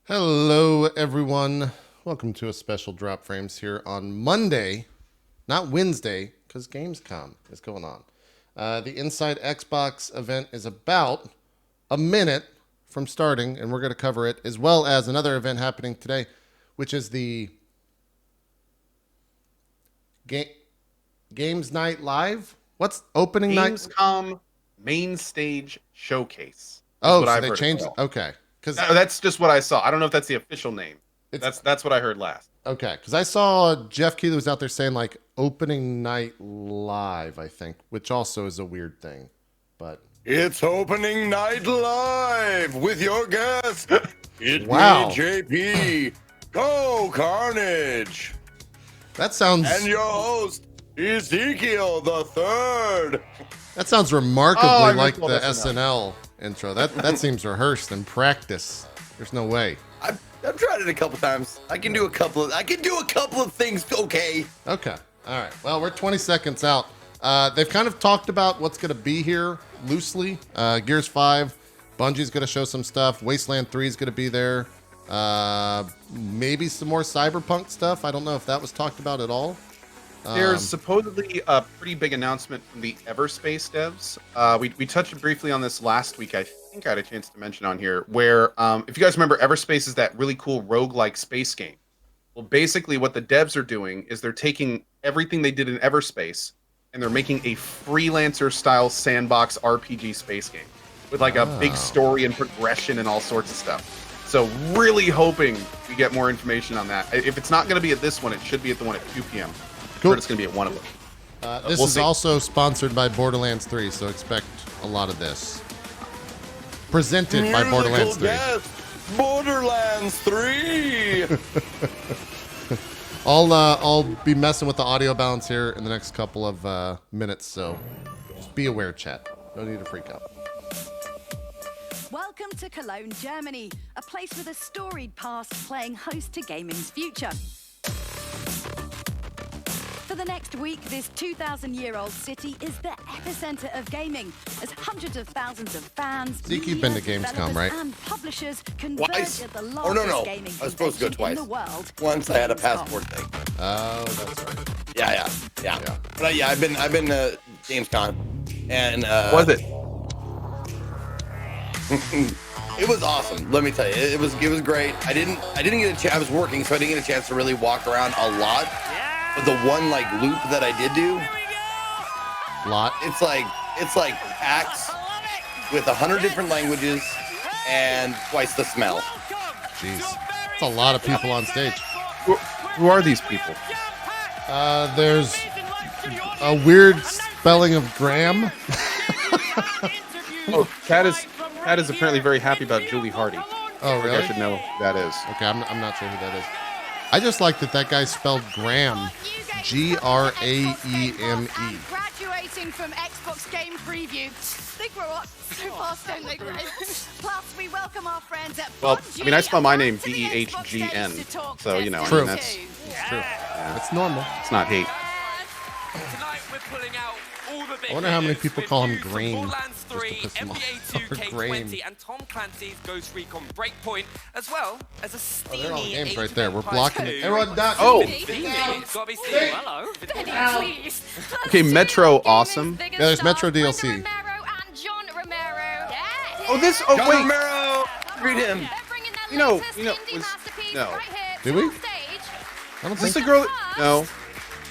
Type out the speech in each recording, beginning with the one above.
Hello, everyone. Welcome to a special Drop Frames here on Monday, not Wednesday, because Gamescom is going on. The Inside Xbox event is about a minute from starting, and we're going to cover it, as well as another event happening today, which is the Games Night Live. What's opening night? Gamescom main stage showcase. Oh, so they changed it. Okay. That's just what I saw. I don't know if that's the official name. That's what I heard last. Okay, because I saw Jeff Keighley was out there saying like opening night live, I think, which also is a weird thing, but it's opening night live with your guest, itmeJP. Go Carnage. That sounds. And your host, Ezekiel the Third. That sounds remarkably like the SNL intro. That seems rehearsed and practiced. There's no way. I've tried it a couple times. I can do a couple of things. Okay. Okay. All right. Well, we're 20 seconds out. They've kind of talked about what's going to be here loosely. Gears 5, Bungie's going to show some stuff. Wasteland 3 is going to be there. Maybe some more Cyberpunk stuff. I don't know if that was talked about at all. There's supposedly a pretty big announcement from the Everspace devs. We touched briefly on this last week. I think I had a chance to mention on here where, if you guys remember, Everspace is that really cool roguelike space game. Well, basically what the devs are doing is they're taking everything they did in Everspace and they're making a freelancer-style sandbox RPG space game with like a big story and progression and all sorts of stuff. So really hoping we get more information on that. If it's not going to be at this one, it should be at the one at 2 p.m. Cool. It's going to be at one of them. This is also sponsored by Borderlands 3, so expect a lot of this. Presented by Borderlands 3. Yes, Borderlands 3. I'll be messing with the audio balance here in the next couple of minutes, so just be aware, chat. No need to freak out. Welcome to Cologne, Germany, a place with a storied past playing host to gaming's future. For the next week, this 2,000-year-old city is the epicenter of gaming, as hundreds of thousands of fans, You've been to Gamescom, right? And publishers converge at the Oh no! gaming I was supposed to go twice. in the world. Once I had a passport thing. Oh, that's right. Yeah. But I've been to Gamescom, and Was it? it was awesome. Let me tell you, it was great. I didn't get a chance. I was working, so I didn't get a chance to really walk around a lot. But the one like loop that I did do, it's like acts with 100 different languages and twice the smell. Jeez, that's a lot of people on stage. Who are these people? There's a weird spelling of Graham. Oh, Chad is apparently very happy about Julie Hardy. Oh, really? I should know who that is. Okay, I'm not sure who that is. I just like that guy spelled Graham, Graeme. Graduating from Xbox Game Preview. They grow up so fast, don't they, Graham? Plus, we welcome our friends at Well, PUBG I mean, I spell my name to the Behgn, Xbox to talk so you know, True. I mean, that's It's true. It's normal. it's not hate. Tonight we're pulling out all the big I wonder how many hitters people with call him news from Green, Borderlands just to 3, piss him off. NBA Or 2K20, Graham. and Tom Clancy's Ghost Recon Breakpoint, as well as a steamy They're all games right 80 there. We're Prize blocking 2. it. Everyone duck. Oh. It's gotta be steamy. Hello. Please. Okay, Metro, awesome. Yeah, there's Metro DLC. Oh, this. Oh, John wait. Romero, read him. You know, was no. Did we? I don't Is this think the girl? No.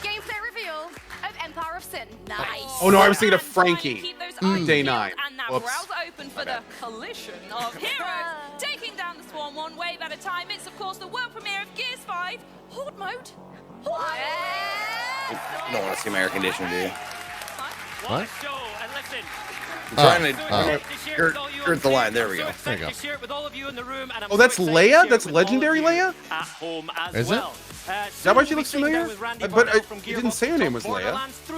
Gameplay reveal of Empire of Sin. Nice. Oh no, I was thinking of Frankie. Day 9. And now Whoops. browse open for the collision of heroes. Taking down the swarm one wave at a time. It's of course the world premiere of Gears 5. Horde mode. Horde mode. You don't want to see my air conditioner, do you? What? I'm trying to skirt the line. There we go. There you go. Oh, that's Leia? That's legendary Leia? Is it? Is that why she looks familiar? But you didn't say her name was Leia.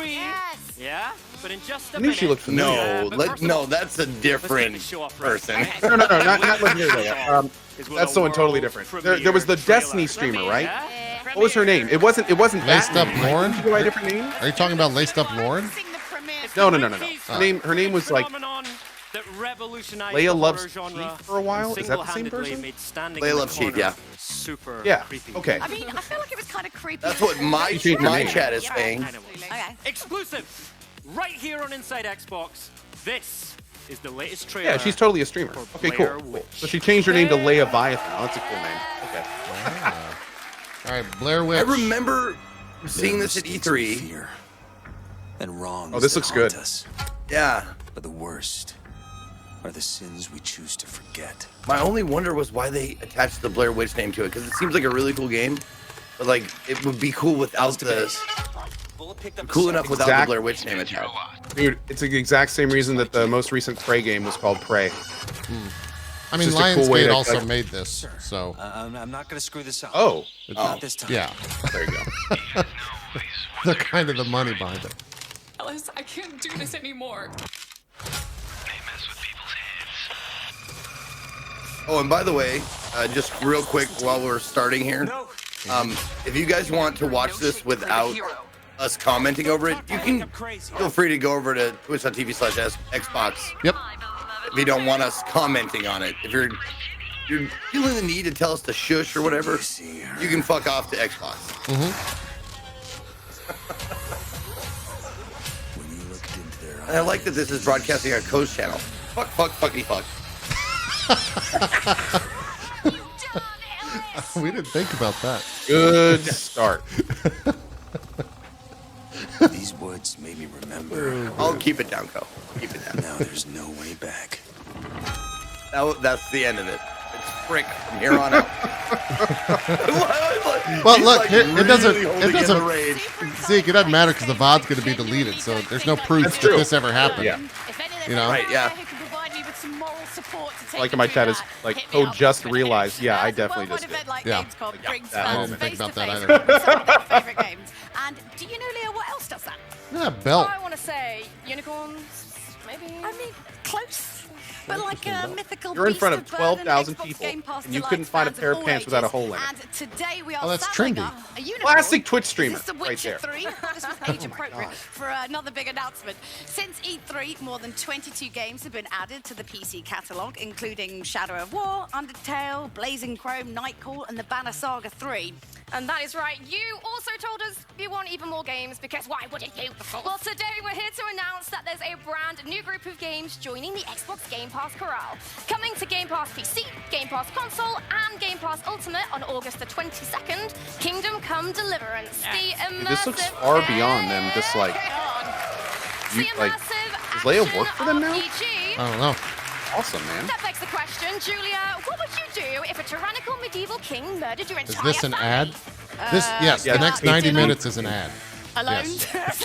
Yes. Yeah, but in just I knew she looked familiar. No, that's a different person. No, not legendary Leia. That's someone totally different. There was the Destiny streamer, right? What was her name? It wasn't Laced that Up name. Lauren? Did you go by a different name? Are you talking about Laced Up Lauren? No. Her name was like that revolutionized Leia the loves horror genre. Chief for a while? Is that the same Single-handedly person? made standing Leia in the loves Chief, corner yeah. Super Yeah, creepy. okay. I mean, I feel like it was kind of creepy. That's what my changed her name. chat is saying. Okay. Exclusive, right here on Inside Xbox. This is the latest trailer. Yeah, she's totally a streamer. for Okay, Blair cool. Witch. So she changed her name to Leia Viathan. Oh, that's a cool name. Okay. All right, Blair Witch. I remember seeing this at E3. Fear and wrongs Oh, this that looks haunt good. us. Yeah. But the worst are the sins we choose to forget. My only wonder was why they attached the Blair Witch name to it, because it seems like a really cool game, but like it would be cool without the cool enough without the Blair Witch name attached. Dude, it's the exact same reason that the most recent Prey game was called Prey. I mean, just a cool way Lionsgate to, also like- made this, so I'm not going to screw this up. Oh, Not this time. yeah, there you go. they're kind of the money behind it. Ellis, I can't do this anymore. Oh, and by the way, just real quick while we're starting here, if you guys want to watch this without us commenting over it, you can feel free to go over to twitch.tv/Xbox. Yep. If you don't want us commenting on it, if you're feeling the need to tell us to shush or whatever, you can fuck off to Xbox. And I like that this is broadcasting on Coast Channel. Fuck, fuckity fuck. We didn't think about that. Good start. These woods made me remember. I'll keep it down, Co. Keep it down. Now there's no way back. That's the end of it. It's frick from here on out. Well, He's look, like it doesn't. really It holding in the doesn't. rage. Zeke, it doesn't matter because the VOD's going to be deleted, so there's no proof That's that true. this ever happened. Yeah. If any You know? Right, yeah. who can provide me with some moral support to take Like me in my through chat is that, like, hit me oh, up. just realized. Yeah, I As a definitely worldwide just event did. like Yeah. Gamescom brings I fans didn't think about that face-to-face either. with some of their favorite games. And do you know, Leah, what else does that? Yeah, belt. I want to say unicorns, maybe. I mean, close. But like a mythical You're in beast front of burden, 12,000 Xbox people, Game Pass and you delights couldn't find a fans pair of all pants without a ages. hole in it. And today we are Oh, that's sampling trendy. a unicorn. Classic Twitch streamer, Is this The right Witcher there. 3? This was age appropriate for another big announcement. Since E3, more than 22 games have been added to the PC catalogue, including Shadow of War, Undertale, Blazing Chrome, Nightcall, and the Banner Saga 3. And that is right. You also told us you want even more games because why wouldn't you? Well, today we're here to announce that there's a brand new group of games joining the Xbox Game Pass corral. Coming to Game Pass PC, Game Pass Console, and Game Pass Ultimate on August the 22nd, Kingdom Come Deliverance. The immersive This looks far beyond them. Just like, The like, immersive does Leia action work for them now? RPG. I don't know. awesome, man. That begs the question, Julia, what would you do if a tyrannical medieval king murdered your Is entire this an family? ad? This yes. yeah, The next it's 90 an- minutes is an ad. Alone? Yes.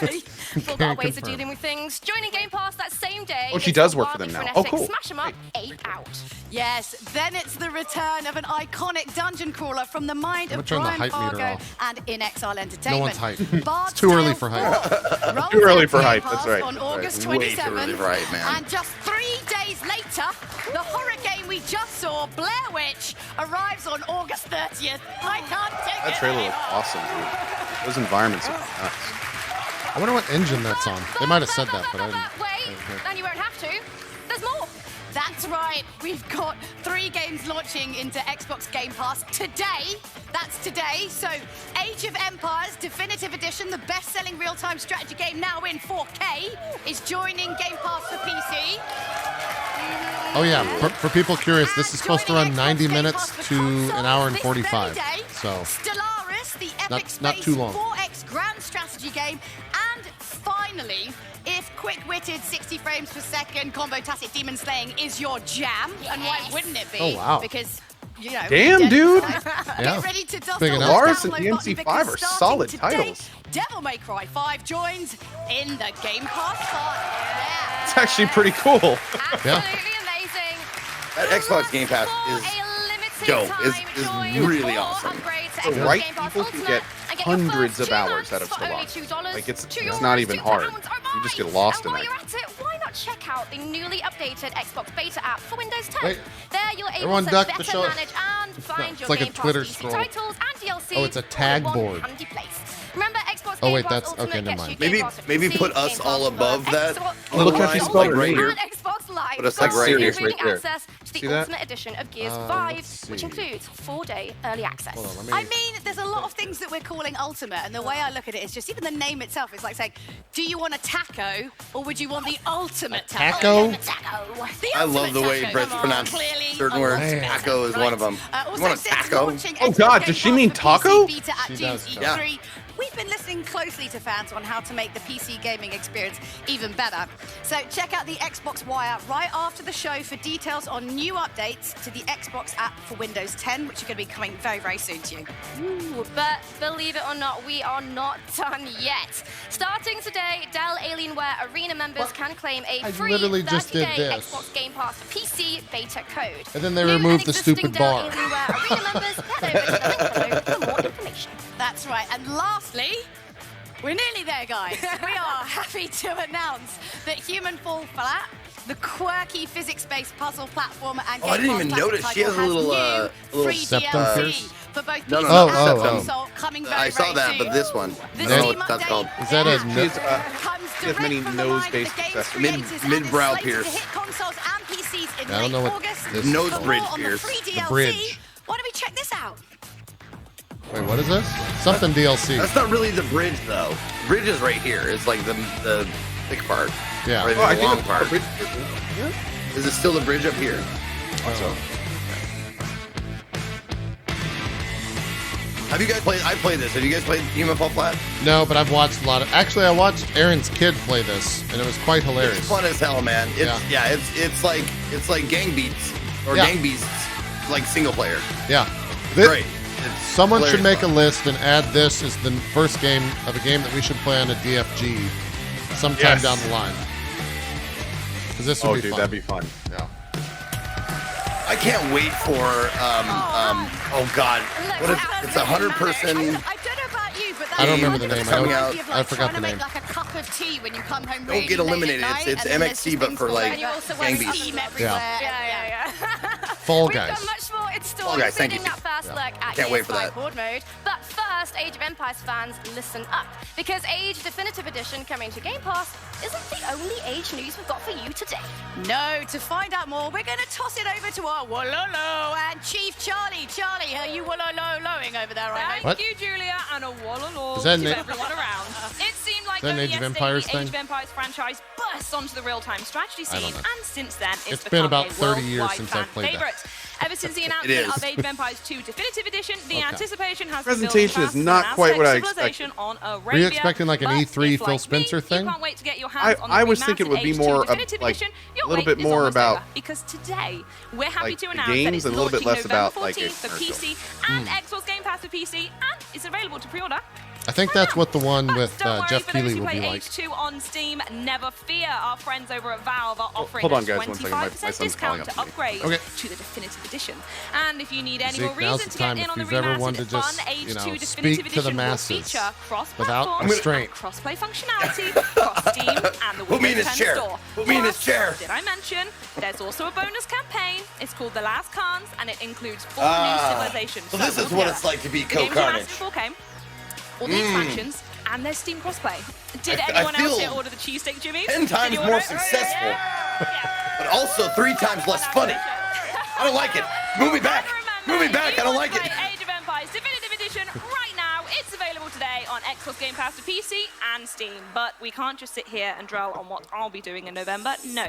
Full Can got ways of confirm. dealing with things. Joining Game Pass that same day. Oh, she is does the work for wildly them now. frenetic Oh, cool. Smash 'em up, 8 out. Yes, then it's the return of an iconic dungeon crawler from the mind I'm of gonna turn the Brian hype meter Fargo off. and In Exile Entertainment. one's hype. Bard's It's too early Tale for hype. 4 rolls Too early out for Game hype, Pass that's right. On August Way too 27th. early for hype, man. And just 3 days later, the horror game we just saw, Blair Witch, arrives on August 30th. I can't take That it trailer anymore. looks awesome, dude. Those environments are nuts. I wonder what engine that's on. They might have said that, but I didn't. Wait, and you won't have to. There's more. That's right. We've got 3 games launching into Xbox Game Pass today. That's today. So, Age of Empires Definitive Edition, the best-selling real-time strategy game now in 4K, is joining Game Pass for PC. Oh yeah, for people curious, this is supposed to run Joining 90 Xbox Game minutes Pass for to an hour and consoles this 45. very day. So Stellaris, the epic not space too long. 4X grand strategy game, and finally, if quick-witted 60 frames per second combo tacit demon slaying is your jam, and why wouldn't it be? Oh, wow. Because you know, Damn, Dead dude. Space. Yeah. Get ready to dust Big all enough. those Lars and download DMC5 buttons are because solid starting today, titles. Devil May Cry 5 joins in the Game Pass spot. Yeah. It's actually pretty cool. Absolutely amazing. That Xbox Game Pass is dope. Is really awesome. The right people can get hundreds of hours out of Stellaris. Like, it's not even hard. You just get lost in While that. you're at it, why not check out the newly updated Xbox Beta app for Windows 10? Wait. There you're able Everyone to duck the better show. manage and find It's your like a Game Pass Twitter PC scroll. titles and DLC. Oh, it's a all in tag one board. handy place. Remember, Xbox Oh, Game wait, Pass that's- Ultimate okay, never gets you mind. Game Maybe Pass for maybe PC, put us Game all Pass for above that Xbox Look how line, she spelled like her right name. here. and Xbox Live. 5, But it's like plus right here. including Right there. access to See the that? Ultimate Edition of Gears let's 5, see. which includes 4-day early access. Hold on, let me- I mean, there's a lot of things that we're calling ultimate, and the way I look at it is just even the name itself is like saying, do you want a taco or would you want the ultimate taco? Ultimate taco. The I love ultimate the way taco. Brett's Come on, pronounced clearly certain a words. lot better, Taco is one of them. Also, You want a since taco? launching Oh, Xbox God, Game does she Pass mean for taco? PC Beta at She June does, E3, we've been listening closely to fans on how to make the PC gaming experience even better. So check out the Xbox Wire right after the show for details on new updates to the Xbox app for Windows 10, which are going to be coming very, very soon to you. Ooh, but believe it or not, we are not done yet. Starting today, Dell Alienware Arena members can claim a I free literally just did 30-day this. Xbox Game Pass PC beta code. And then they New removed and the existing stupid Dell bar. Alienware Arena members, head over to the link below for more information. That's right. And lastly, we're nearly there, guys. We are happy to announce that Human Fall Flat, the quirky physics-based puzzle platformer and Oh, I didn't even notice. She has a little, free septum DLC pierce? for both No, PC no, and no, console coming very, I saw very that, soon. but this one. The I don't know Steam what that's update, called. Is that a yeah, no- comes has direct many from the mind of nose-based the game's accessories. creators and is Mid-brow slated to pierce. hit consoles and PCs in I don't know late what August. this Nose is For called. bridge more on the pierce. free The DLC, bridge. why don't we check this out? Wait, what is this? Something DLC. That's not really the bridge, though. Bridge is right here. It's like the thick part. Yeah. Or Oh, I the think long it's part. a bridge. Is it still the bridge up here? Oh. Have you guys played? I played this. Have you guys played Human Fall Flat? No, but I've watched a lot of. Actually, I watched Aaron's kid play this, and it was quite hilarious. It's fun as hell, man. It's like Gang Beats or Yeah. Gang Beasts, like single player. Yeah. Great. It's Someone should hilarious make a fun. list and add this as the first game of a game that we should play on a DFG sometime Yes. down the line. Because this would Oh, be dude, fun. that'd be fun. Yeah. I can't wait for oh god, what is it's 100-person. I don't know about you, but I don't that remember the name. Coming out. I forgot the trying to name. make like a cup of tea when you come home. Don't really get late at eliminated. night, It's and then there's MXC, just but things for, called like, and you also Gang wear Beasts. steam everywhere. Yeah. Fall We've Guys. got much more in store, Fall Guys, thank including you. that first look at Can't wait Gears for 5 that. Horde mode. But first, Age of Empires fans, listen up. Because Age Definitive Edition coming to Game Pass isn't the only Age news we've got for you today. No, to find out more, we're going to toss it over to our Wololo and Chief Charlie. Charlie, are you Wololo-loing over there, right? What? Thank you, Julia, and a wallalow Is that to an- everyone around. It seemed like Is that an only Age of yesterday Empires the thing? Age of Empires franchise burst onto the real-time strategy I don't scene, know. and since then It's become been about a 30 years worldwide since fan I've played that. favorite. Ever since the is. announcement of Age of Empires 2 Definitive Edition, the Okay. anticipation has Presentation is been building not fast, quite and what I civilization on Arabia. Were you expecting like an But E3 if, Phil like me, Spencer thing? You can't wait to get your hands on the I was thinking it remastered would be Age 2 more of, Definitive like, Edition. a Your little wait bit is more almost about, over, because today we're happy like, to the announce that games, it's a little bit launching less about, November like, a 14th for commercial. PC and Xbox Game Pass for PC, and is available to pre-order. I think that's what the one But with don't worry, Jeff for those Keighley who will play be like. H2 on Steam, never fear. Our friends over at Valve are offering hold on, a guys, 1 second. My 25% son's calling discount to up to me. upgrade Okay. to the Definitive Edition. And if you need any Zeke, more now's reason the to time get in if on the you've ever remastered wanted to just, fun, H2 you know, Definitive speak to the Edition will masses feature without cross-platform restraint. and cross-play functionality across Steam and the Put me in Windows his 10 chair. store. Put me in his Plus, chair. Did I mention there's also a bonus campaign? It's called The Last Khans, and it includes 4 new civilizations. So this is what altogether, it's like to be the game's co-carnage. remastered 4K, all the expansions, and there's Steam crossplay. Did I anyone else feel here order the cheesesteak, Jimmy? 10 Did times you more order it? successful, Yeah. but also 3 times less funny. I don't like it. Move me back. Move me back. I don't like it. Age of Empires Definitive Edition right now. It's available today on Xbox Game Pass for PC and Steam. But we can't just sit here and dwell on what I'll be doing in November. No.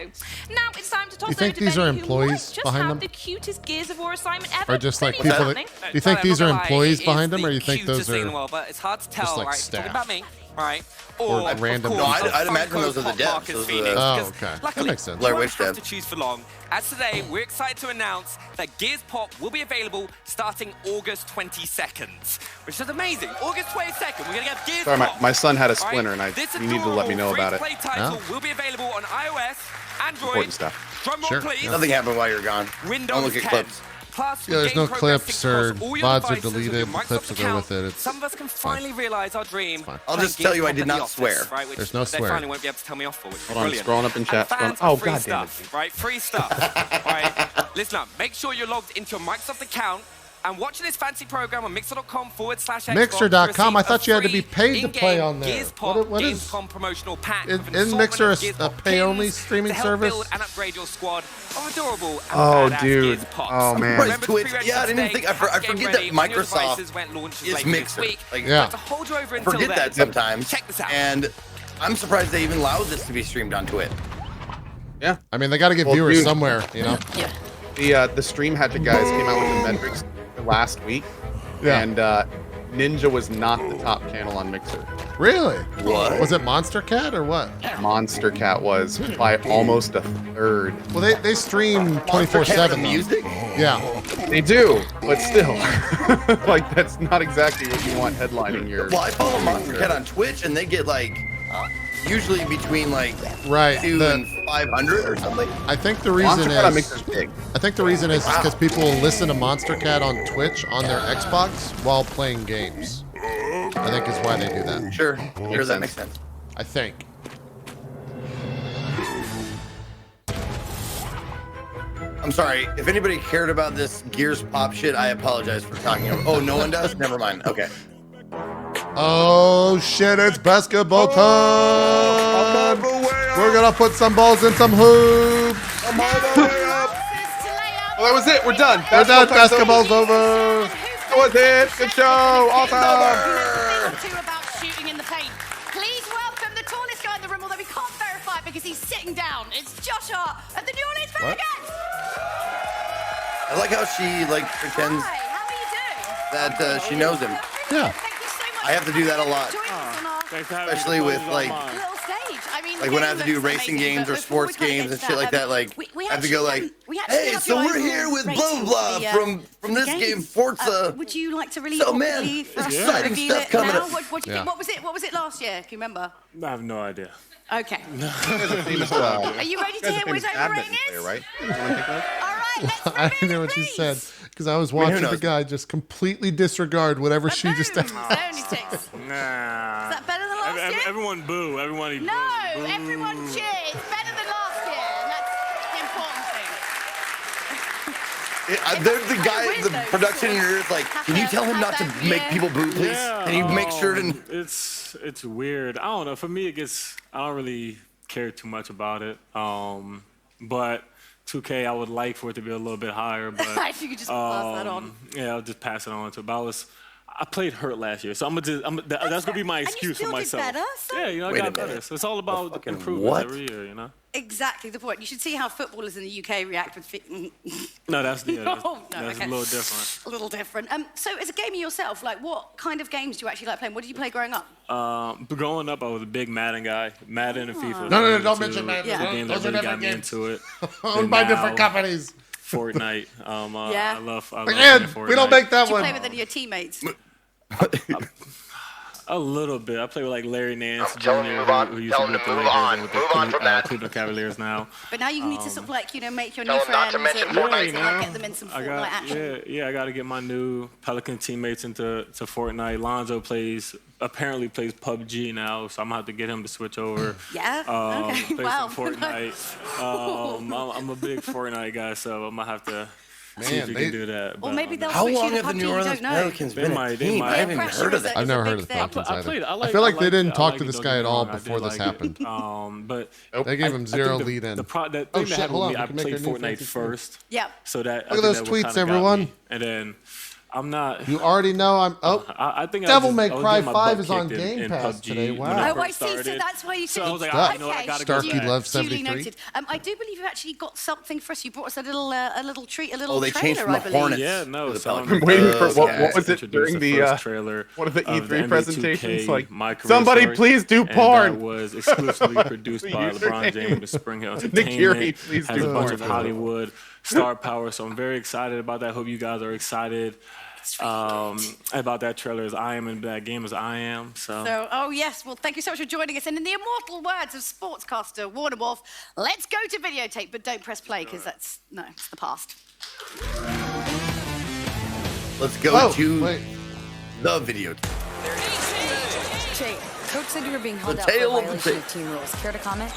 Now it's time to toss You think over to these are Benny, who employees might just behind have them? the cutest Gears of War assignment ever. Or just like Benny, people what's that. happening? Do you think these are employees behind them, or the you think those cutest thing in the are? world, but it's hard to tell, like right? staff. Talking about me, right? Or of random course, people. No, I'd imagine Funko those are the Pop devs. Marcus Those are Phoenix, the- Oh, because okay. That luckily, makes sense. Blair you Witch won't have dev. to choose for long. As today, we're excited to announce that Gears Pop will be available starting August 22nd, which is amazing. August 22nd, we're going to get Gears Sorry, Pop. my son had a Right? splinter, and This you need to let me know about it. free-to-play title Huh? will be available on iOS, Android, Important stuff. drum roll Sure, please, yeah. Nothing happened while you're gone. Windows Don't look at 10. clips. Plus, Yeah, there's with no game progress clips across or all your VODs are devices with deleted, your the Microsoft clips will go account, with it, it's some of us can fine. finally realize our dream. fine. I'll playing just tell Gears you I Pop did in the not office, swear. Right, which There's no they swear. finally won't be able to tell me off for, which is Hold on, brilliant. scrolling up in chat, And fans scrolling- oh, of free God damn it. stuff, right? Free stuff, right? Listen up. Make sure you're logged into your Microsoft account And watching this fancy program on mixer.com/Xbox. Mixer.com? I thought you had to be paid to play on there. Gears Pop What is Gamescom promotional pack. Isn't Mixer a pay-only streaming service? Build and upgrade your squad of adorable and Oh, badass dude. Gears Pops. Oh, man. Remember to Twitch. pre-register Yeah, I didn't even today, think. I have the game forget that ready on your Microsoft devices when it launches is later Mixer. this week. Like, Yeah. To hold you over until forget then. that sometimes. Check this out. And I'm surprised they even allowed this to be streamed on Twitch. Yeah. I mean, they got to get Well, viewers dude. somewhere, you know? The Stream Hatchet guys came out with the metrics last week. Yeah. And Ninja was not the top channel on Mixer. Really? What? Was it Monster Cat or what? Monster Cat was by almost a third. Well, they stream Monster Cat 24/7. the music? Yeah. They do, but still, like that's not exactly what you want headlining your. Well, I follow Monster Cat on Twitch, and they get like usually between like Right. 2 and 500 or something. I think the reason Monster Cat on is Mixer's big. I think the reason is because people will listen to Monster Cat on Twitch on their Xbox while playing games. I think is why they do that. Sure, that makes sense. I think. I'm sorry. If anybody cared about this Gears Pop shit, I apologize for talking about. Oh, no one does? Never mind. Okay. Oh shit! It's basketball time. We're gonna put some balls in some hoops. Well, that was it. We're done. We're done. time's Basketball's over. That was it. Good show. Awesome. Two about shooting in the paint. Please welcome the tallest guy in the room, although we can't verify it because he's sitting down. It's Josh Hart of the New Orleans Pelicans. I like how she like pretends Hi, how are you doing? that she knows him. Yeah. Thank you so much. I have to do that a lot, Joining us on our especially with like little stage. I mean, when I have to do racing games or sports games and shit like that. Like I have to go like, hey, so we're here with blah blah from this game Forza. Would you like to release? So man, exciting stuff coming up. What do you think? What was it? What was it last year? Can you remember? I have no idea. Okay. Famous, Are you ready to hear what his own rating is? right? All right, let's I reveal know it, what you please. said because I was who watching the knows? guy just completely disregard whatever she just said. Only 6. Is Nah. that better than last year? Everyone boo. Everybody boo. No, Boo. everyone cheer. It's better than last year, and that's the important thing. They're the guy, weird, the though, production sort of engineer is like, can you tell him not to make people boo, please? Yeah, Can you make sure to? It's weird. I don't know. For me, I don't really care too much about it. But 2K, I would like for it to be a little bit higher. But If you could just pass that on. yeah, I'll just pass it on to. But I played Hurt last year, so that's gonna be my And you excuse still for did myself. better, so- Yeah, I Wait a got minute. better. So it's all about fucking improvements what? every year, you know. Exactly the point. You should see how footballers in the UK react with. No, that's No, that's okay. a little different. A little different. So, as a gamer yourself, like, what kind of games do you actually like playing? What did you play growing up? But growing up, I was a big Madden guy. Madden and FIFA. No, don't mention Madden. Yeah. The games that Those are really got different me games. into it. Owned And by now, different companies. Fortnite. Yeah. I love Again, playing we don't Fortnite. make that Did you one. play with any of your teammates? A little bit. I play with like Larry Nance Jr. telling you, move on. who used to Telling be with the you, move Lakers on. and with Move on the from that. Cleveland Cavaliers now. But now you need to sort of like, make your Tell new them not friends to mention and Fortnite. you like, know, get them in some I Fortnite got action. yeah, I got to get my new Pelican teammates into Fortnite. Lonzo apparently plays PUBG now, so I'm gonna have to get him to switch over. Yeah? Okay. Play Wow. some Fortnite. I'm a big Fortnite guy, so I'm gonna have to see if we they- can do that. Or but, maybe they'll How switch long you to have the PUBG, New you Orleans don't know. Pelicans They been a might- they team? might. I haven't even Pressure heard of is that. I've never a heard big of the thing. Pelicans I either. played. I feel like they didn't talk to it, this don't guy get at me all wrong, I before did this like happened. it. But They gave him zero the lead in. The thing Oh, that shit, happened hold with me, on, I we can make played a new Fortnite fancy first. Yeah. So that Look at those tweets, everyone. And then I'm not. You already know I'm. Oh, I think Devil I May was Cry getting my 5 butt is on kicked in Game Pass PUBG today. when Wow. it Oh, I first see. So started. that's why you So said I was like, Stuck. you know what, I gotta Starkey go back. loves Duly 73. noted. I do believe you actually got something for us. You brought us a little treat, a little Oh, they trailer, changed from I a believe. Hornets. Yeah, no. to the So Pelicans. I'm waiting for Okay. what was it Introduced during the first trailer one of the of E3 NBA presentations? 2K, Like, my career somebody story, please do and porn. that was exclusively produced The by LeBron username. James with Spring Hill Nick Fury, Entertainment. please Has do a bunch of porn. Hollywood star power, so I'm very excited about that. Hope you guys are excited about that trailer as I am and that game as I am. So Oh yes, well thank you so much for joining us. And in the immortal words of sportscaster Warner Wolf, let's go to videotape, but don't press play because it's the past. Let's go to wait. the video. Jake, Coach said you were being held The out for tale of the violation tape. of team rules. Care to comment?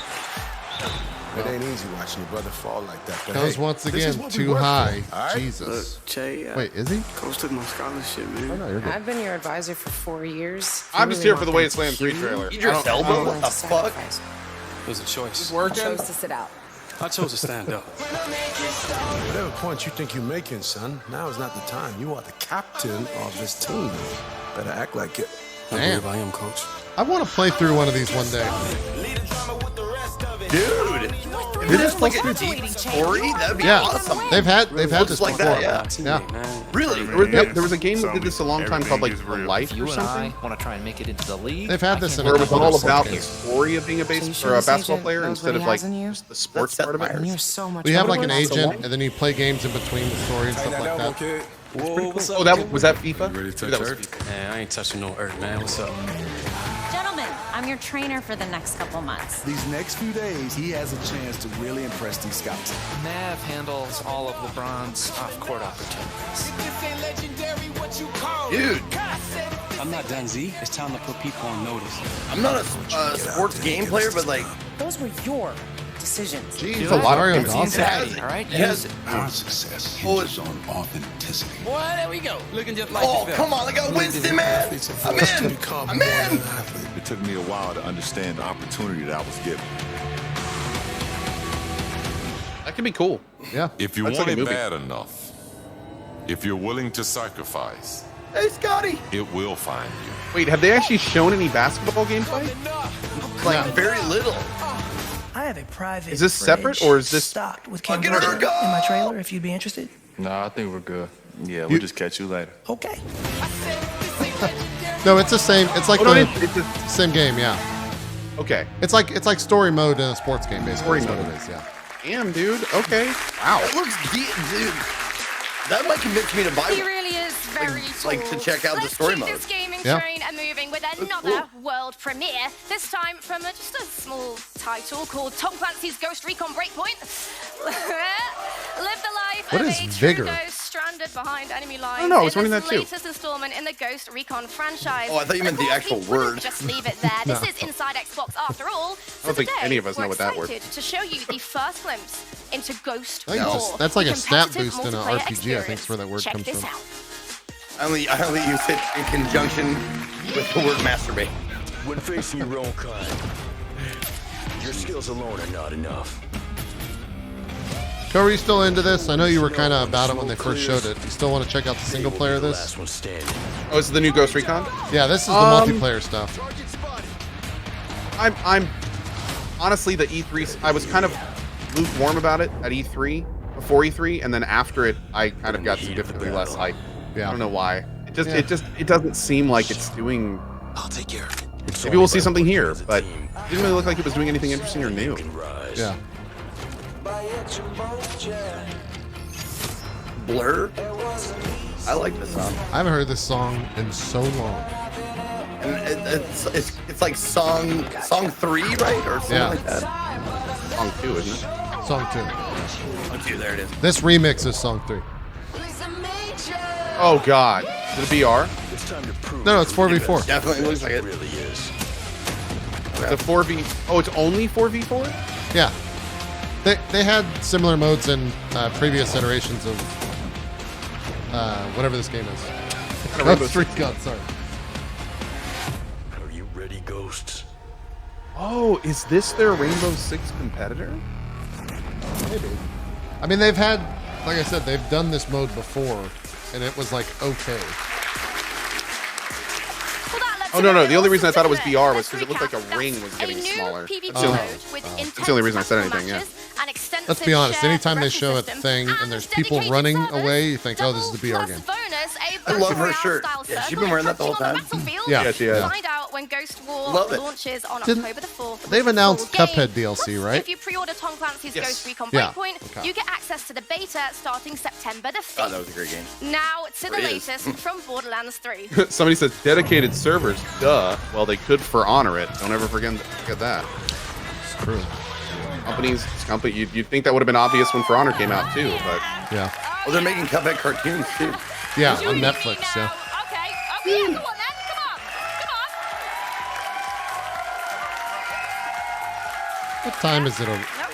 It ain't easy watching your brother fall like that. But Goes hey, once this is again what we too work for, high. all right? Jesus. Jay, Wait, is he? Coach took my scholarship, man. Oh, no, you're good. I've been your advisor for 4 years. I'm just here for the Wasteland 3 trailer. Idris Elba? What the fuck? It was a choice. I chose to sit out. I chose to stand up. Whatever point you think you're making, son, now is not the time. You are the captain of this team. Better act like it. I Damn. believe I am, Coach. I want to play through one of these one day. Dude, if it is like a deep story, that'd be Yeah, awesome. they've had Looks this like before. that, Yeah. Really? There was a game that did this a long time called like The Life or something. Want to try and make it into the league? They've had this in a Where it was couple all of about the games. story of being a So you sure a this basketball agent player knows instead what of he like has in you? just the sports part of it. And you're so much We have like better an than us. agent, and then you play games in between the story and stuff like that. kid. Whoa, what's up? Oh, that was that FIFA? ready to That touch was Earth? FIFA. Man, I ain't touching no Earth, man. What's up? Gentlemen, I'm your trainer for the next couple months. These next few days, he has a chance to really impress these scouts. Nav handles all of LeBron's off-court opportunities. Dude, I'm not done, Z. It's time to put people on notice. I'm not a sports game player, but like, Those were your decisions. Jeez, a lot of Dawson. All right, Yes. Our success Oh, hinges on authenticity. Boy, there we go. Looking just like Oh, come on, I got Winston, man. I'm in. I'm in. It took me a while to understand the opportunity that I was given. That could be cool. Yeah. If you That's want like a it movie. bad enough, if you're willing to sacrifice, Hey, Scotty. it will find you. Wait, have they actually shown any basketball gameplay? Like, very little. I have a private. Is this separate, or is this- stocked with I'll King get George her in gun. my trailer? If you'd be interested. No, I think we're good. Yeah, we'll just catch you later. Okay. No, it's the same. It's like Oh, no, the it's the- same game. Yeah. Okay. It's like story mode in a sports game, basically. Story is what mode. it is. Yeah. Damn, dude. Okay. Wow. That looks deep, dude. That might convince me to buy He one. really is very Like to check out the Let's story keep mode. this gaming Yeah. train moving with another world premiere. This time from just a small title called Tom Clancy's Ghost Recon Breakpoint. Live the life What of is a Vigor? true ghost stranded behind enemy lines. don't know, I was in wondering this that too. latest installment in the Ghost Recon franchise. Oh, I thought you meant the Of course, actual we wouldn't word. Just leave it there. No. This is Inside Xbox after all. So don't think today, any of us know we're what that word- excited to show you the first glimpse into Ghost I think it's War, just- that's like the a stat competitive boost in an multiplayer RPG, I think is where that word Check comes this from. out. I only use it in conjunction with the word masturbate. When facing your own kind, your skills alone are not enough. So are you still into this? I know you were kind of about it when they first showed it. You still want to check out the single player of this? Last one standing. Oh, is it the new Ghost Recon? Yeah, this is the multiplayer stuff. I'm honestly the E3. I was kind of lukewarm about it at E3, before E3, and then after it, I kind of got significantly less hype. Yeah. I don't know why. Yeah. It doesn't seem like it's doing. I'll take care of it. Maybe we'll see something here, but it didn't really look like it was doing anything interesting or new. Yeah. Blur. I like this song. I haven't heard this song in so long. And it's like song 3, right, or something Yeah. like that. Song 2, isn't it? Song 2. Song 2, there it is. This remix is song 3. Oh God, is it a BR? No, it's 4v4. Definitely looks like it. Really is. It's a 4v. Oh, it's only 4v4. Yeah. They had similar modes in previous iterations of whatever this game is. Ghost Recon, sorry. Are you ready, ghosts? Oh, is this their Rainbow Six competitor? Maybe. I mean, they've had, like I said, they've done this mode before, and it was like okay. Oh no, the only reason I thought it was BR was because it looked like a ring was getting smaller. That's the only reason I said anything. Yeah. Let's be honest. Anytime they show a thing and there's people running away, you think, "Oh, this is the BR game." I love her shirt. Yeah, she's been wearing that the whole time. Yeah, she has. Find out when Ghost War Love it. launches on Didn't- October the 4th. They've announced Full game. Cuphead DLC, right? If you pre-order Tom Clancy's Yes. Ghost Recon Yeah, Breakpoint, okay. you get access to the beta starting September the 5th. Oh, that was a great game. Now to the It is. latest from Borderlands 3. Somebody says dedicated servers. Duh. Well, they could For Honor it. Don't ever forget that. It's true. You'd think that would have been obvious when For Honor came out too, but Yeah. Well, they're making Cuphead cartoons too. Yeah, on Netflix, yeah. Okay, yeah, go on then. Come on. What time is it over? Nope.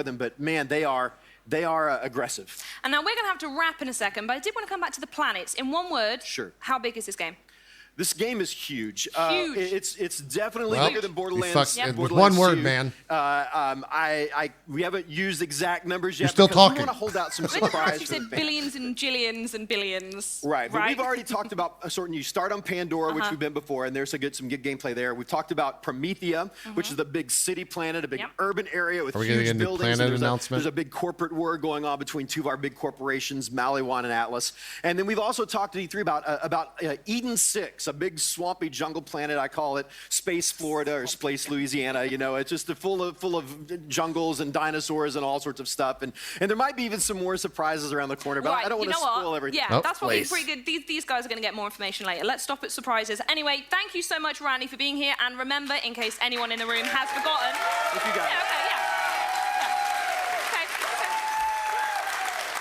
enjoy them, but man, they are aggressive. And now we're going to have to wrap in a second, but I did want to come back to the planets. In one word, sure. How big is this game? This game is huge. Huge. It's definitely Well, bigger than you Borderlands. fucked- with Borderlands one word, 2. man. We haven't used exact numbers yet. You're still because talking. We want to hold out some In the past, surprise. you for the said fans. billions and jillions and billions. Right, but we've already talked about a sort of you start on Pandora, which Uh-huh. we've been before, and there's some good gameplay there. We've talked about Promethea, which is the big city planet, a big urban area with Are we gonna huge get a new buildings. planet and announcement? there's a big corporate war going on between two of our big corporations, Maliwan and Atlas. And then we've also talked at E3 about Eden 6, a big swampy jungle planet. I call it Space Florida or Space Louisiana. You know, it's just full of jungles and dinosaurs and all sorts of stuff. And there might be even some more surprises around the corner, but Right, I don't want you to know what? spoil everything. Yeah, that's probably pretty good. These guys are going to get more information later. Let's stop at surprises. Anyway, thank you so much, Randy, for being here. And remember, in case anyone in the room has forgotten. If you got it. Okay.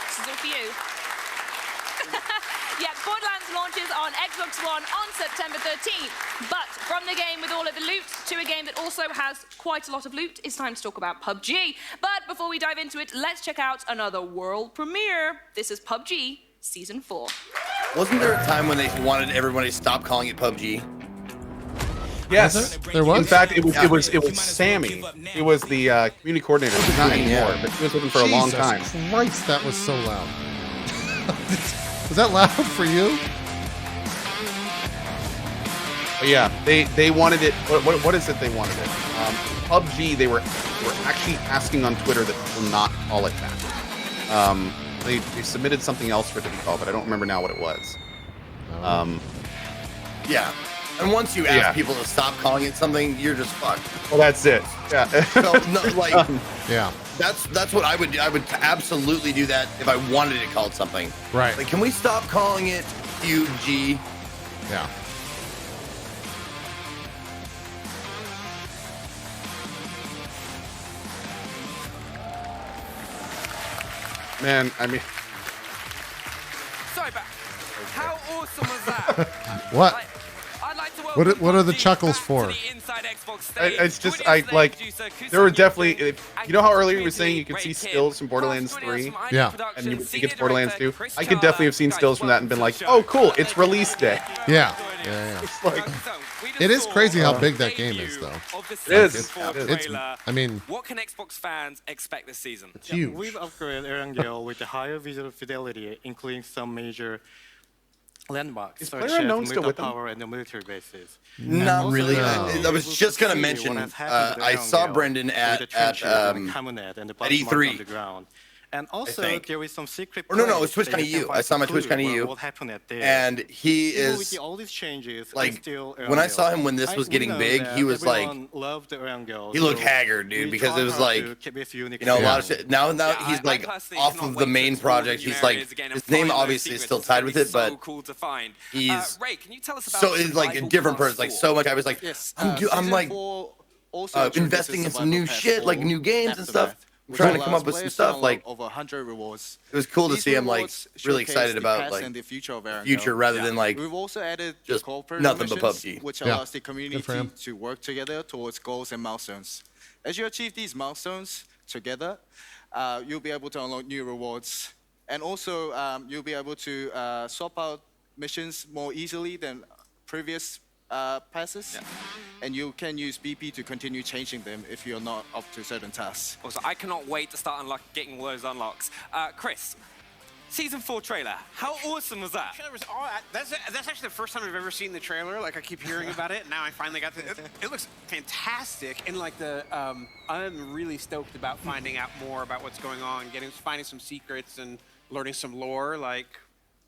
This is all for you. Yeah, Borderlands launches on Xbox One on September 13th. But from the game with all of the loot to a game that also has quite a lot of loot, it's time to talk about PUBG. But before we dive into it, let's check out another world premiere. This is PUBG Season 4. Wasn't there a time when they wanted everybody to stop calling it PUBG? Yes, there was. In fact, it was Sammy. He was the community coordinator. He's not anymore, but he was with him for a long Jesus time. Christ, that was so loud. Was that loud for you? But yeah, they wanted it. What is it they wanted it? PUBG. They were actually asking on Twitter that people not call it that. They submitted something else for it to be called, but I don't remember now what it was. Yeah. And once you ask people to stop calling it something, you're just fucked. Well, that's it. Yeah. So, no, like, yeah. That's what I would do. I would absolutely do that if I wanted it called something. Right. Like, can we stop calling it PUBG? Yeah. Man, I mean, Sorry, but how awesome was that? What? I'd like to welcome What are the chuckles for? the Inside Xbox stage. it's just there were definitely. You know how earlier you were saying you could see stills from Borderlands 3. Yeah. And you would think it's Borderlands 2. I could definitely have seen stills from that and been like, oh, cool, it's release day. Yeah. It's like, It is crazy how big that game is, though. It is. It's. I mean, what can Xbox fans expect this season? It's huge. We've upgraded Erangel with the higher visual fidelity, including some major landmarks Is such as PlayerUnknown still military with them? power and the military bases. Not really. No. I was just gonna mention. I saw Brendan at E3. And also, there is some secret. Or no, it's TwitchCon EU. I saw him at TwitchCon EU. What happened at there? And he Even is with all these changes, like, still when I saw him when this was getting big, he was like, he looked haggard, dude, because it was like, you know, a lot of shit. Now he's like off of the main project. He's like, his name obviously is still tied with it, but he's Ray, can you tell us about so it's like a different person. Like so much, I was like, I'm like investing in some new shit, like new games and stuff. I'm trying to come up with some stuff like over 100 rewards. It was cool to see him like really excited about like the future of Erangel. future rather than like we've also added just corporate nothing but missions, PUBG, which allows the community to work together towards goals and milestones. As you achieve these milestones together, you'll be able to unlock new rewards, and also you'll be able to swap out missions more easily than previous passes, and you can use BP to continue changing them if you're not up to certain tasks. Also, I cannot wait to start getting all those unlocks. Chris, Season 4 trailer, how awesome was that? That's actually the first time I've ever seen the trailer. Like, I keep hearing about it, and now I finally got it looks fantastic, and like I'm really stoked about finding out more about what's going on, finding some secrets and learning some lore. Like,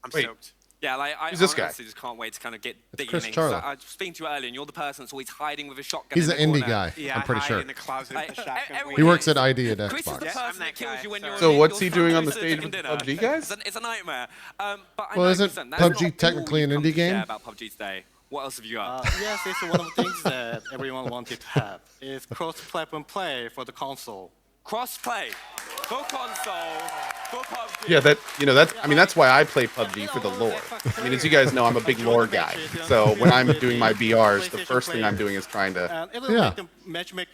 I'm stoked. Yeah, like I Who's this guy? honestly just can't wait to kind of get digging Chris in. Charlie. I was speaking to you earlier, and you're the person that's always hiding with a shotgun. He's in an the indie corner. guy. I'm pretty sure. In the closet with the shotgun. He works at ID at Chris is the Xbox. person that kills you when you're So on what's your he doing on the phone stage cooking with dinner. PUBG guys? It's a nightmare. But I Well, know, isn't listen, that's PUBG not technically all an you've indie come to share game? about PUBG today. What else have you got? Yes, it's one of the things that everyone wanted to have. It's cross-platform play for the console. Cross-play for console, for PUBG. Yeah, that's why I play PUBG, for the lore. I mean, as you guys know, I'm a big lore guy. So when I'm doing my BRs, the first thing I'm doing is trying to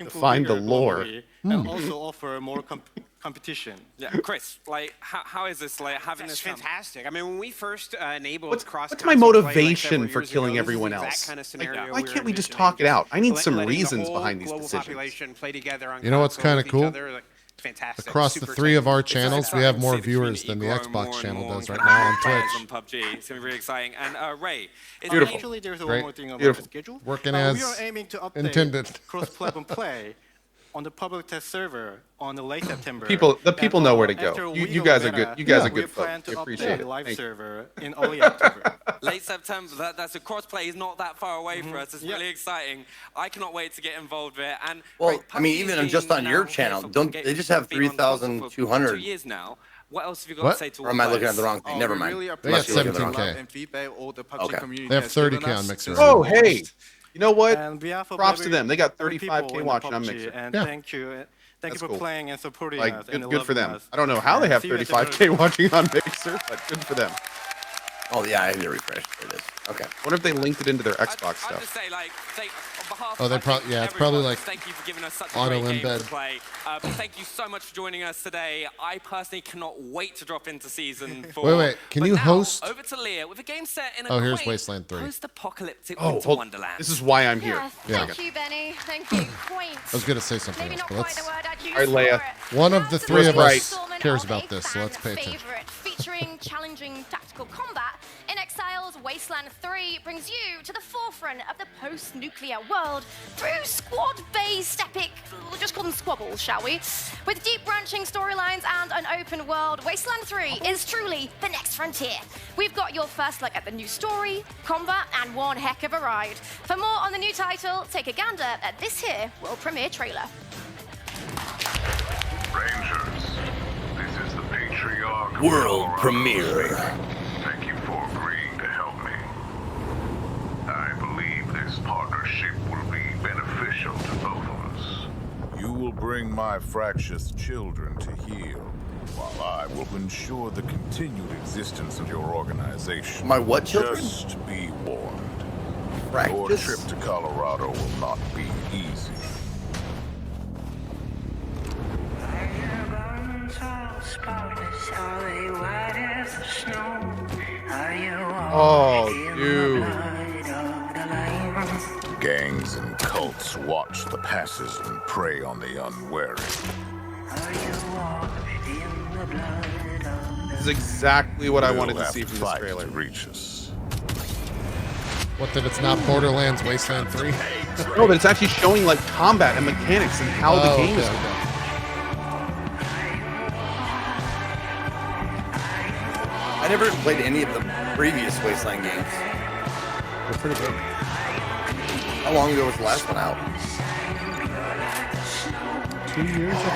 find the lore. And also offer more competition. Yeah, Chris, like, how is this, like, having That's this fantastic. I mean, when we first enabled What's cross-console my play, motivation like, for several killing years ago, everyone this is the else? exact kind of Like, scenario why we can't were we just envisioning, talk it out? I need just some letting the reasons whole behind these global decisions. population play together on You know what's console kinda with each cool? other, like, fantastic. Across the Super 3 of our exciting. channels, we have more viewers than the Xbox channel does right now on Twitch. On PUBG. It's going to be really exciting. And Ray, is Beautiful. Actually, there's one Great. more thing about Beautiful. the schedule. Working we as are aiming to update intended. cross-platform play on the public test server on the late September. The people know where to go. After a You week guys of are good. beta, You guys are we good folks. plan to I update appreciate the it. live Thank you. server in early October. late September? That's a cross-play is not that far away for us. It's really exciting. I cannot wait to get involved with it. And Well, Ray, I mean, PUBG's even been just on now your here channel, for don't Games they just have been on the console for 3,200? 2 years now. What else have you got What? to say to Or all am I players? looking at the wrong thing? Never mind. They got Must be looking at the 17K. wrong And feedback all the PUBG Okay. community They have has given 30K on us Mixer. since Oh, we hey. launched. You know what? And behalf of Props to every- them. They got every 35K people in watching on PUBG, Mixer. And Yeah. thank you That's for cool. playing and supporting Like, us. and good for loving them. us. I don't know how they And have see you at the 35K watching on Mixer, but good for them. Oh yeah, I need to refresh. There it is. Okay. I wonder if they linked it into their Xbox I'll stuff. just say, like, on behalf Oh, of, they I prob- think, yeah, it's probably everyone, like thank you for giving us such a auto great game embed. to play. But thank you so much for joining us today. I personally cannot wait to drop into season 4. Wait, can But you now, host? over to Leah with a game set in a Oh, here's quaint Wasteland 3. post-apocalyptic Oh, winter wonderland. this is why I'm here. Yeah, thank you, Benny. Thank you. Quaint. I was going to say something Maybe else, not but quite the let's... word I'd use All right, Leia. for it. One of the 3 of Right. us cares about this, so let's pay attention. Favorite, featuring challenging tactical combat, In Exile's Wasteland 3 brings you to the forefront of the post-nuclear world through squad-based epic, we'll just call them squabbles, shall we? With deep branching storylines and an open world, Wasteland 3 is truly the next frontier. We've got your first look at the new story, combat, and one heck of a ride. For more on the new title, take a gander at this here world premiere trailer. Rangers, this is the Patriarch. World premiere. Thank you for agreeing to help me. I believe this partnership will be beneficial to both of us. You will bring my fractious children to heal, while I will ensure the continued existence of your organization. My what children? Just be warned. Your Fractious? trip to Colorado will not be easy. Oh, dude. Gangs and cults watch the passes and prey on the unwary. This is exactly what I We'll wanted to have see from this fight trailer. to reach us. What, that it's not Borderlands Wasteland 3? No, but it's actually showing like combat and mechanics and how the game is okay, going. okay. I never played any of the previous Wasteland games. They're pretty good. How long ago was the last one out? 2 years, I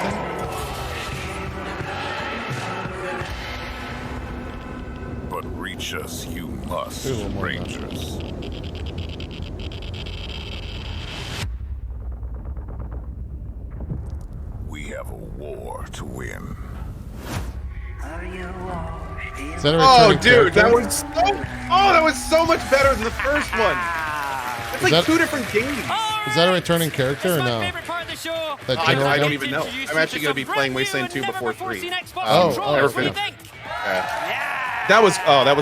think. But reach us you must, Do a little more than that. Rangers. We have a war to win. Is that a Oh, returning dude, character? that was so much better than the first one. It's like that- 2 different games. Is that a returning character or no? That general I don't guy? even know. I'm actually going to be playing Wasteland 2 before 3. Oh, never okay. finished. That was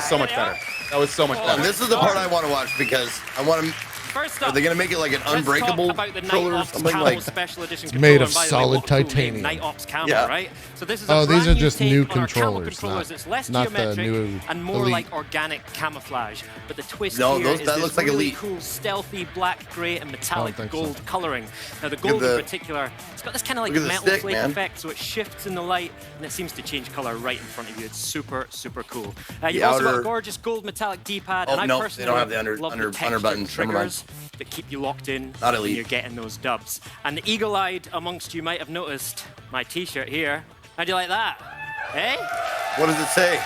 so much better. That was so much better. And this is the part I want to watch because I want to. First Are up, they going to make it like an let's unbreakable talk about the controller or Night Ops something Camo like? Special Edition It's controller, made of and by the way, solid what a cool name, titanium. Night Ops Camo, Yeah. right? So this is a Oh, these brand are new just take new on our Camo controllers, controllers. It's less not the geometric new and more Elite. like organic camouflage. But the twist No, here those- is that this looks like really Elite. cool, stealthy black, grey, and metallic think so. gold coloring. Now the at gold the- in particular, it's got this kind of like look at the metal stick, flake man. effect, so it shifts in the light and it seems to change color right in front of you. It's super, super cool. You've The also got outer- a gorgeous gold metallic D-pad, Oh, and I no, they personally don't have the under love the buttons. Never mind. triggers that keep you locked in Not when Elite. you're getting those dubs. And the eagle-eyed amongst you might have noticed my t-shirt here. How do you like that? Eh? What does it say?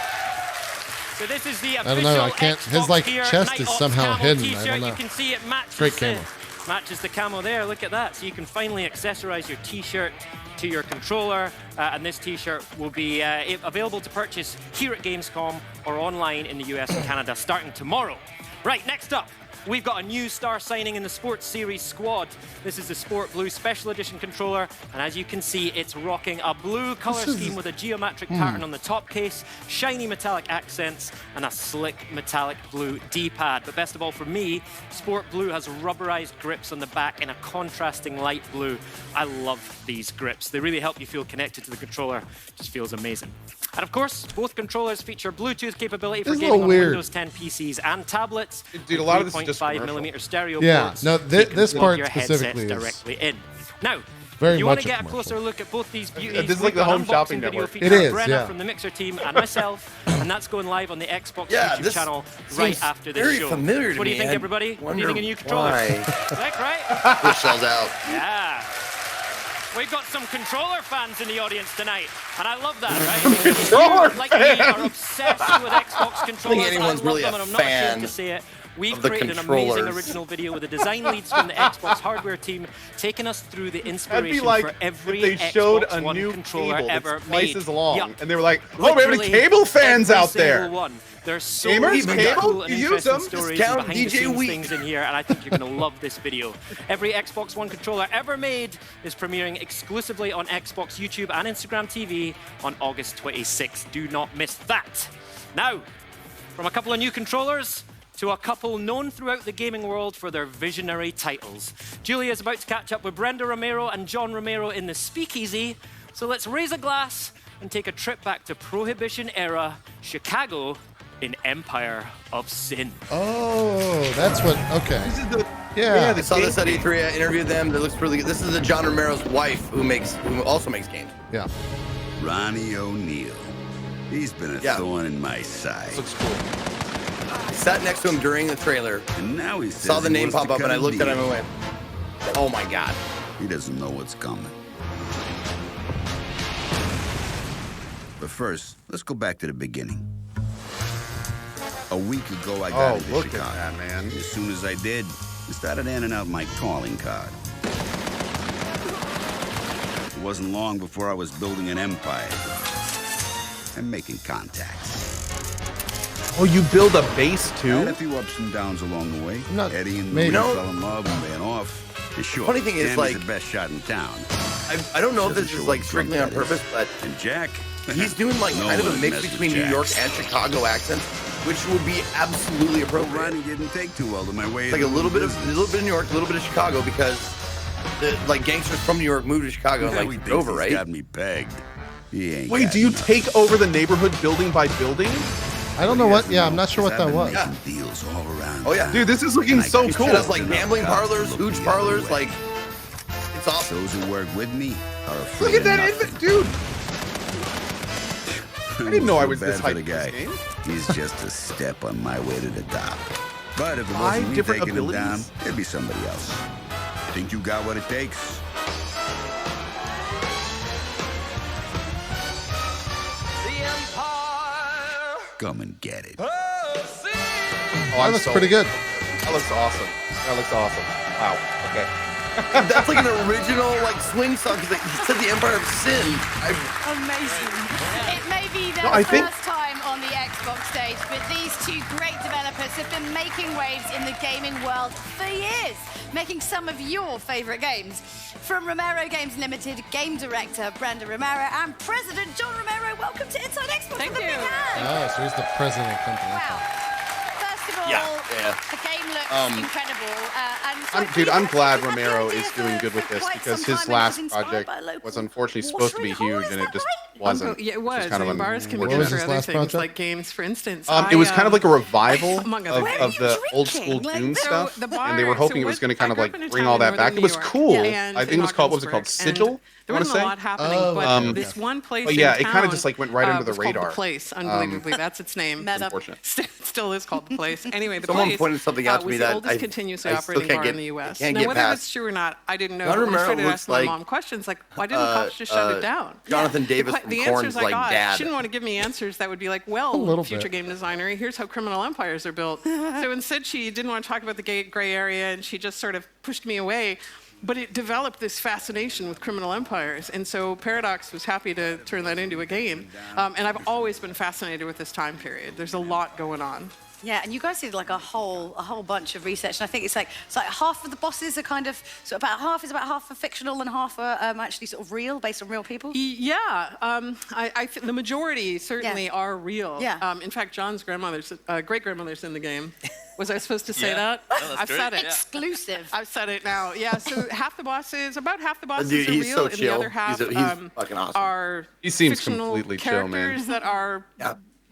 So this is the I official don't know, I can't- his, Xbox like, Gear chest Night is Ops somehow camo hidden, I T-shirt. don't know. You can see it matches Great the, camo. matches the camo there. Look at that. So you can finally accessorize your t-shirt to your controller, and this t-shirt will be available to purchase here at Gamescom or online in the US and Canada starting tomorrow. Right, next up, we've got a new star signing in the Sports Series squad. This is the Sport Blue Special Edition controller, and as you can see, it's rocking a blue color scheme with a geometric pattern on the top case, shiny metallic accents, and a slick metallic blue D-pad. But best of all for me, Sport Blue has rubberized grips on the back in a contrasting light blue. I love these grips. They really help you feel connected to the controller. Just feels amazing. And of course, both controllers feature Bluetooth capability for gaming on Windows 10 PCs and tablets. Dude, a lot of this is just 3.5mm stereo Yeah, ports. no, So you can this plug part your specifically headsets is directly in. Now, very if you much want to a get a commercial. closer look at both these beauties, This is like we've the got Home an Shopping unboxing video Network. featuring It is, Brenna yeah. from the Mixer team and myself, and that's going live on the Xbox YouTube channel right after this very show. familiar to What do you me. think, I everybody? What do you wonder think of new controllers? why. Like, right? Push sells out. Yeah. We've got some controller fans in the audience tonight, and I love that, right? Controller fans! Like me are obsessed with Xbox controllers. I think anyone's love really them, a and I'm not ashamed fan to say it. We've of the created an amazing controllers. original video with the design leads from the Xbox hardware team, taking us through the That'd be inspiration like for every if they showed Xbox a One new controller cable ever that's twice made. as long, Yup. and they were like, "Oh, we have any Literally cable fans every out there?" single one. There's so Gamers, many cable, cool and you use interesting them. stories Discount and behind the DJ scenes Week. things in here, and I think you're going to love this video. Every Xbox One controller ever made is premiering exclusively on Xbox YouTube and Instagram TV on August 26th. Do not miss that. Now, from a couple of new controllers to a couple known throughout the gaming world for their visionary titles. Julia is about to catch up with Brenda Romero and John Romero in the Speakeasy, so let's raise a glass and take a trip back to Prohibition-era Chicago in Empire of Sin. Oh, that's what. Okay. This is the Yeah. I saw this at E3. I interviewed them. That looks really good. This is the John Romero's wife who also makes games. Yeah. Ronnie O'Neal. He's been a thorn in my side. This looks cool. I sat next to him during the trailer. And now he Saw says the he name wants to pop up, cut and I a looked at him deal. and went, "Oh my god." He doesn't know what's coming. But first, let's go back to the beginning. A week ago, I got into look Chicago. at that, man. As soon as I did, I started handing out my calling card. It wasn't long before I was building an empire and making contacts. Oh, you build a base I too? had a few ups and downs along the way. Eddie and maybe. Louie No. fell in love and ran off. And sure, Funny thing is, Tammy's like- the best shot in town. I don't know if Doesn't this is show like what strictly on drunk that purpose, is. but And Jack? he's doing like No kind of a one mix messes between with New York Jacks. and Chicago accents, which would be absolutely Well, appropriate. Ronnie didn't take too well to my way. It's like a little bit of New York, a little bit of Chicago, because like gangsters from New York moved to Chicago and like over, right? Got me pegged. He ain't Wait, got do you nothing. take over the neighborhood building by building? I don't know what. Yeah, I'm not sure what I've that been was. making deals all around. Oh yeah, Dude, this is looking so It cool. has like gambling parlors, hooch parlors, like it's awesome. Those who work with me are afraid Look at that of nothing. dude. I didn't know I was Feel this bad for hyped the for guy. this game. He's just a step on my way to the top. But if it 5 wasn't me different taking him down, abilities? it'd be somebody else. Think you got what it takes? Come and get it. Oh, That I'm looks sold. pretty good. That looks awesome. That looks awesome. Wow. Okay. That's like an original like swing song because it said the Empire of Sin. Amazing. It may be their No, I think- first time on the Xbox stage, but these two great developers have been making waves in the gaming world for years, making some of your favorite games. From Romero Games Limited, game director Brenda Romero and President John Romero, welcome to Inside Xbox. Thank with a big you. hand. Oh, so he's the president of the company. Wow. First of all, Yeah. the game looks incredible. Dude, I'm glad Romero is doing good with this because his last project was unfortunately supposed to be huge and it just wasn't. Yeah, it Which was. is kind of I mean, bars can be What good was for his other last things, project? like games, for instance. It was kind of like a revival among other of the old school Doom stuff, the and they were bar- hoping so it was what- going to kind of I grew like up in a bring town all in that back. northern It was New York, cool. and I think in it was called, what was it called? Ogdensburg, and Sigil? There I want to wasn't a say. lot happening, Oh, but okay. this one place But yeah, in it kind of town, just like went right under the was called radar. The Place, unbelievably, that's its name. Unfortunate. Still is called The Place. Anyway, The Someone Place pointed something out to was me the that oldest I continuously still operating can't bar get- in the U.S. can't Now, get whether past. that's true or not, I didn't know. John But when I Romero started looks asking my like, mom questions, like, why didn't cops just shut it down? Jonathan Davis from The Korn's answers I like got, dad. she didn't want to give me answers that would be like, A well, little future bit. game designer, here's how criminal empires are built. So instead, she didn't want to talk about the gray area, and she just sort of pushed me away. But it developed this fascination with criminal empires, and so Paradox was happy to turn that into a game. And I've always been fascinated with this time period. There's a lot going on. Yeah, and you guys did like a whole bunch of research, and I think it's like half of the bosses are kind of about half are fictional and half are actually sort of real, based on real people. Yeah, I think the majority certainly are real. Yeah. In fact, John's grandmother's great grandmother's in the game. Was I supposed to say that? No, I've said it. Exclusive. I've said it now. Yeah. So about half the bosses Dude, are he's real, so and the chill. other half He's fucking awesome. are He seems fictional completely chill, man. characters that are.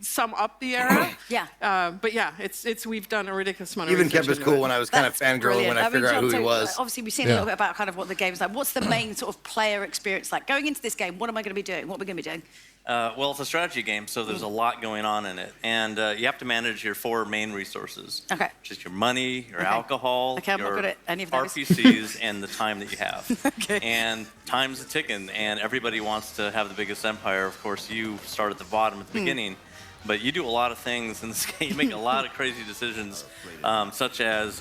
Sum up the era. Yeah. But yeah, it's we've done a ridiculous amount of Even research kept us into cool it. when I was kind of fangirling when I figured out who he was. Obviously, we've seen a little bit about kind of what the game's like. What's the main sort of player experience like? Going into this game, what am I going to be doing? What are we going to be doing? Well, it's a strategy game, so there's a lot going on in it. And you have to manage your 4 main resources. Okay. Which is your money, your alcohol, I'm not your good at any of those. RPCs, and the time that you have. And time's a ticking, and everybody wants to have the biggest empire. Of course, you start at the bottom at the beginning. But you do a lot of things in this game. You make a lot of crazy decisions, such as,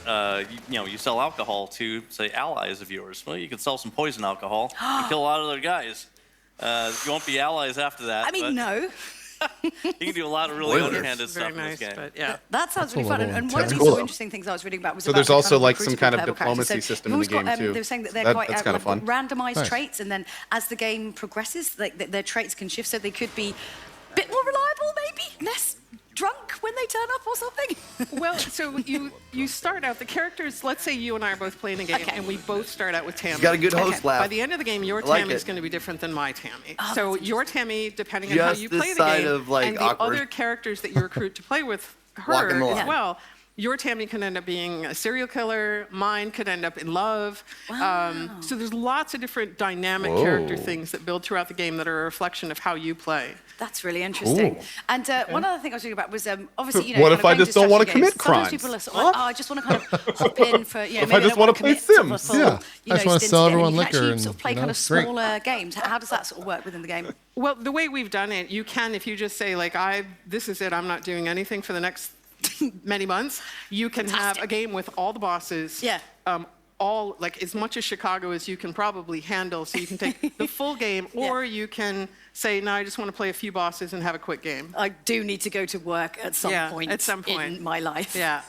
you sell alcohol to, say, allies of yours. Well, you can sell some poison alcohol and kill a lot of other guys. You won't be allies after that. I mean, no. You can do a lot of really underhanded stuff Very nice, in this game. but yeah. That sounds really fun. And one of the cool, interesting things I was reading about was So about there's the also kind of like some crucible kind of playable characters. diplomacy So system you've in the always game got, too. They were saying that they're That's kind of fun. randomized traits, and then as the game progresses, their traits can shift, so they could be a bit more reliable, maybe less drunk when they turn up or something. Well, so you start out, the characters, let's say you and I are both playing a game, and we both start out with Tammy. He's got a good host laugh. By the end of the game, your like Tammy is it. going to be different than my Tammy. Oh, So your Tammy, depending on how Just you this play the side game, of, like, and the awkward. other characters that you recruit to play with Walking her the as line. well, your Tammy can end up being a serial killer. Mine could end up in love. So there's lots of different dynamic character things that build throughout the game that are a reflection of how you play. That's really interesting. Cool. And one other thing I was thinking about was obviously, What kind if of I going to just don't want to strategy games, commit sometimes crimes? people are sort of like, oh, I just want to kind of hop in for, If maybe I just want wanna play Sims. Full, Yeah. I just wanna stint sell in it, and everyone you can liquor actually and, sort of play you know, kind of great. smaller games. How does that sort of work within the game? Well, the way we've done it, you can, if you just say, like, this is it, I'm not doing anything for the next many months, you can have a game with all the bosses. Yeah. All, like, as much as Chicago as you can probably handle, so you can take the full game, or you can say, no, I just want to play a few bosses and have a quick game. I do need to go to work at some point. At some point in my life. Yeah.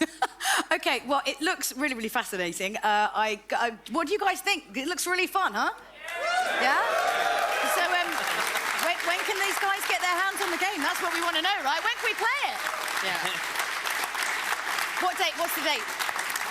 Okay, well, it looks really, really fascinating. What do you guys think? It looks really fun, huh? Yeah? So, when can these guys get their hands on the game? That's what we want to know, right? When can we play it? Yeah. What date? What's the date?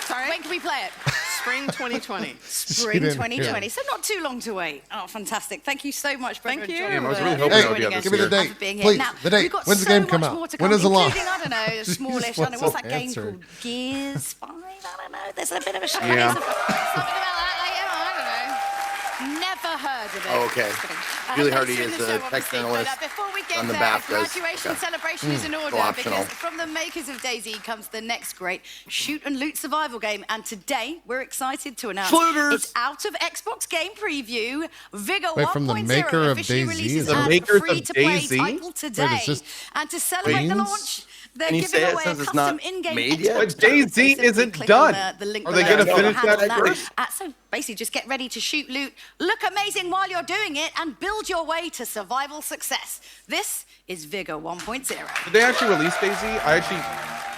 Sorry? When can we play it? Spring 2020. Spring 2020. So not too long to wait. Oh, fantastic. Thank you so much, Brenda. Thank you. Damn, I was really hoping I would be able to Give me the see her. date, being here. please. Now, The date. we've got When's the so game come much out? more to When come, is the launch? including, I don't know, smallish. I don't know, what's that game answer. called? Gears 5? I don't know. There's a bit of a show. Yeah. Something about that. Like, I don't know. Never heard of it. Oh, okay. Just kidding. Julie Let's Hardy do is the a show, tech obviously, but, journalist before we get on the there, BAFTAs. graduation Okay. celebration is in order, optional. because from the makers of DayZ comes the next great shoot and loot survival game. And today, we're excited to announce Slooters. it's out of Xbox Game Preview. Vigor Wait, from the 1.0 maker of officially DayZ? releases The as makers of free-to-play DayZ? title today. Wait, is this And to celebrate the Beans? launch, they're Can you giving say it away a since it's custom not in-game made Xbox yet? But title. DayZ Basically, isn't click done. on the link Are they below gonna to get finish your hands that on first? So basically, just get ready to shoot, loot, look amazing while you're doing it, and build your way to survival success. This is Vigor 1.0. Did they actually release DayZ? I actually.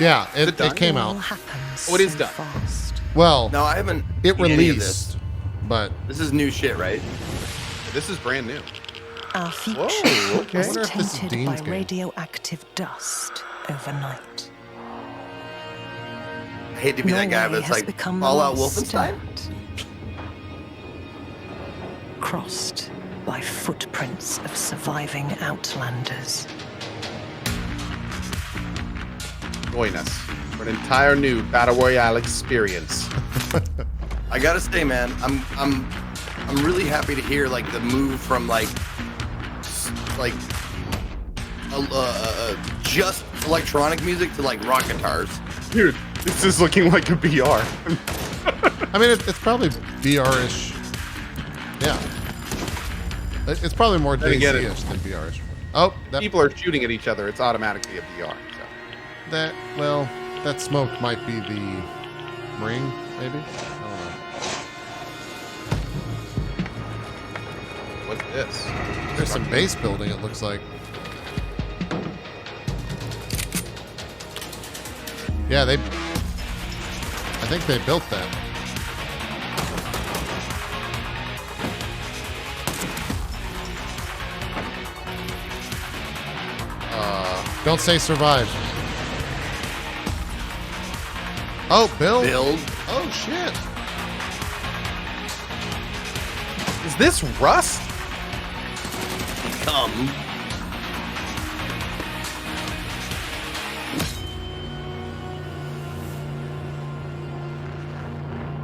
Yeah, Is it it done? came out. Oh, it is done. Well, No, I haven't. it seen any of released, but This is new shit, right? This is brand new. Our future Whoa, okay. was I wonder if this is tainted by Dean's game. radioactive dust overnight. I hate to be that guy, but Norway it's has like become the Fallout last Wolfenstein. stand, crossed by footprints of surviving outlanders. Join us for an entire new Battle Royale experience. I gotta say, man, I'm really happy to hear like the move from like just electronic music to like rock guitars. Dude, this is looking like a BR. I mean, it's probably VR-ish. Yeah. It's probably more Then again, DayZ-ish than VR-ish. Oh, that, People are shooting at each other. It's automatically a BR. So. well, that smoke might be the ring, maybe? I don't know. What's this? There's some base building, it looks like. Yeah, I think they built that. Don't say survive. Oh, build. Build. Oh, shit. Is this Rust? Come.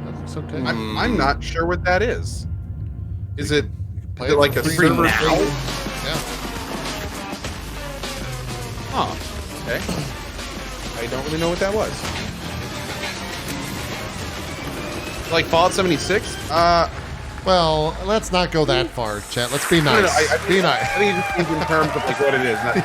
That looks okay. I'm not sure what that is. Is it like a free server now? thing? Yeah. Oh, okay. I don't really know what that was. Like Fallout 76? Well, let's not go that far, chat. Let's be nice. Be nice. I think it just means in terms of like what it is. Not...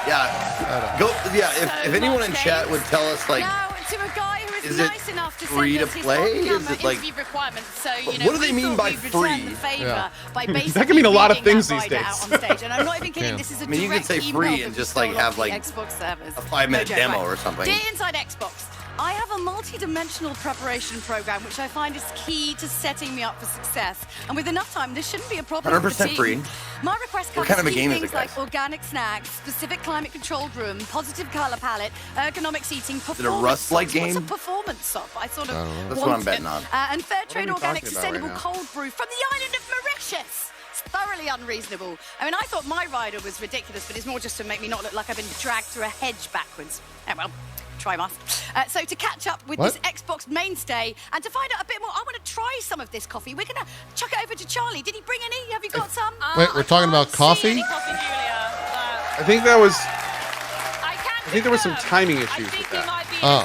Yeah. Go. Yeah. If anyone in chat would tell us, like, Now to a guy who is it nice enough to free send to us his play? on-camera Is it like? interview requirements. So, you know, What do they we mean thought by we'd return free? the favor Yeah. by basically That can mean a lot of reading things that these right days. out on stage. And I'm not even kidding. Yeah. This is a I mean, you could direct say email free that and we just stole like have off the like Xbox servers. a 5-minute No joke, demo right. or something. Dear Inside Xbox, I have a multi-dimensional preparation program which I find is key to setting me up for success. And with enough time, this shouldn't be a problem. 100% for the team. free. My request What covers kind of a key game is things it, like guys? organic snacks, specific climate-controlled room, positive color palette, ergonomic seating, it a performance Rust-like socks. What's a game? performance sock? I sort of That's want what I'm it. betting on. And fair trade we organic talking about right sustainable now? cold brew from the island of Mauritius. It's thoroughly unreasonable. I mean, I thought my rider was ridiculous, but it's more just to make me not look like I've been dragged through a hedge backwards. Oh, well, try must. So to catch up with What? this Xbox mainstay and to find out a bit more, I want to try some of this coffee. We're going to chuck it over to Charlie. Did he bring any? Have you got some? Wait, we're talking about coffee? I think that was. I think there was some timing issues with that. Oh,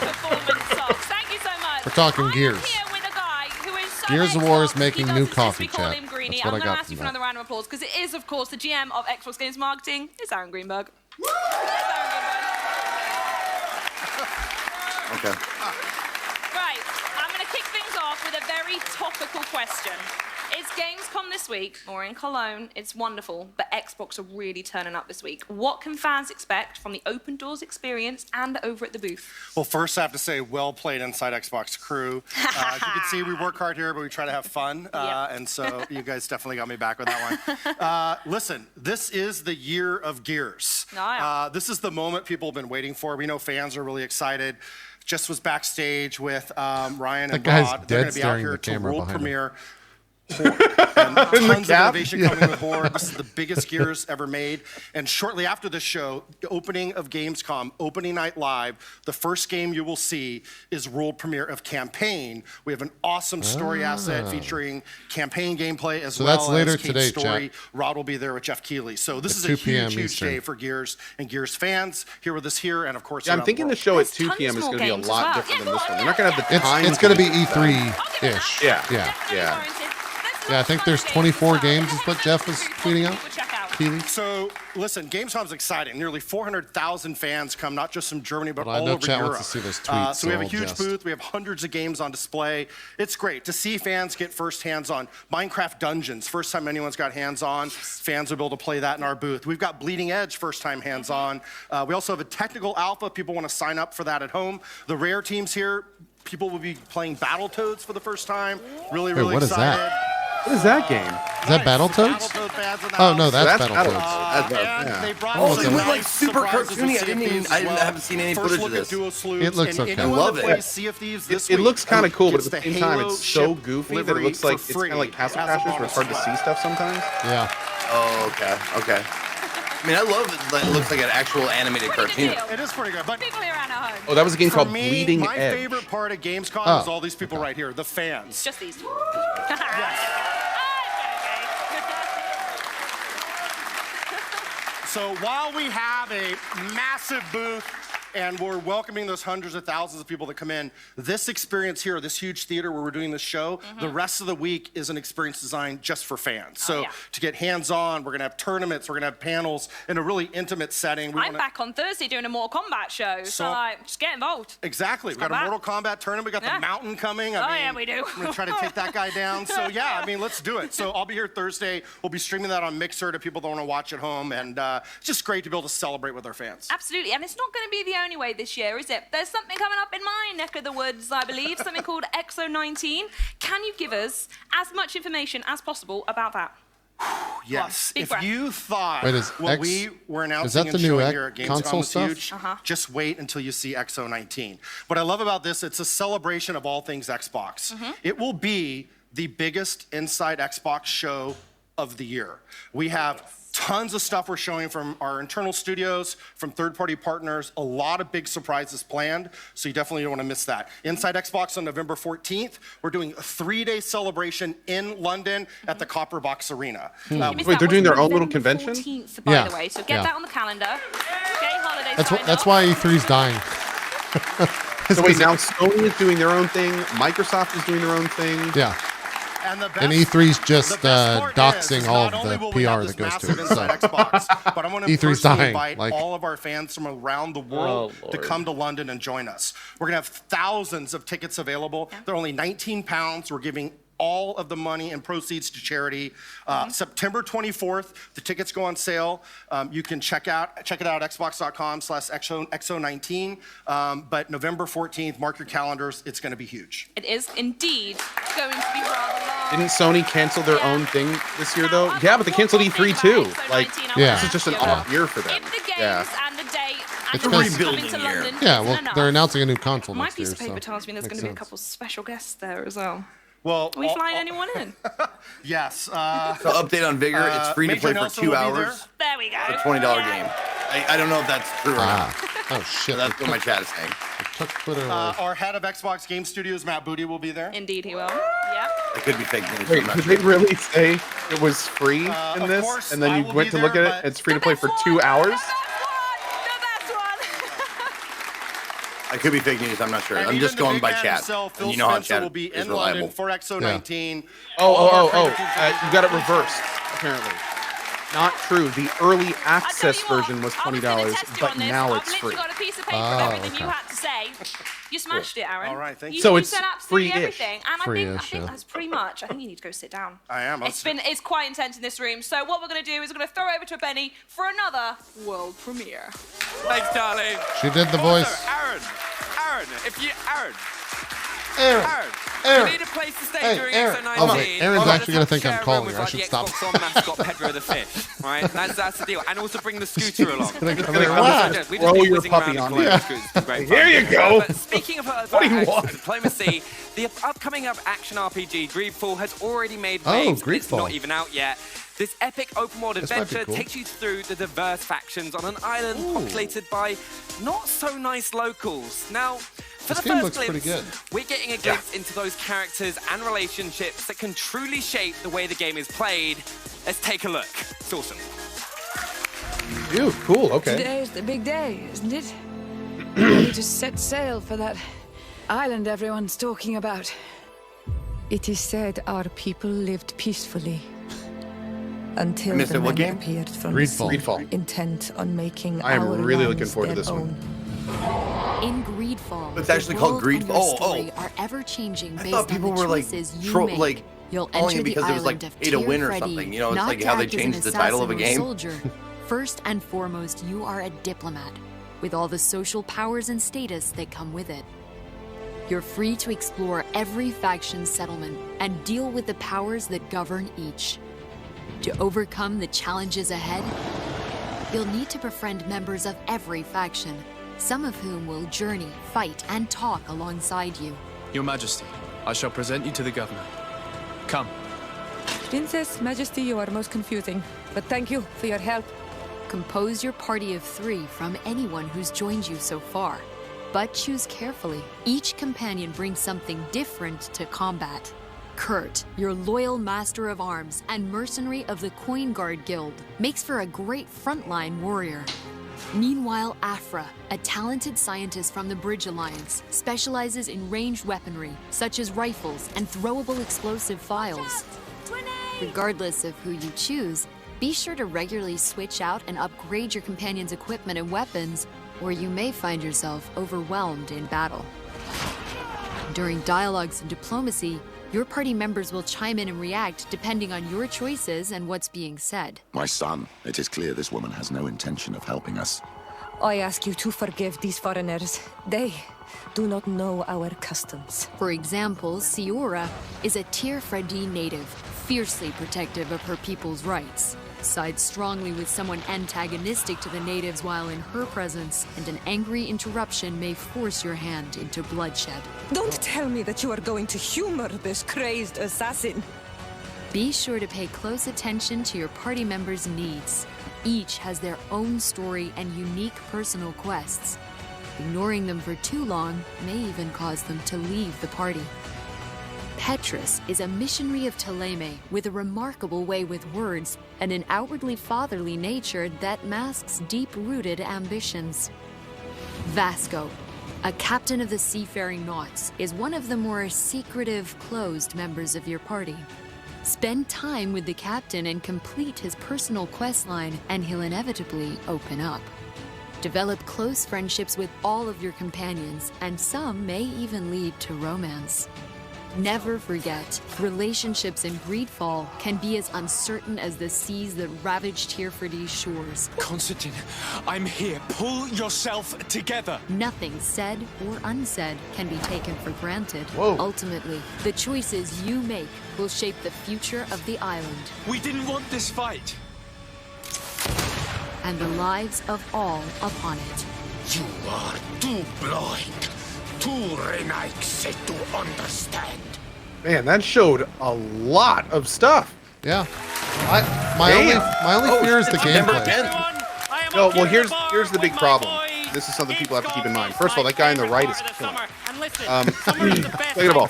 Thank you so much. we're talking Gears. Here with a guy who is so Gears of War is Xbox, making he new does coffee, We call chat. him Greenie. That's what I'm I going to got ask you from for that. another round of applause because it is, of course, the GM of Xbox Games Marketing. It's Aaron Greenberg. Okay. Right, I'm going to kick things off with a very topical question. It's Gamescom this week, or in Cologne. It's wonderful, but Xbox are really turning up this week. What can fans expect from the open doors experience and over at the booth? Well, first I have to say, well played Inside Xbox crew. As you can see, we work hard here, but we try to have fun. And so you guys definitely got me back with that one. Listen, this is the year of Gears. Oh, yeah. This is the moment people have been waiting for. We know fans are really excited. Just was backstage with Ryan and That guy's Rod. They're dead going to be out staring here the to camera world behind him. premiere Horde. And tons of innovation Yeah. coming with Horde. This is the biggest Gears ever made. And shortly after the show, the opening of Gamescom, opening night live, the first game you will see is world premiere of Campaign. We have an awesome story asset featuring campaign gameplay as So well that's later as Kate's today, story. chat. Rod will be there with Jeff Keighley. So this At is a 2 p.m. huge Eastern. day for Gears and Gears fans here with us here, and of course, Yeah, I'm around thinking the the world. show at 2 p.m. is more going to be a games as lot well. different than this one. They're not going to have the time. It's going to be E3-ish. Yeah. Yeah. Yeah, I think there's 24 games is what Jeff was tweeting out. Keely. So, listen, Gamescom's exciting. Nearly 400,000 fans come, not just from Germany, but Well, I all know over chat Europe. wants to see those tweets, So we have a so huge I'll just- booth. We have hundreds of games on display. It's great to see fans get first hands on Minecraft Dungeons. First time anyone's got hands on. Fans will be able to play that in our booth. We've got Bleeding Edge first time hands on. We also have a technical alpha. People want to sign up for that at home. The Rare teams here, people will be playing Battletoads for the first time. Really, Wait, really what is excited. that? What is that game? Is that Battletoads? Battletoad fans in the Oh, no, house. that's That's Battletoads. And they brought Oh, some they went, nice like, super surprises with cartoony. I Sea of didn't even- Thieves I as didn't- well. haven't seen any First footage look of at this. Dual Sleuths, It looks and okay. anyone I love that it. plays Sea of Thieves this It week looks kind of cool, but gets at the the same time, Halo it's so ship goofy that it livery looks like for it's kind of like free Castle as a Crashers, where bonus it's hard to as see well. stuff sometimes. Yeah. Oh, okay. I mean, I love it. It looks like an actual animated cartoon. It is pretty good, but People here around at home. Oh, that was a game for called me, Bleeding my Edge. favorite part of Gamescom Oh, is all these people right here, the fans. Just these. So while we have a massive booth and we're welcoming those hundreds of thousands of people that come in, this experience here, this huge theater where we're doing this show, the rest of the week is an experience designed just for fans. So yeah. to get hands-on, we're gonna have tournaments, we're gonna have panels in a really intimate setting. We I'm wanna- back on Thursday doing a Mortal Kombat show, so like, just get involved. Exactly. We've got a Come Mortal Kombat tournament. We got Yeah. the Mountain coming. Oh, yeah, we do. I'm gonna try to take that guy down. So yeah, I mean, let's do it. So I'll be here Thursday. We'll be streaming that on Mixer to people that want to watch at home, and it's just great to be able to celebrate with our fans. Absolutely, and it's not going to be the only way this year, is it? There's something coming up in my neck of the woods, I believe, something called XO19. Can you give us as much information as possible about that? Yes. Big If breath. you thought Wait, is what X- we were is announcing that and the new showing here at Gamescom console was stuff? huge, just wait until you see XO19. What I love about this, it's a celebration of all things Xbox. It will be the biggest Inside Xbox show of the year. We have tons of stuff we're showing from our internal studios, from third-party partners, a lot of big surprises planned, so you definitely don't want to miss that. Inside Xbox on November 14th, we're doing a 3-day celebration in London at the Copper Box Arena. Wait, they're doing their own little convention? 14th, by the way, so get that on the calendar. Gay holiday That's why E3's dying. So wait, now Sony is doing their own thing, Microsoft is doing their own thing. Yeah. And E3's just doxing all of the PR that goes to it. So. Xbox, but I want to E3's personally dying. invite Like, all of our fans from around the world to come to London and join us. We're going to have thousands of tickets available. They're only £19. We're giving all of the money and proceeds to charity. September 24th, the tickets go on sale. You can check it out at xbox.com/XO19. But November 14th, mark your calendars. It's going to be huge. It is indeed going to be rather long. Didn't Sony cancel their own thing this year though? Yeah, but they canceled E3 too. Like, this is just an off year for them. If the games and the date It's and because- coming to London Yeah, isn't well, enough, they're announcing a new console my next year. piece of paper so tells me there's going makes to be a sense. couple special guests there as well. Well, Are we flying anyone in? Yes. So update on Vigor, it's free to play for 2 hours. There we go. It's a $20 game. I don't know if that's true or not. Oh shit! So that's what my chat is saying. Our head of Xbox Game Studios, Matt Booty, will be there. Indeed, he will. Yep. It could be fake news. Wait, I'm not did sure. they really say it was free in of this? course, And then I you will went be to look there, at it, but- it's free to play for 2 hours? I could be fake news. I'm not sure. And I'm even just the going big by man chat. himself, Phil And you know how Spencer chat will be is in reliable. London for XO19. Oh, you got it reversed, apparently. Not true. The early access version was $20, but now it's free. I've literally got a piece of paper of everything you had to say. You smashed it, Aaron. All right, thank you. You, So you it's said absolutely free-ish. everything, and I Free-ish, think yeah. that's pretty much. I think you need to go sit down. I am. It's quite intense in this room. So what we're going to do is we're going to throw over to Benny for another world premiere. Thanks, darling. She did the voice. Aaron, Aaron. you need a place to stay Hey, during Aaron. XO19. Oh, wait, Aaron's We're actually gonna think I'm share a calling room with, her. I like, should the stop. Xbox One mascot Pedro the Fish, right? That's the deal. And also bring the scooter along. Gonna come We in, just wow. been Throw your whizzing puppy around on the me. globe. It's been great Here fun. you go. But speaking of What do you want? diplomacy, the upcoming action RPG Greedfall has already made Oh, waves. It's Greedfall. not even out yet. This epic open world This might be adventure cool. takes you through the diverse factions on an island populated by not so nice locals. Now, for This the game first looks pretty glimpse, good. we're getting a glimpse into those characters and relationships that can truly shape the way the game is played. Let's take a look. It's awesome. Ew, cool, okay. Today's the big day, isn't it? Ready to set sail for that island everyone's talking about. It is said our people lived peacefully until I missed the it. What men game? appeared from Greedfall. the sea, Greedfall. intent on making I am our really looking lands forward to their this one. own. In Greedfall, It's actually the called world Greedfall. and your Oh, story are ever changing I based thought people on the were like, choices you make. like You'll calling enter it because the it was like island of pay to win or Tear something. Freddy, You know, it's not like to how they act as an changed the title of a assassin or game. soldier. First and foremost, you are a diplomat, with all the social powers and status that come with it. You're free to explore every faction's settlement and deal with the powers that govern each. To overcome the challenges ahead, you'll need to befriend members of every faction, some of whom will journey, fight, and talk alongside you. Your Majesty, I shall present you to the governor. Come. Princess, Majesty, you are most confusing, but thank you for your help. Compose your party of 3 from anyone who's joined you so far. But choose carefully. Each companion brings something different to combat. Kurt, your loyal master of arms and mercenary of the Coin Guard Guild, makes for a great frontline warrior. Meanwhile, Afra, a talented scientist from the Bridge Alliance, specializes in ranged weaponry, such as rifles and throwable explosive files. Regardless of who you choose, be sure to regularly switch out and upgrade your companion's equipment and weapons, or you may find yourself overwhelmed in battle. During dialogues and diplomacy, your party members will chime in and react depending on your choices and what's being said. My son, it is clear this woman has no intention of helping us. I ask you to forgive these foreigners. They do not know our customs. For example, Siora is a Tirfredi native, fiercely protective of her people's rights. Sides strongly with someone antagonistic to the natives while in her presence, and an angry interruption may force your hand into bloodshed. Don't tell me that you are going to humor this crazed assassin. Be sure to pay close attention to your party members' needs. Each has their own story and unique personal quests. Ignoring them for too long may even cause them to leave the party. Petrus is a missionary of Ptolemy with a remarkable way with words and an outwardly fatherly nature that masks deep-rooted ambitions. Vasco, a captain of the Seafaring Naughts, is one of the more secretive, closed members of your party. Spend time with the captain and complete his personal questline, and he'll inevitably open up. Develop close friendships with all of your companions, and some may even lead to romance. Never forget, relationships in Greedfall can be as uncertain as the seas that ravage Tirfredi's shores. Constantine, I'm here. Pull yourself together. Nothing said or unsaid can be taken for granted. Whoa. Ultimately, the choices you make will shape the future of the island. We didn't want this fight. And the lives of all upon it. You are too blind, too renegade to understand. Man, that showed a lot of stuff. Yeah. My only fear is the gameplay. No, well, here's the big problem. This is something people have to keep in mind. First of all, that guy on the right is killing. Second of all,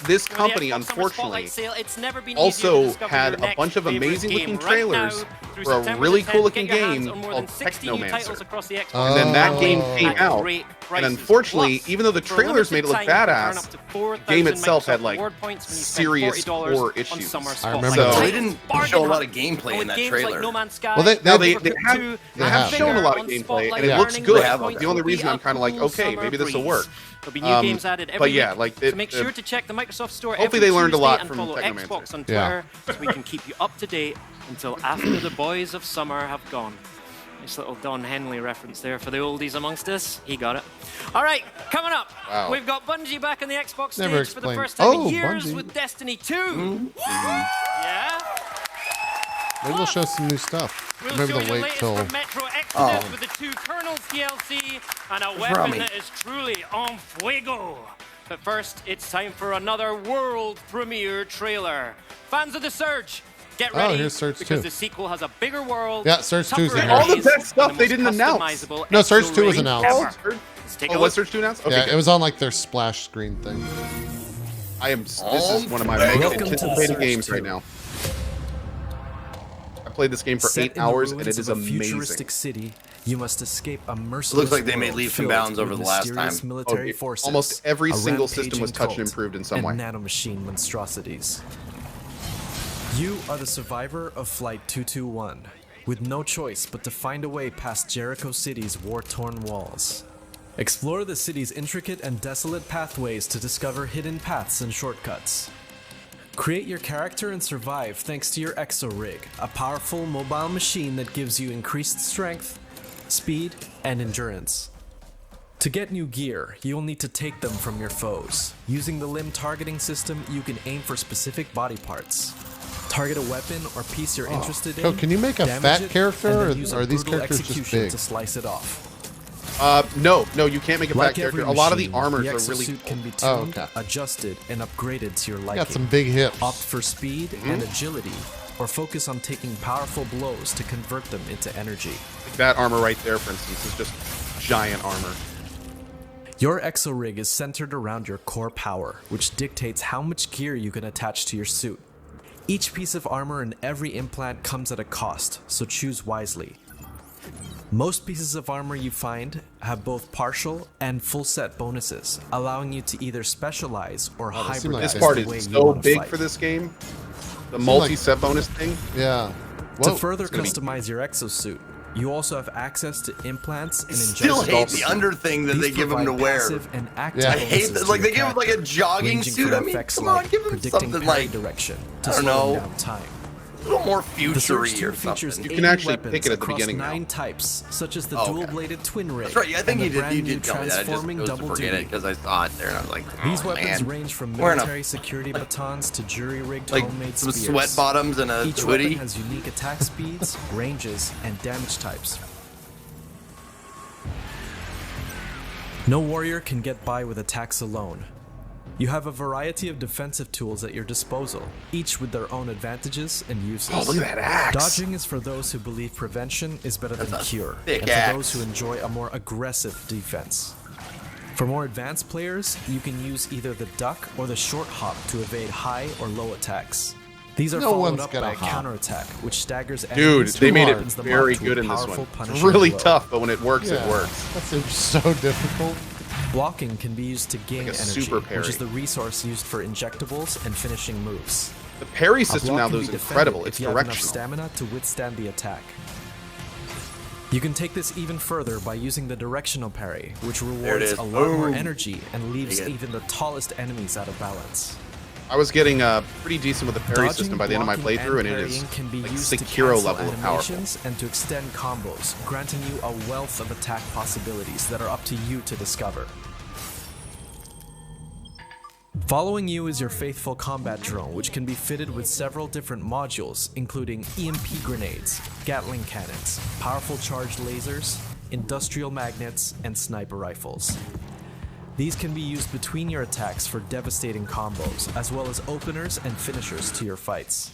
this company, unfortunately, also had a bunch of amazing-looking trailers for a really cool-looking game called Technomancer. And then that game came out, and unfortunately, even though the trailers made it look badass, the game itself had, like, serious core issues. I remember So they didn't show a lot of gameplay in that trailer. Well, they have shown a lot of gameplay, and it looks good. The only reason I'm kind of like, okay, maybe this will work. There'll be new games added every but yeah, week, like so make sure to check the Microsoft Store hopefully every they learned a Tuesday lot and from follow Technomancer. Xbox on Twitter so we can keep you up to date until after the boys of summer have gone. Nice little Don Henley reference there for the oldies amongst us. He got it. All right, coming up, we've got Bungie back on the Xbox stage for the first time in years Bungie. with Destiny 2. Yeah. Maybe we'll show some new stuff. We'll Maybe show they'll you wait latest till. from Metro Exodus with the 2 Kernels DLC and a weapon that is truly on fuego. But first, it's time for another world premiere trailer. Fans of the Surge, get ready here's Surge because 2. the sequel has a bigger world. Yeah, Surge 2 is tougher in here. All the enemies, best stuff and they the didn't most announce. customizable No, Surge 2 was exo announced. ever. Let's take a Oh, look. was Surge 2 announced? Okay, Yeah, good. it was on like their splash screen thing. This is one of my most anticipated games right now. I played this game for Set 8 in the hours, and ruins it is of a amazing. futuristic city, you must escape a merciless Looks like they made world leaps and filled bounds over with the last mysterious time. military forces, Almost every a single system was rampaging touched and cult, improved in some way. and nanomachine monstrosities. You are the survivor of Flight 221, with no choice but to find a way past Jericho City's war-torn walls. Explore the city's intricate and desolate pathways to discover hidden paths and shortcuts. Create your character and survive thanks to your Exo Rig, a powerful mobile machine that gives you increased strength, speed, and endurance. To get new gear, you'll need to take them from your foes. Using the limb targeting system, you can aim for specific body parts. Target a weapon or piece you're interested in. So can you make a damage fat it, character, and then or use are a these brutal characters just execution big? to slice it off. No, you can't make a fat Like character. every A lot of the machine, armors the are really exosuit can be Oh, tuned, adjusted, and upgraded to your liking. Got some big hips. Opt for speed and agility, or focus on taking powerful blows to convert them into energy. Like that armor right there, for instance, is just giant armor. Your Exo Rig is centered around your core power, which dictates how much gear you can attach to your suit. Each piece of armor and every implant comes at a cost, so choose wisely. Most pieces of armor you find have both partial and full set bonuses, allowing you to either specialize or hybridize This part the way is you so want to big fight. for this game. The multi-set bonus thing. Yeah. To further customize your exosuit, you also have access to implants and Still injectors. hate the under thing that they give him to wear. And active I hate bonuses that. to Like they your give him like a character, jogging ranging suit. from I mean, effects come on, like give him predicting something parry like direction to I don't slow know. down time. little more The Surge future-y 2 or features something. 80 actually weapons pick it at the across beginning now. 9 types, such as the Oh, okay. dual-bladed twin rig. That's right. Yeah, I think and you the did. You brand new did tell me that. I just transforming chose to double forget duty. it because I saw it there and I was like, oh, These weapons man. range from Wearing military security batons to jury-rigged like homemade some spears. sweat bottoms and a Each hoodie. weapon has unique attack speeds, ranges, and damage types. No warrior can get by with attacks alone. You have a variety of defensive tools at your disposal, each with their own advantages and uses. Oh, look at that axe. Dodging is for those who believe prevention is better than cure, thick and for axe. those who enjoy a more aggressive defense. For more advanced players, you can use either the duck or the short hop to evade high or low attacks. These are No followed one's up gonna by a hop. counterattack, which staggers Dude, enemies they and made it opens them very up to good a in this powerful one. It's punishing really blow. tough, but when it works, it Yeah, works. That seems so difficult. Blocking can be used to gain Like a energy, super parry. which is the resource used for injectables and finishing moves. The parry A system block now can though be is defended incredible. if It's you have enough directional. stamina to withstand the attack. You can take this even further by using the directional parry, which it rewards is. a lot more Boom. energy and leaves Dig it. even the tallest enemies out of balance. I was getting pretty decent with the parry Dodging, system by the end of my blocking, playthrough, and it parrying is can be like used to Sekiro cancel level of powerful. animations and to extend combos, granting you a wealth of attack possibilities that are up to you to discover. Following you is your faithful combat drone, which can be fitted with several different modules, including EMP grenades, Gatling cannons, powerful charged lasers, industrial magnets, and sniper rifles. These can be used between your attacks for devastating combos, as well as openers and finishers to your fights.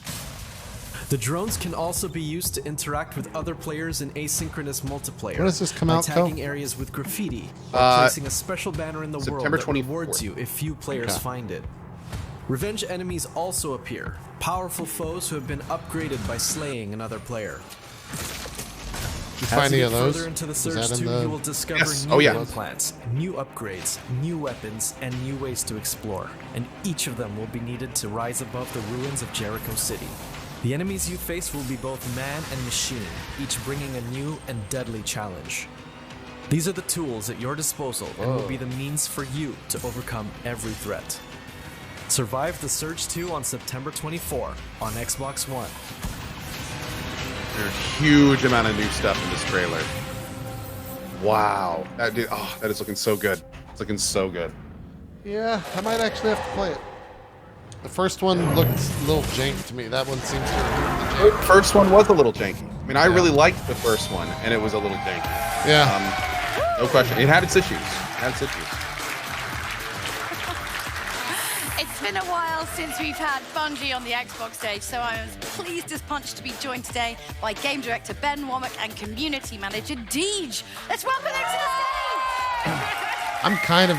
The drones can also be used to interact with other players in asynchronous multiplayer. When does this come by out, Kel? tagging areas with graffiti, or placing a special banner in the world September that rewards 24th. you if few players Okay. find it. Revenge enemies also appear, powerful foes who have been upgraded by slaying another player. Did you As find you any get of those? further into the Is Surge that in 2, the- you will discover Yes. new Oh, yeah. implants, new upgrades, new weapons, and new ways to explore, and each of them will be needed to rise above the ruins of Jericho City. The enemies you face will be both man and machine, each bringing a new and deadly challenge. These are the tools at your disposal and will be the means for you to overcome every threat. Survive the Surge 2 on September 24 on Xbox One. There's a huge amount of new stuff in this trailer. Wow, that dude, oh, that is looking so good. It's looking so good. Yeah, I might actually have to play it. The first one looked a little jank to me. That one seems to have The first one was a little janky. I mean, I really liked the first one, and it was a little janky. Yeah. No question. It had its issues. It had its issues. It's been a while since we've had Bungie on the Xbox stage, so I was pleased as punch to be joined today by Game Director Ben Womack and Community Manager Deej. Let's welcome them to the stage! I'm kind of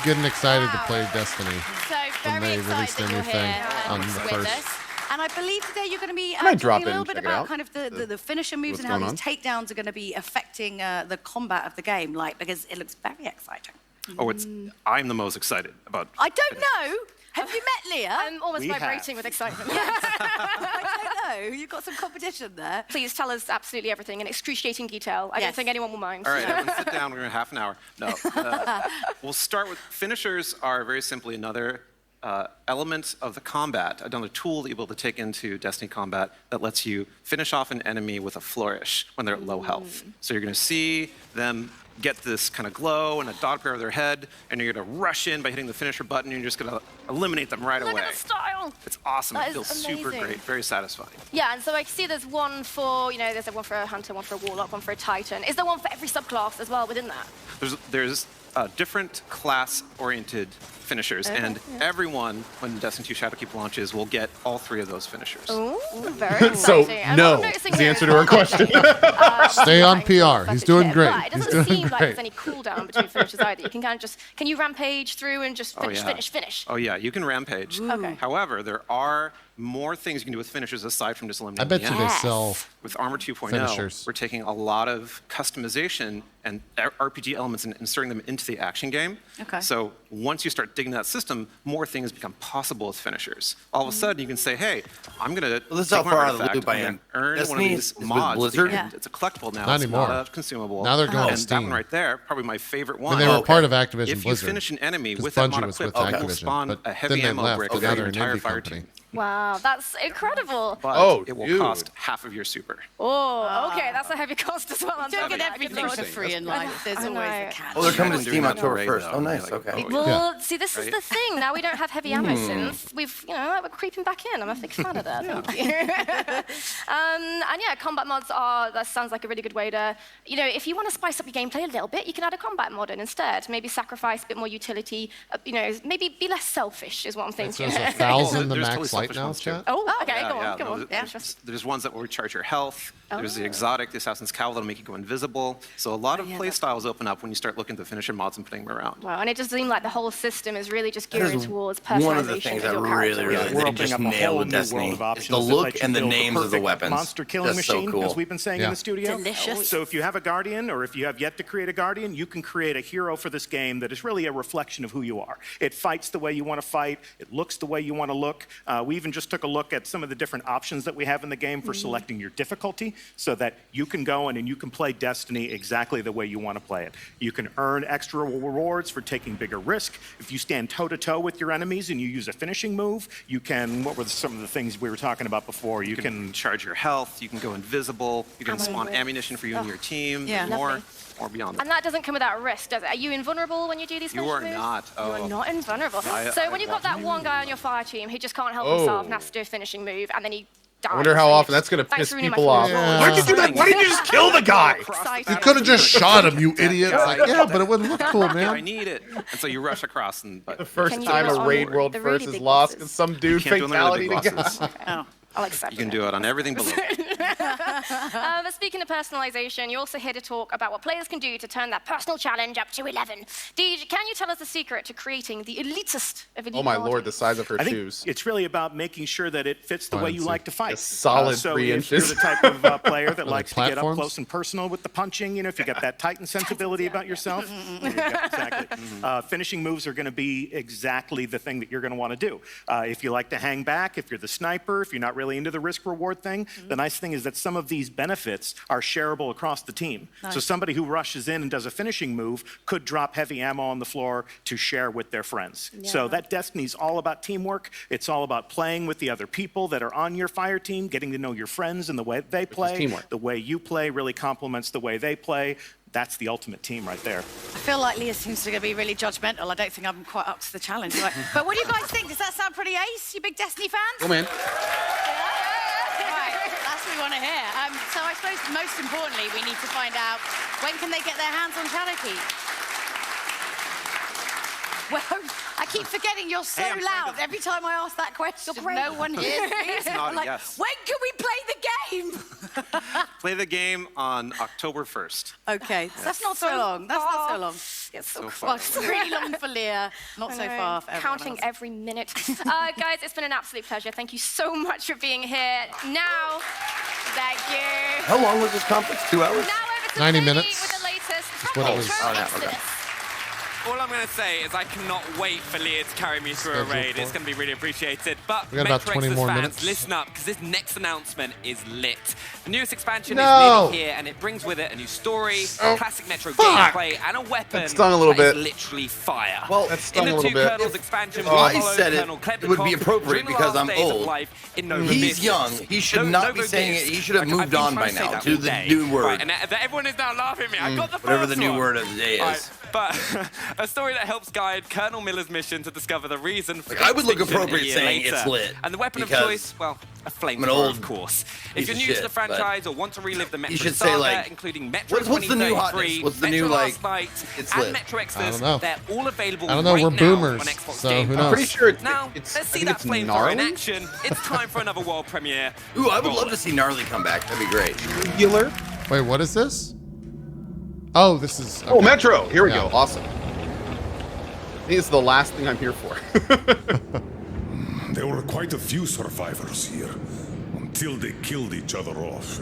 getting excited to play Destiny So when very they released excited their that new you're thing here on the with first. us. And I believe today you're going to be I drop talking a in little and bit check it about out. kind of the finisher moves What's and how going these on. takedowns are going to be affecting the combat of the game, like, because it looks very exciting. Oh, I'm the most excited about. I don't know. Have you met Leah? I'm almost We vibrating have. with excitement. I don't know. You've got some competition there. Please tell us absolutely everything in excruciating detail. I don't Yes. think anyone will mind. All right, everyone sit down. We're going to half an hour. No. We'll start with finishers are very simply another element of the combat, another tool that you'll be able to take into Destiny combat that lets you finish off an enemy with a flourish when they're at low health. So you're going to see them get this kind of glow and a dot pair of their head, and you're going to rush in by hitting the finisher button, and you're just going to eliminate them right Look away. at the style. It's awesome. That It is feels super amazing. great, very satisfying. Yeah, and so I see there's one for, there's one for a hunter, one for a warlock, one for a titan. Is there one for every subclass as well within that? There's different class-oriented finishers, Okay, and yeah. everyone, when Destiny 2 Shadowkeep launches, will get all three of those finishers. Ooh, very So, exciting. And no what I'm noticing is the here answer is to her that- question. Stay on PR. He's doing great. But it He's doesn't doing seem like great. there's any cooldown between finishes either. You can kind of just, can you rampage through and just finish, finish? Oh yeah, you can rampage. Okay. However, there are more things you can do with finishers aside from just eliminating I bet the you they enemy. sell With Armor 2.0, finishers. we're taking a lot of customization and RPG elements and inserting them into the action game. Okay. So once you start digging that system, more things become possible with finishers. All of a sudden, you can say, hey, I'm going to Well, this is how far out of the loop I am. earn one of Destiny these is with mods. Blizzard? And It's a collectible now. Not it's anymore. not a consumable. Now they're going to and Steam. that one right there, probably my favorite When one. they were part of Activision If you Blizzard, finish an enemy 'cause with that Bungie mod was equipped, with it will Activision, spawn but a heavy then they ammo left, brick but for now your they're an entire indie fire company. team. Wow, that's incredible. But it will cost half of your super. Oh, okay, that's a heavy cost as well. You don't get everything for free in life. There's always a catch. Oh, they're coming to Steam October 1st. Oh, nice. Okay. Well, see, this is the thing. Now we don't have heavy ammo synth. We've, we're creeping back in. I'm a big fan of that. Thank you. And yeah, combat mods that sounds like a really good way to, if you want to spice up your gameplay a little bit, you can add a combat mod in instead. Maybe sacrifice a bit more utility. Maybe be less selfish is what I'm thinking. So there's 1,000 the max light now, chat? Oh, okay, go on. Yeah. There's ones that will recharge your health. There's the exotic, the Assassin's Cowl that'll make you go invisible. So a lot of play styles open up when you start looking at the finisher mods and putting them around. Wow, and it just seemed like the whole system is really just geared towards personalization. One of the things I really just nailed with Destiny is the look and the names of the weapons. Monster killing machine, so cool. as we've been saying in the studio. Delicious. So if you have a Guardian, or if you have yet to create a Guardian, you can create a hero for this game that is really a reflection of who you are. It fights the way you want to fight. It looks the way you want to look. We even just took a look at some of the different options that we have in the game for selecting your difficulty, so that you can go in and you can play Destiny exactly the way you want to play it. You can earn extra rewards for taking bigger risk. If you stand toe-to-toe with your enemies and you use a finishing move, you can, what were some of the things we were talking about before? You can charge your health, you can go invisible, you can spawn ammunition for you and your team, more beyond that. And that doesn't come without risk, does it? Are you invulnerable when you do these You are moves? not. You are not invulnerable. So when you've got that one guy on your fire team who just can't help Oh. himself and has to do a finishing move, and then he dies. I wonder how often that's going to Thanks piss for ruining my people off. football. Why'd you do that? Why didn't you just kill the guy? You could have just shot him, you idiot. Like, yeah, but it wouldn't look cool, I man. need it. And so you rush across and The first time a Raid World first is lost because some dude fatality to God. I'll accept You can do it on everything below. But speaking of personalization, you're also here to talk about what players can do to turn that personal challenge up to 11. Deej, can you tell us the secret to creating the elitist of elite? Oh my lord, the size of her I think shoes. it's really about making sure that it fits the way you like to fight. A solid so 3 if inches. you're the type of player that likes to get up platforms? close and personal with the punching, if you got that Titan sensibility about yourself, exactly. Finishing moves are going to be exactly the thing that you're going to want to do. If you like to hang back, if you're the sniper, if you're not really into the risk-reward thing, the nice thing is that some of these benefits are shareable across the team. Nice. So somebody who rushes in and does a finishing move could drop heavy ammo on the floor to share with their friends. So that Destiny's all about teamwork. It's all about playing with the other people that are on your fire team, getting to know your friends and the way they play. teamwork. The way you play really complements the way they play. That's the ultimate team right there. I feel like Leah seems to be really judgmental. I don't think I'm quite up to the challenge. But what do you guys think? Does that sound pretty ace? You big Destiny fans? Oh man. Right, that's what we want to hear. So I suppose most importantly, we need to find out when can they get their hands on Charity? Well, I keep forgetting you're so loud every time I ask that question. No one hears me. not a Like, yes. when can we play the game? Play the game on October 1st. Okay, so that's not so long. That's not so long. It's So far. Well, it's really long for Leah, not so far for everyone Counting else. every minute. Guys, it's been an absolute pleasure. Thank you so much for being here. Now, thank you. How long was this conference? 2 hours? Now over to 90 Lee minutes. with the latest That's from what it was. Metro Oh, yeah, Exodus. okay. All I'm going to say is I cannot wait for Leah to carry me through a Scheduled raid. for. It's going to be really appreciated. But We got about Metro 20 Exodus more fans, minutes. listen up, because this next announcement is lit. The newest expansion No. is nearly here, and it brings with it a new story, classic Metro gameplay, and a weapon That stung a little that is bit. literally fire. Well, that stung in a the little two bit. Kernels expansion, If I we follow said it, Colonel it would be Klebnikov appropriate during the because last I'm days of old. life in Nova He's Business. young. He should not be saying it. He should have moved on by now to the new word. Right, and everyone is now laughing at me. I got the Whatever first the new one. word of the day is. Right, but a story that helps guide Colonel Miller's mission to discover the reason for I would look extinction a appropriate year saying later. it's lit, And the weapon of because choice, well, a I'm flamethrower, an old of course. piece If you're of new shit, to the but franchise or want to relive the Metro you should say, saga, like, including Metro what's the new 2033, hotness? What's the Metro new, Last like, Night, it's and lit? Metro I Exodus, don't know. they're all available I don't know, right we're now boomers, on Xbox so Game who Pass. knows? Pretty sure Now, it's let's I see think that it's flamethrower gnarly. in action. It's time for another world premiere. Ooh, I would love to see Gnarly come back. That'd be great. Healer. Wait, what is this? Oh, this is. Oh, okay. Metro. Here we Yeah. go. Awesome. I think it's the last thing I'm here for. There were quite a few survivors here, until they killed each other off.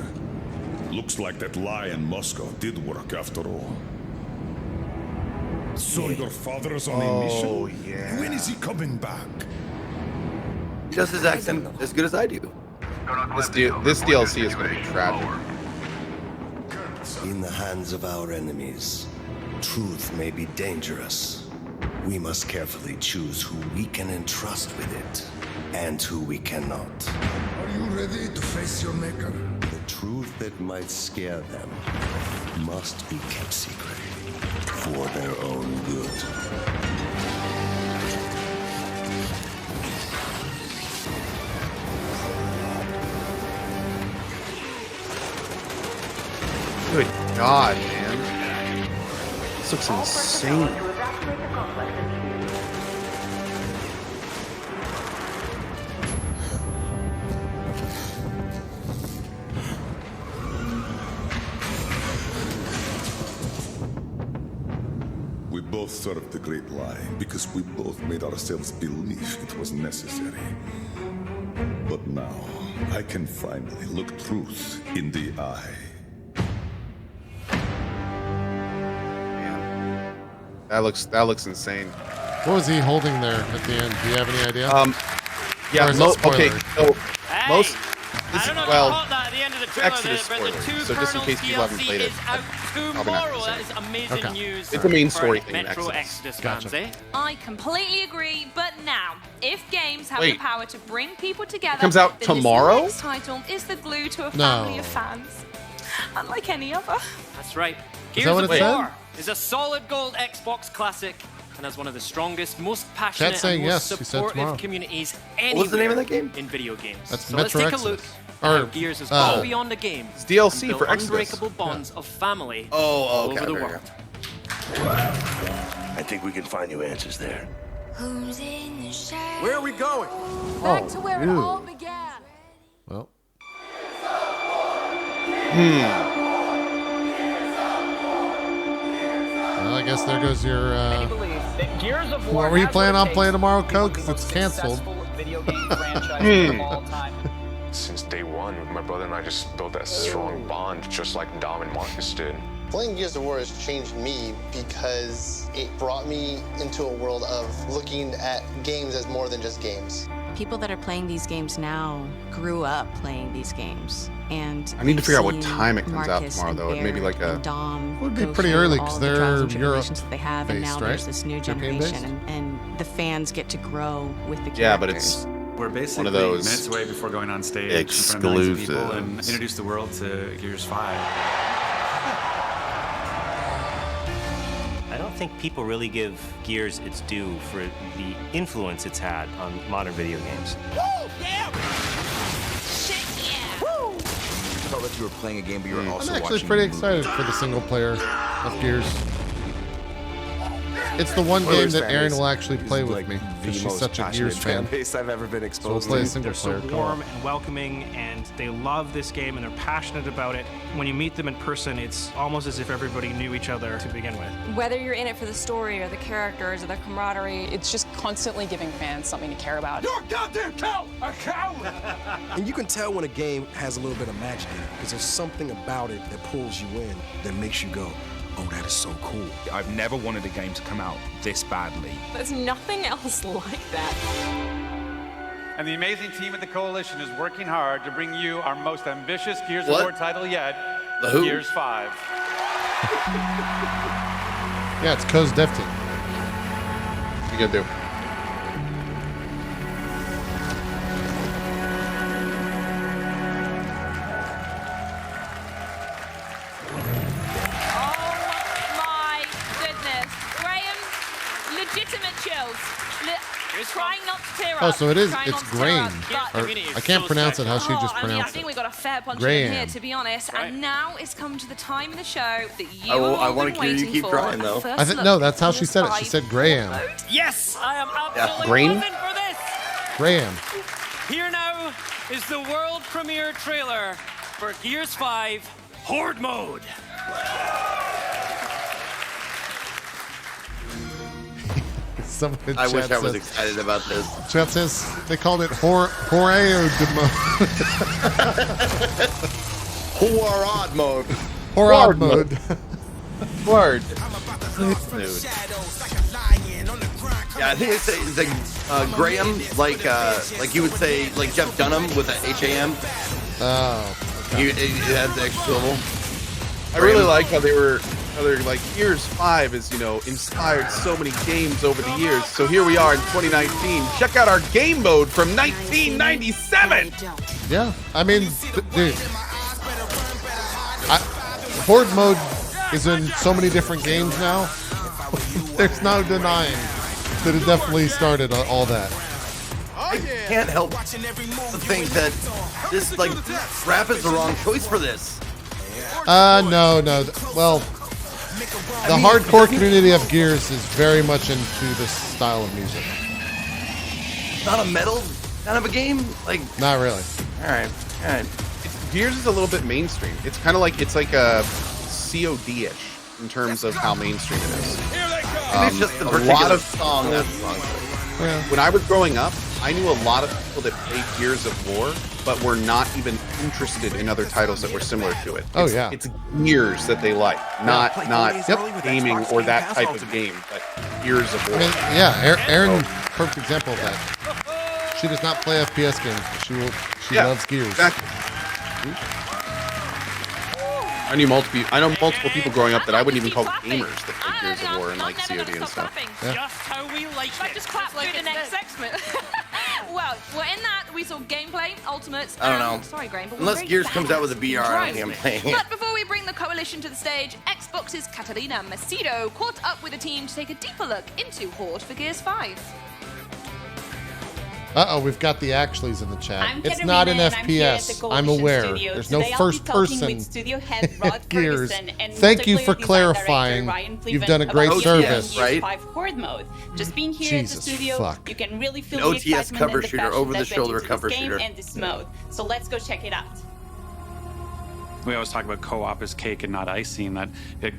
Looks like that lie in Moscow did work after all. So your father's on a mission? yeah. When is he coming back? He does his accent as good as I do. This DLC is going to be tragic. In the hands of our enemies, truth may be dangerous, We must carefully choose who we can entrust with it, and who we cannot. Are you ready to face your maker? The truth that might scare them must be kept secret for their own good. Good God, man. This looks insane. We both served the great lie because we both made ourselves believe it was necessary. But now, I can finally look truth in the eye. That looks insane. What was he holding there at the end? Do you have any idea? Yeah. Or is it Okay. spoiler? So most. I don't know well, if you caught that at the end of the trailer, Exodus but the spoiler. two So just in case people haven't DLC played it, is out probably not tomorrow. gonna That say is it. amazing Okay. news. It's the main for story thing in Metro Exodus. fans, Gotcha. eh? I completely agree, but now, if games have Wait. the power to bring people together, comes out then tomorrow? This next title is the glue to a No. family of fans, unlike any other. That's right. Is Gears that what of it said? War is a solid gold Xbox classic and has one of the strongest, most passionate, saying and most yes. She said tomorrow. supportive communities anywhere What's the name of that game? in video games. That's so let's Metro take a look Exodus. at how Or, Gears has gone beyond the game. It's DLC and built for Exodus. unbreakable bonds of family all Oh, okay. over the there we world. go. I think we can find you answers there. Where are we going? Back to where it ew. all began. Well, well, I guess there goes your. What were you planning on playing tomorrow, Coke? 'Cause it's canceled. Since day one, my brother and I just built that strong bond, just like Dom and Marcus did. Playing Gears of War has changed me because it brought me into a world of looking at games as more than just games. People that are playing these games now grew up playing these games, and I need to figure out what seeing time it comes out Marcus tomorrow, and though. Maybe Barrett like a. and Dom Would be go pretty through early all 'cause the trials they're and tribulations that they have, and Europe-based, now there's right? this new European-based? generation, and the fans get to grow with the characters. Yeah, but it's We're basically one of those minutes away before going on stage in front of millions of people and exclusives. introduce the world to Gears 5. I don't think people really give Gears its due for the influence it's had on modern video games. I felt like you were playing a game, but you were also I'm actually watching pretty a movie. excited for the single player of Gears. It's the one game Spoilers, that fan Erin base. will actually play This is with me the because she's most such a passionate Gears fan. base I've ever been So we'll exposed play a to. single They're so player co-op. warm and welcoming, and they love this game, and they're passionate about it. When you meet them in person, it's almost as if everybody knew each other to begin with. Whether you're in it for the story or the characters or the camaraderie, it's just constantly giving fans something to care about. You're a goddamn cow! A coward! And you can tell when a game has a little bit of magic in it, because there's something about it that pulls you in, that makes you go, oh, that is so cool. I've never wanted a game to come out this badly. There's nothing else like that. And the amazing team at the Coalition is working hard to bring you our most ambitious Gears of What? War title yet, The who? Gears 5. Yeah, it's Co's Dev Team. What you gonna do? My goodness. Graham, legitimate chills. Trying not to tear up. Oh, so it is. Trying It's not to tear up, Graham. but- Or, I can't pronounce it how she just I pronounced think it. we got a fair punch Graham. in here, to be honest. And now it's come to the time of the show that you I all wanna been hear you waiting keep for. crying, though. A first I think look no, that's how at she Gears said it. She 5 said Graham. Yes, I am absolutely Green? buzzing for this. Graham. Here now is the world premiere trailer for Gears 5 Horde Mode. Someone in I wish chat I was says- excited about this. Chat says they called it Horeo Horrod mode. Horrod mode. Word. Yeah, I think it's like Graham, like you would say, like Jeff Dunham with a HAM. Oh. It adds the extra syllable. I really like how other, like, Gears 5 has, you know, inspired so many games over the years. So here we are in 2019. Check out our game mode from 1997. Yeah, I mean, dude, horde mode is in so many different games now. There's no denying that it definitely started all that. I can't help but think that this, like, rap is the wrong choice for this. No. Well, the hardcore community of Gears is very much into this style of music. Not a metal kind of a game? Like, not really. All right. Gears is a little bit mainstream. It's kind of like, it's like a COD-ish in terms of how mainstream it is. It's just the a lot of song that's wrong. When I was growing up, I knew a lot of people that played Gears of War, but were not even interested in other titles that were similar to it. It's Gears that they like, not gaming or that type of game, but Gears of War. I mean, yeah, Aaron, perfect example of that. She does not play FPS games, but she loves Gears. Exactly. I know multiple people growing up that I wouldn't even call gamers that play Gears of War and like COD and stuff. Just how we like it. Just clap through the next segment. Well, in that we saw gameplay, ultimates. I don't know. Sorry, Graham, but unless Gears comes out with a VR, I don't think I'm playing it. But before we bring the coalition to the stage, Xbox's Catalina Macedo caught up with the team to take a deeper look into Horde for Gears 5. We've got the actuallys in the chat. It's not an FPS. I'm aware. There's no first person Gears. Thank you for clarifying. You've done a great service. Right? Horde mode. Just being here at the studio, you can really feel an the OTS cover shooter, over the shoulder cover game shooter. And this mode. So let's go check it out. We always talk about co-op as cake and not icing, that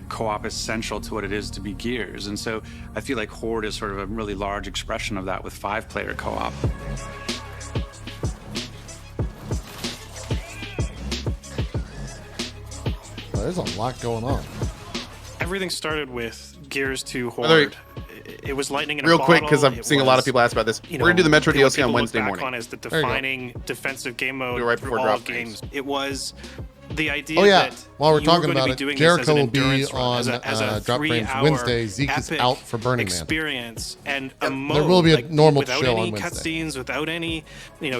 co-op is central to what it is to be Gears. And so I feel like Horde is sort of a really large expression of that with 5-player co-op. Well, there's a lot going on. Everything started with Gears 2 Horde. It was lightning in a real bottle. Quick, because I'm seeing a lot of people ask about this. We're going to do the Metro DLC on Wednesday morning. On as the defining defensive game mode right through before all drop games. It was the idea that you while we're were talking going to about be it, doing Jericho this as an will be endurance run, on as a Drop Frames 3-hour Wednesday. Zeke is epic out for Burning Man. experience and a mode, there will be a like, normal without show any on Wednesday. cutscenes, without any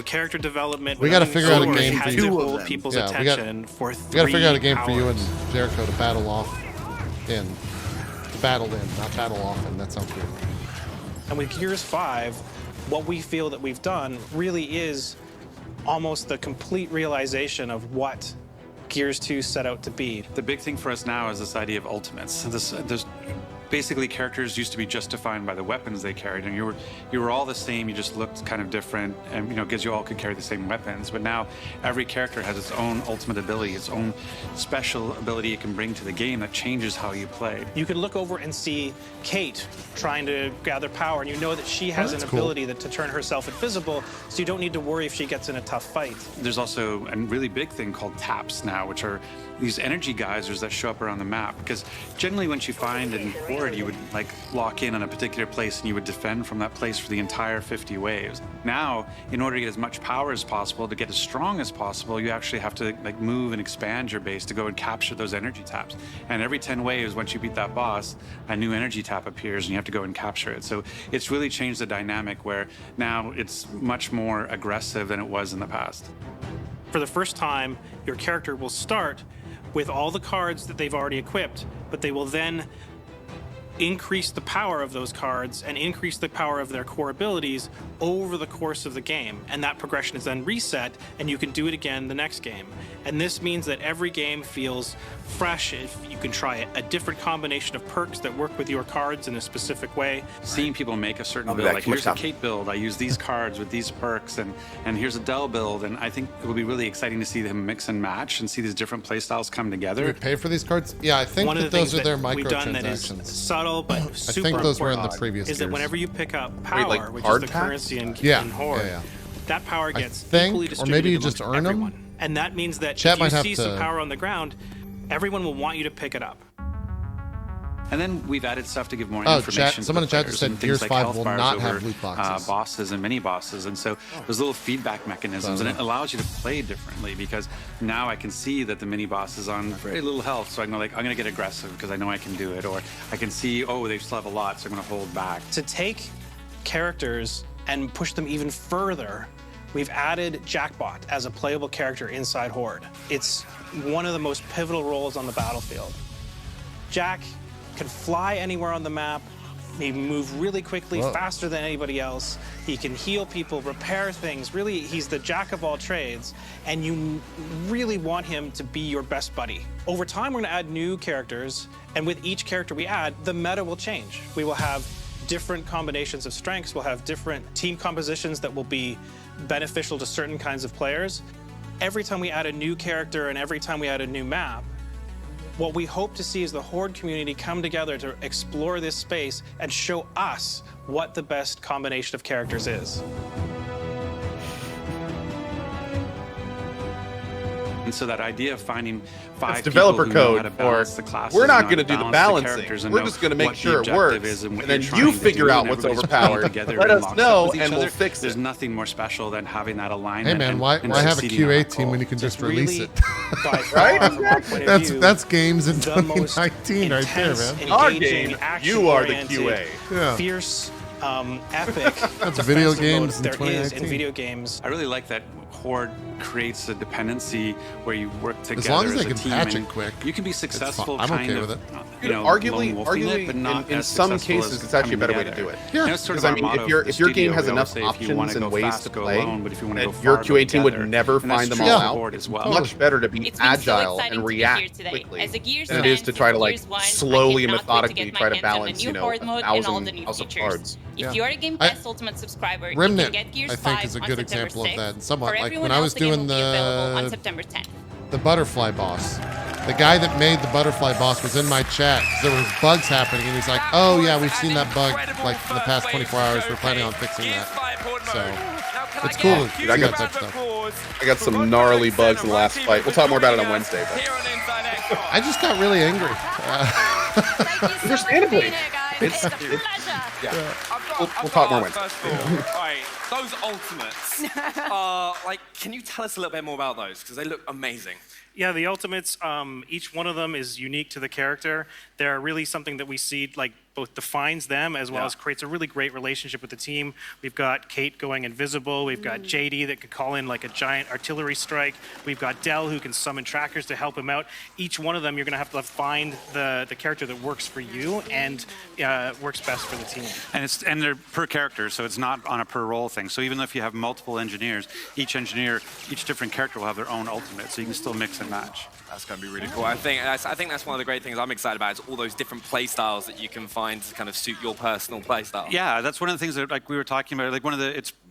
character development. We got to without figure out a any game story. for It you. had to hold people's attention for 3 We got to figure out a game for you hours. and Jericho to battle off in. Battle in, not battle off in. That sounds weird. And with Gears 5, what we feel that we've done really is almost the complete realization of what Gears 2 set out to be. The big thing for us now is this idea of ultimates. There's basically characters used to be just defined by the weapons they carried, and you were all the same. You just looked kind of different, and because you all could carry the same weapons. But now every character has its own ultimate ability, its own special ability it can bring to the game that changes how you play. You can look over and see Kate trying to gather power, and you know that she has an ability to turn herself invisible, so you don't need to worry if she gets in a tough fight. There's also a really big thing called taps now, which are these energy geysers that show up around the map. Because generally when you find in Horde, you would like lock in on a particular place and you would defend from that place for the entire 50 waves. Now, in order to get as much power as possible, to get as strong as possible, you actually have to like move and expand your base to go and capture those energy taps. And every 10 waves, once you beat that boss, a new energy tap appears and you have to go and capture it. So it's really changed the dynamic where now it's much more aggressive than it was in the past. For the first time, your character will start with all the cards that they've already equipped, but they will then increase the power of those cards and increase the power of their core abilities over the course of the game. And that progression is then reset, and you can do it again the next game. And this means that every game feels fresh. If you can try a different combination of perks that work with your cards in a specific way. Seeing people make a certain build, like here's a Kate build, I use these cards with these perks, and here's a Dell build, and I think it will be really exciting to see them mix and match and see these different playstyles come together. Do we pay for these cards? Yeah, I think that those are their microtransactions. Subtle but super I think those were in the important previous is that Gears. whenever you pick up power, which is the currency in Horde, that power gets equally distributed or maybe you amongst just earn everyone. them. And that means that Chat if you might have see to- some power on the ground, everyone will want you to pick it up. And then we've added stuff to give more Oh, information. someone in chat just said Gears 5 will not over, have loot boxes. Bosses and mini bosses, and so there's little feedback mechanisms, and it allows you to play differently because now I can see that the mini boss is on very little health, so I can go like, I'm going to get aggressive because I know I can do it, or I can see, oh, they still have a lot, so I'm going to hold back. To take characters and push them even further, we've added Jackbot as a playable character inside Horde. It's one of the most pivotal roles on the battlefield. Jack can fly anywhere on the map. He can move really quickly, faster than anybody else. He can heal people, repair things. Really, he's the jack of all trades, and you really want him to be your best buddy. Over time, we're going to add new characters, and with each character we add, the meta will change. We will have different combinations of strengths. We'll have different team compositions that will be beneficial to certain kinds of players. Every time we add a new character and every time we add a new map, what we hope to see is the Horde community come together to explore this space and show us what the best combination of characters is. And so that idea of finding five developer people who know how code to balance for the classes, we're not going to do the balancing. We're just going to make sure it works, and then you figure out what's overpowered. Let us know, and we'll fix it. There's nothing more special than having that alignment. Hey man, why have a QA team when you can just release it? Right? That's games in 2019 right there, man. Our game, you are the QA. Yeah. Fierce, epic. That's video games in there 2019. is in video games. I really like that Horde creates a dependency where you work together as long as they a can team, patch and it quick. You can be successful. I'm kind okay of, with it. You know, arguably, but not in as some successful cases, as it's actually a better way coming to do it. together. Yeah, Sort because of I mean, our motto if your game studio, has we enough always say if you wanna options go and ways fast, to go play, alone, but if you wanna that go your far, QA go team would together. never And that's find them true all for out. Horde as well. Much better to be It's been so agile exciting and to be here react today. quickly As a Gears than it is fan to try to since like Gears 1, slowly and I cannot wait to methodically get my try to hands on the balance, new you know, Horde mode and all the new house of features. cards. If you're a Game Pass Ultimate subscriber, Remnant, you can get Gears I 5 think, is a on good September example 6th. of that. And somewhat For like everyone when I was else, the game doing will be available on September 10th. the butterfly boss. The guy that made the butterfly boss was in my chat because there was bugs happening, and he's like, "Oh yeah, we've seen that bug like in the past 24 hours. We're planning on fixing that." So it's cool to see I that type of stuff. got some gnarly bugs in the last fight. We'll talk more about it on Wednesday. But I just got really angry. Understandably. It's a pleasure. Yeah. We'll talk more Wednesday. Alright, those ultimates are like, can you tell us a little bit more about those? Because they look amazing. Yeah, the ultimates, each one of them is unique to the character. They're really something that we see like both defines them as well as creates a really great relationship with the team. We've got Kate going invisible. We've got JD that could call in like a giant artillery strike. We've got Dell who can summon trackers to help him out. Each one of them, you're going to have to find the character that works for you and works best for the team. And they're per character, so it's not on a per role thing. So even if you have multiple engineers, each different character will have their own ultimate, so you can still mix and match. That's going to be really cool. I think that's one of the great things I'm excited about is all those different play styles that you can find to kind of suit your personal play style. Yeah, that's one of the things that like we were talking about. Like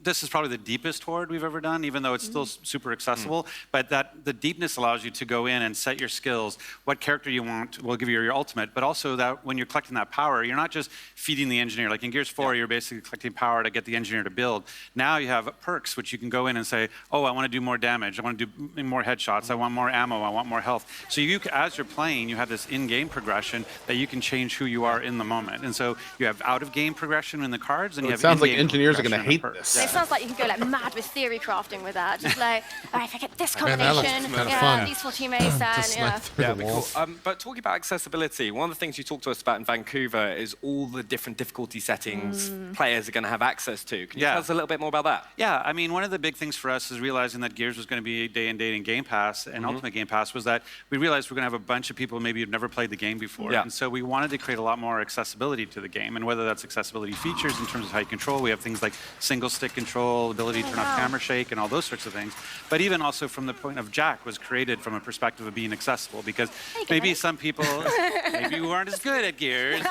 this is probably the deepest Horde we've ever done, even though it's still super accessible. But the deepness allows you to go in and set your skills, what character you want will give you your ultimate, but also that when you're collecting that power, you're not just feeding the engineer. Like in Gears 4, you're basically collecting power to get the engineer to build. Now you have perks, which you can go in and say, oh, I want to do more damage. I want to do more headshots. I want more ammo. I want more health. So as you're playing, you have this in-game progression that you can change who you are in the moment. And so you have out-of-game progression in the cards, and you have sounds like in-game engineers are going to progression hate in the this. It sounds like you can go like mad with theory crafting with that. Just like, all right, if I get this Man, that looks combination, kinda fun. these four teammates, then Yeah, that'd be cool. But talking about accessibility, one of the things you talked to us about in Vancouver is all the different difficulty settings players are going to have access to. Can you tell us a little bit more about that? Yeah, I mean, one of the big things for us is realizing that Gears was going to be day and date in Game Pass and Ultimate Game Pass was that we realized we're going to have a bunch of people maybe who've never played the game before. Yeah. And so we wanted to create a lot more accessibility to the game, and whether that's accessibility features in terms of how you control, we have things like single stick control, ability to turn off camera shake, and all those sorts of things. But even also from the point of Jack was created from a perspective of being accessible, because maybe some people maybe who aren't as good at Gears,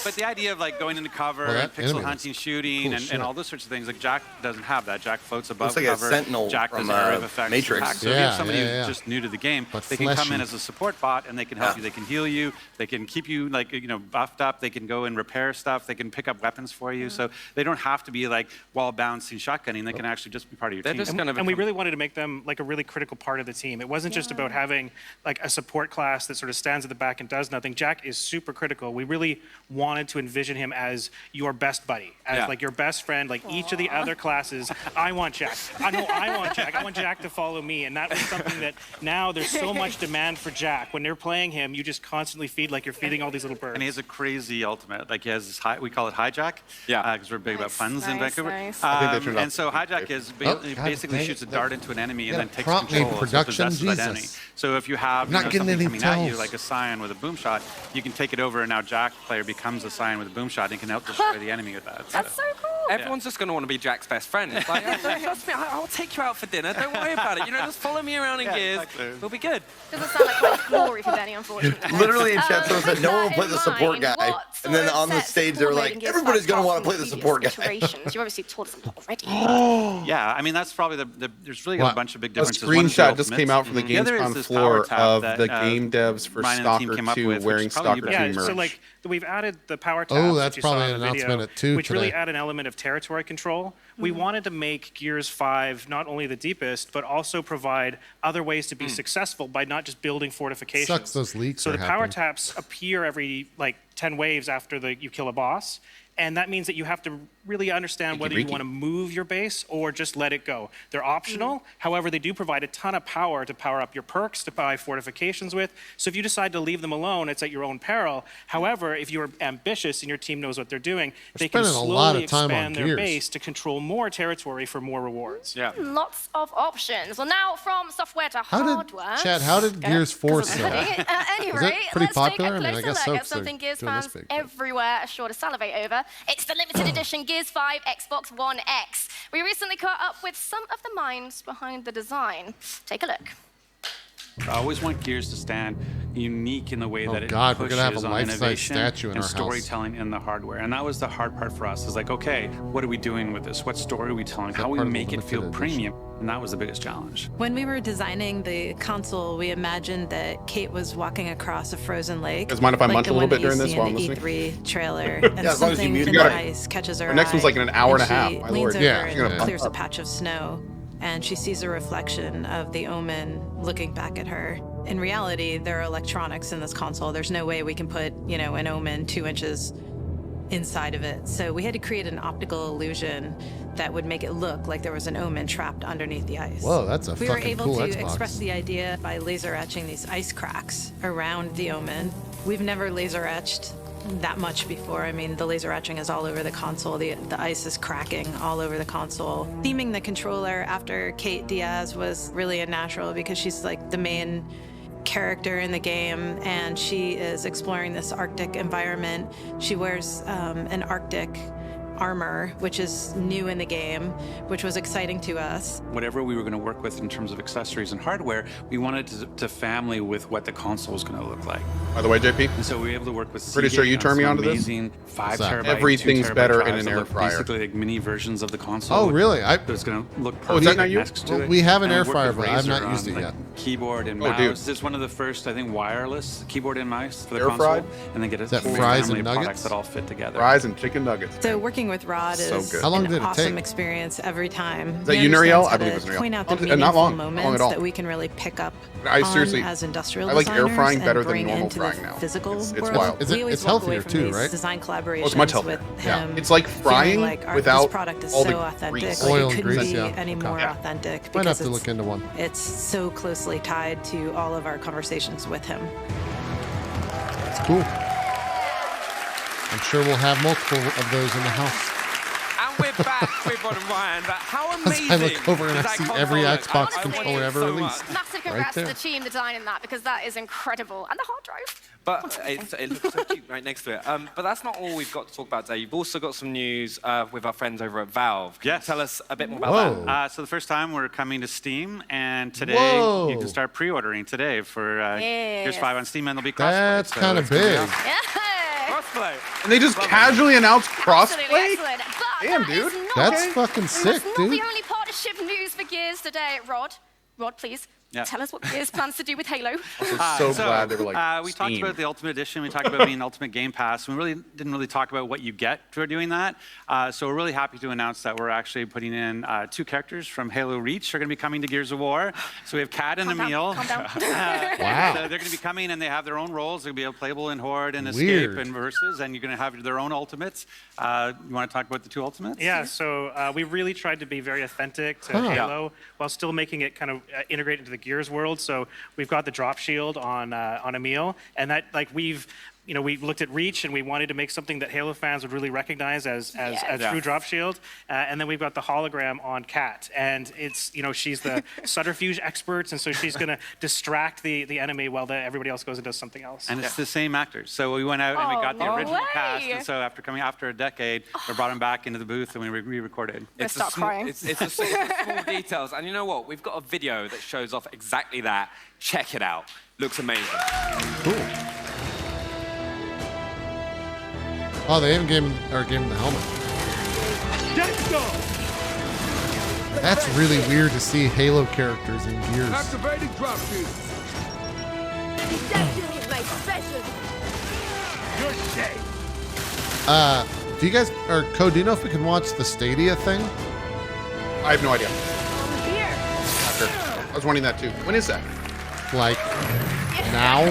but the idea of like going into cover and pixel hunting, shooting shooting and all those sorts of things. Like Jack doesn't have that. Jack floats above Looks like cover. a sentinel Jack from, does area of effects. Matrix. So if you have somebody who's just new to the game, But they can come fleshy. in as a support bot and they can help you. They can heal you. They can keep you buffed up. They can go and repair stuff. They can pick up weapons for you. So they don't have to be like wall bouncing shotgunning. They can actually just be part of your team. And we really wanted to make them like a really critical part of the team. It wasn't just about having like a support class that sort of stands at the back and does nothing. Jack is super critical. We really wanted to envision him as your best buddy, as like your best friend. Like each of the other classes, I want Jack. I want Jack. I want Jack to follow me. And that was something that now there's so much demand for Jack. When you're playing him, you just constantly feed like you're feeding all these little birds. And he has a crazy ultimate. Like he has this we call it hijack. Yeah. Because we're big about puns in Vancouver. And so hijack is basically shoots a dart into an enemy and then takes control of the possessive identity. So if you have something coming at you like a Scion with a boom shot, you can take it over and now Jack player becomes a Scion with a boom shot and can help destroy the enemy with that. That's so cool. Everyone's just going to want to be Jack's best friend. It's like, trust me, I'll take you out for dinner. Don't worry about it. Just follow me around in Gears. Exactly. We'll be good. Doesn't sound like much glory for Benny, unfortunately. Literally in chat, someone said no one will play the support guy. And then on the stage, they were like, everybody's going to want to play the support guy. You obviously told us already. Yeah, I mean, that's probably there's really a bunch of big differences. A screenshot just came out from the Gamescom floor of the game devs for Stalker 2 wearing Stalker 2 merch. So like we've added the power tabs. Oh, that's probably an announcement at 2 which today. really add an element of territory control. We wanted to make Gears 5 not only the deepest, but also provide other ways to be successful by not just building fortifications. Sucks those leaks So are the power happening. taps appear every like 10 waves after you kill a boss. And that means that you have to really understand whether you want to move your base or just let it go. They're optional. However, they do provide a ton of power to power up your perks, to buy fortifications with. So if you decide to leave them alone, it's at your own peril. However, if you're ambitious and your team knows what they're doing, they can slowly expand their base to control more territory for more rewards. Yeah. Lots of options. Well, now from software to hardware. Chad, how did Gears 4 sell? At any Is rate, it pretty let's popular? take a I mean, I closer guess look so, at something Gears doing this fans big. everywhere are sure to salivate over. It's the limited edition Gears 5 Xbox One X. We recently caught up with some of the minds behind the design. Take a look. I always want Gears to stand unique in the way that it God, we're pushes gonna have a on life-size innovation statue in and our house. storytelling in the hardware. And that was the hard part for us. Is like, okay, what are we doing with this? What story are we telling? How we make it feel premium? And that was the biggest challenge. When we were designing the console, we imagined that Kate was walking across a frozen lake. Guys, mind if I munch a little bit during this while I'm the listening? E3 trailer, and Yeah, as long as you something mute in it. the ice catches her Our next eye, one's like in an hour and a half, she my leans lord. over Yeah, and clears a patch of snow, and she sees a reflection of the Omen looking back at her. In reality, there are electronics in this console. There's no way we can put, an Omen 2 inches inside of it. So we had to create an optical illusion that would make it look like there was an Omen trapped underneath the ice. Whoa, that's a We were fucking able cool to Xbox. express the idea by laser etching these ice cracks around the Omen. We've never laser etched that much before. I mean, the laser etching is all over the console. The ice is cracking all over the console. Theming the controller after Kate Diaz was really a natural because she's like the main character in the game, and she is exploring this Arctic environment. She wears an Arctic armor, which is new in the game, which was exciting to us. Whatever we were going to work with in terms of accessories and hardware, we wanted to family with what the console was going to look like. By the way, JP, and so we were able to work with pretty sure you turned me on to this. Amazing 5 terabyte, Everything's 2 terabyte better in drives an that air look fryer. Basically, like mini versions of the console. Oh, really? It's going to look perfect. Oh, is that not you? next to Well, it. we have an And air we work fryer, with but I've not Razer used on, it yet. Keyboard and Oh, mouse. dude. This is one of the first, I think, wireless keyboard and mouse for the Air console. fried? And then get a that whole fries family and of nuggets? products that all fit together. Fries and chicken nuggets. So working with Rod So is good. How long an did it awesome take? experience every time. Is that He you, Nuriel? understands I how believe to it's Nuriel. point out the Not meaningful long. Not long moments at all. that we can really pick up I on seriously, as industrial I like air designers frying and better than bring normal into frying the now. physical It's world. wild. Is it- We always it's walk away healthier from too, these right? design collaborations it's much healthier. with Yeah. him It's like feeling frying like without this product is all so the authentic. grease. Like Oil it and couldn't grease, be yeah. any Okay. more Yeah. authentic Might have because to look into one. it's so closely tied to all of our conversations with him. It's cool. I'm sure we'll have multiple of those in the house. And we're back with Rod and Ryan. How As amazing I look over and is I that see console every look? Xbox I want controller it ever so released. much. Massive Right congrats to there. the team designing that, because that is incredible. And the hard drive. But it looks so cute right next to it. But that's not all we've got to talk about today. You've also got some news with our friends over at Valve. Can you tell us a bit more about that? So the first time we're coming to Steam, and today Whoa. you can start pre-ordering today for Gears 5 on Steam, and there'll be crossplay. That's so kind of it's gonna be big. awesome. Yeah. Crossplay. And they just casually announced Absolutely crossplay? excellent. But Damn, dude. That's fucking sick, That's not dude. the only partnership news for Gears today. Rod, please. Yeah. Tell us what Gears plans to do with Halo. So glad they were like we talked Steam. about the Ultimate Edition. We talked about being Ultimate Game Pass. We really didn't really talk about what you get for doing that. So we're really happy to announce that we're actually putting in 2 characters from Halo Reach are going to be coming to Gears of War. So we have Kat and Emil. Calm down. Wow. So they're going to be coming and they have their own roles. They'll be playable in Horde and Weird. Escape and Versus, and you're going to have their own ultimates. You want to talk about the 2 ultimates? Yeah, so we really tried to be very authentic to Halo while still making it kind of integrate into the Gears world. So we've got the drop shield on Emil, and that we looked at Reach and we wanted to make something that Halo fans would really recognize as true drop shield. And then we've got the hologram on Kat, and it's she's the subterfuge expert, and so she's going to distract the enemy while everybody else goes and does something else. And it's the same actors. So we went out and we got the original cast, and so after a decade, we brought them back into the booth and we re-recorded. It's the small details, and you know what? We've got a video that shows off exactly that. Check it out. Looks amazing. Cool. Oh, they even gave him the helmet. That's really weird to see Halo characters in Gears. Activating drop shield. Deception is my special. You're safe. Do you guys, or Code, do you know if we can watch the Stadia thing? I have no idea. Here. I was wanting that too. When is that? Like, now?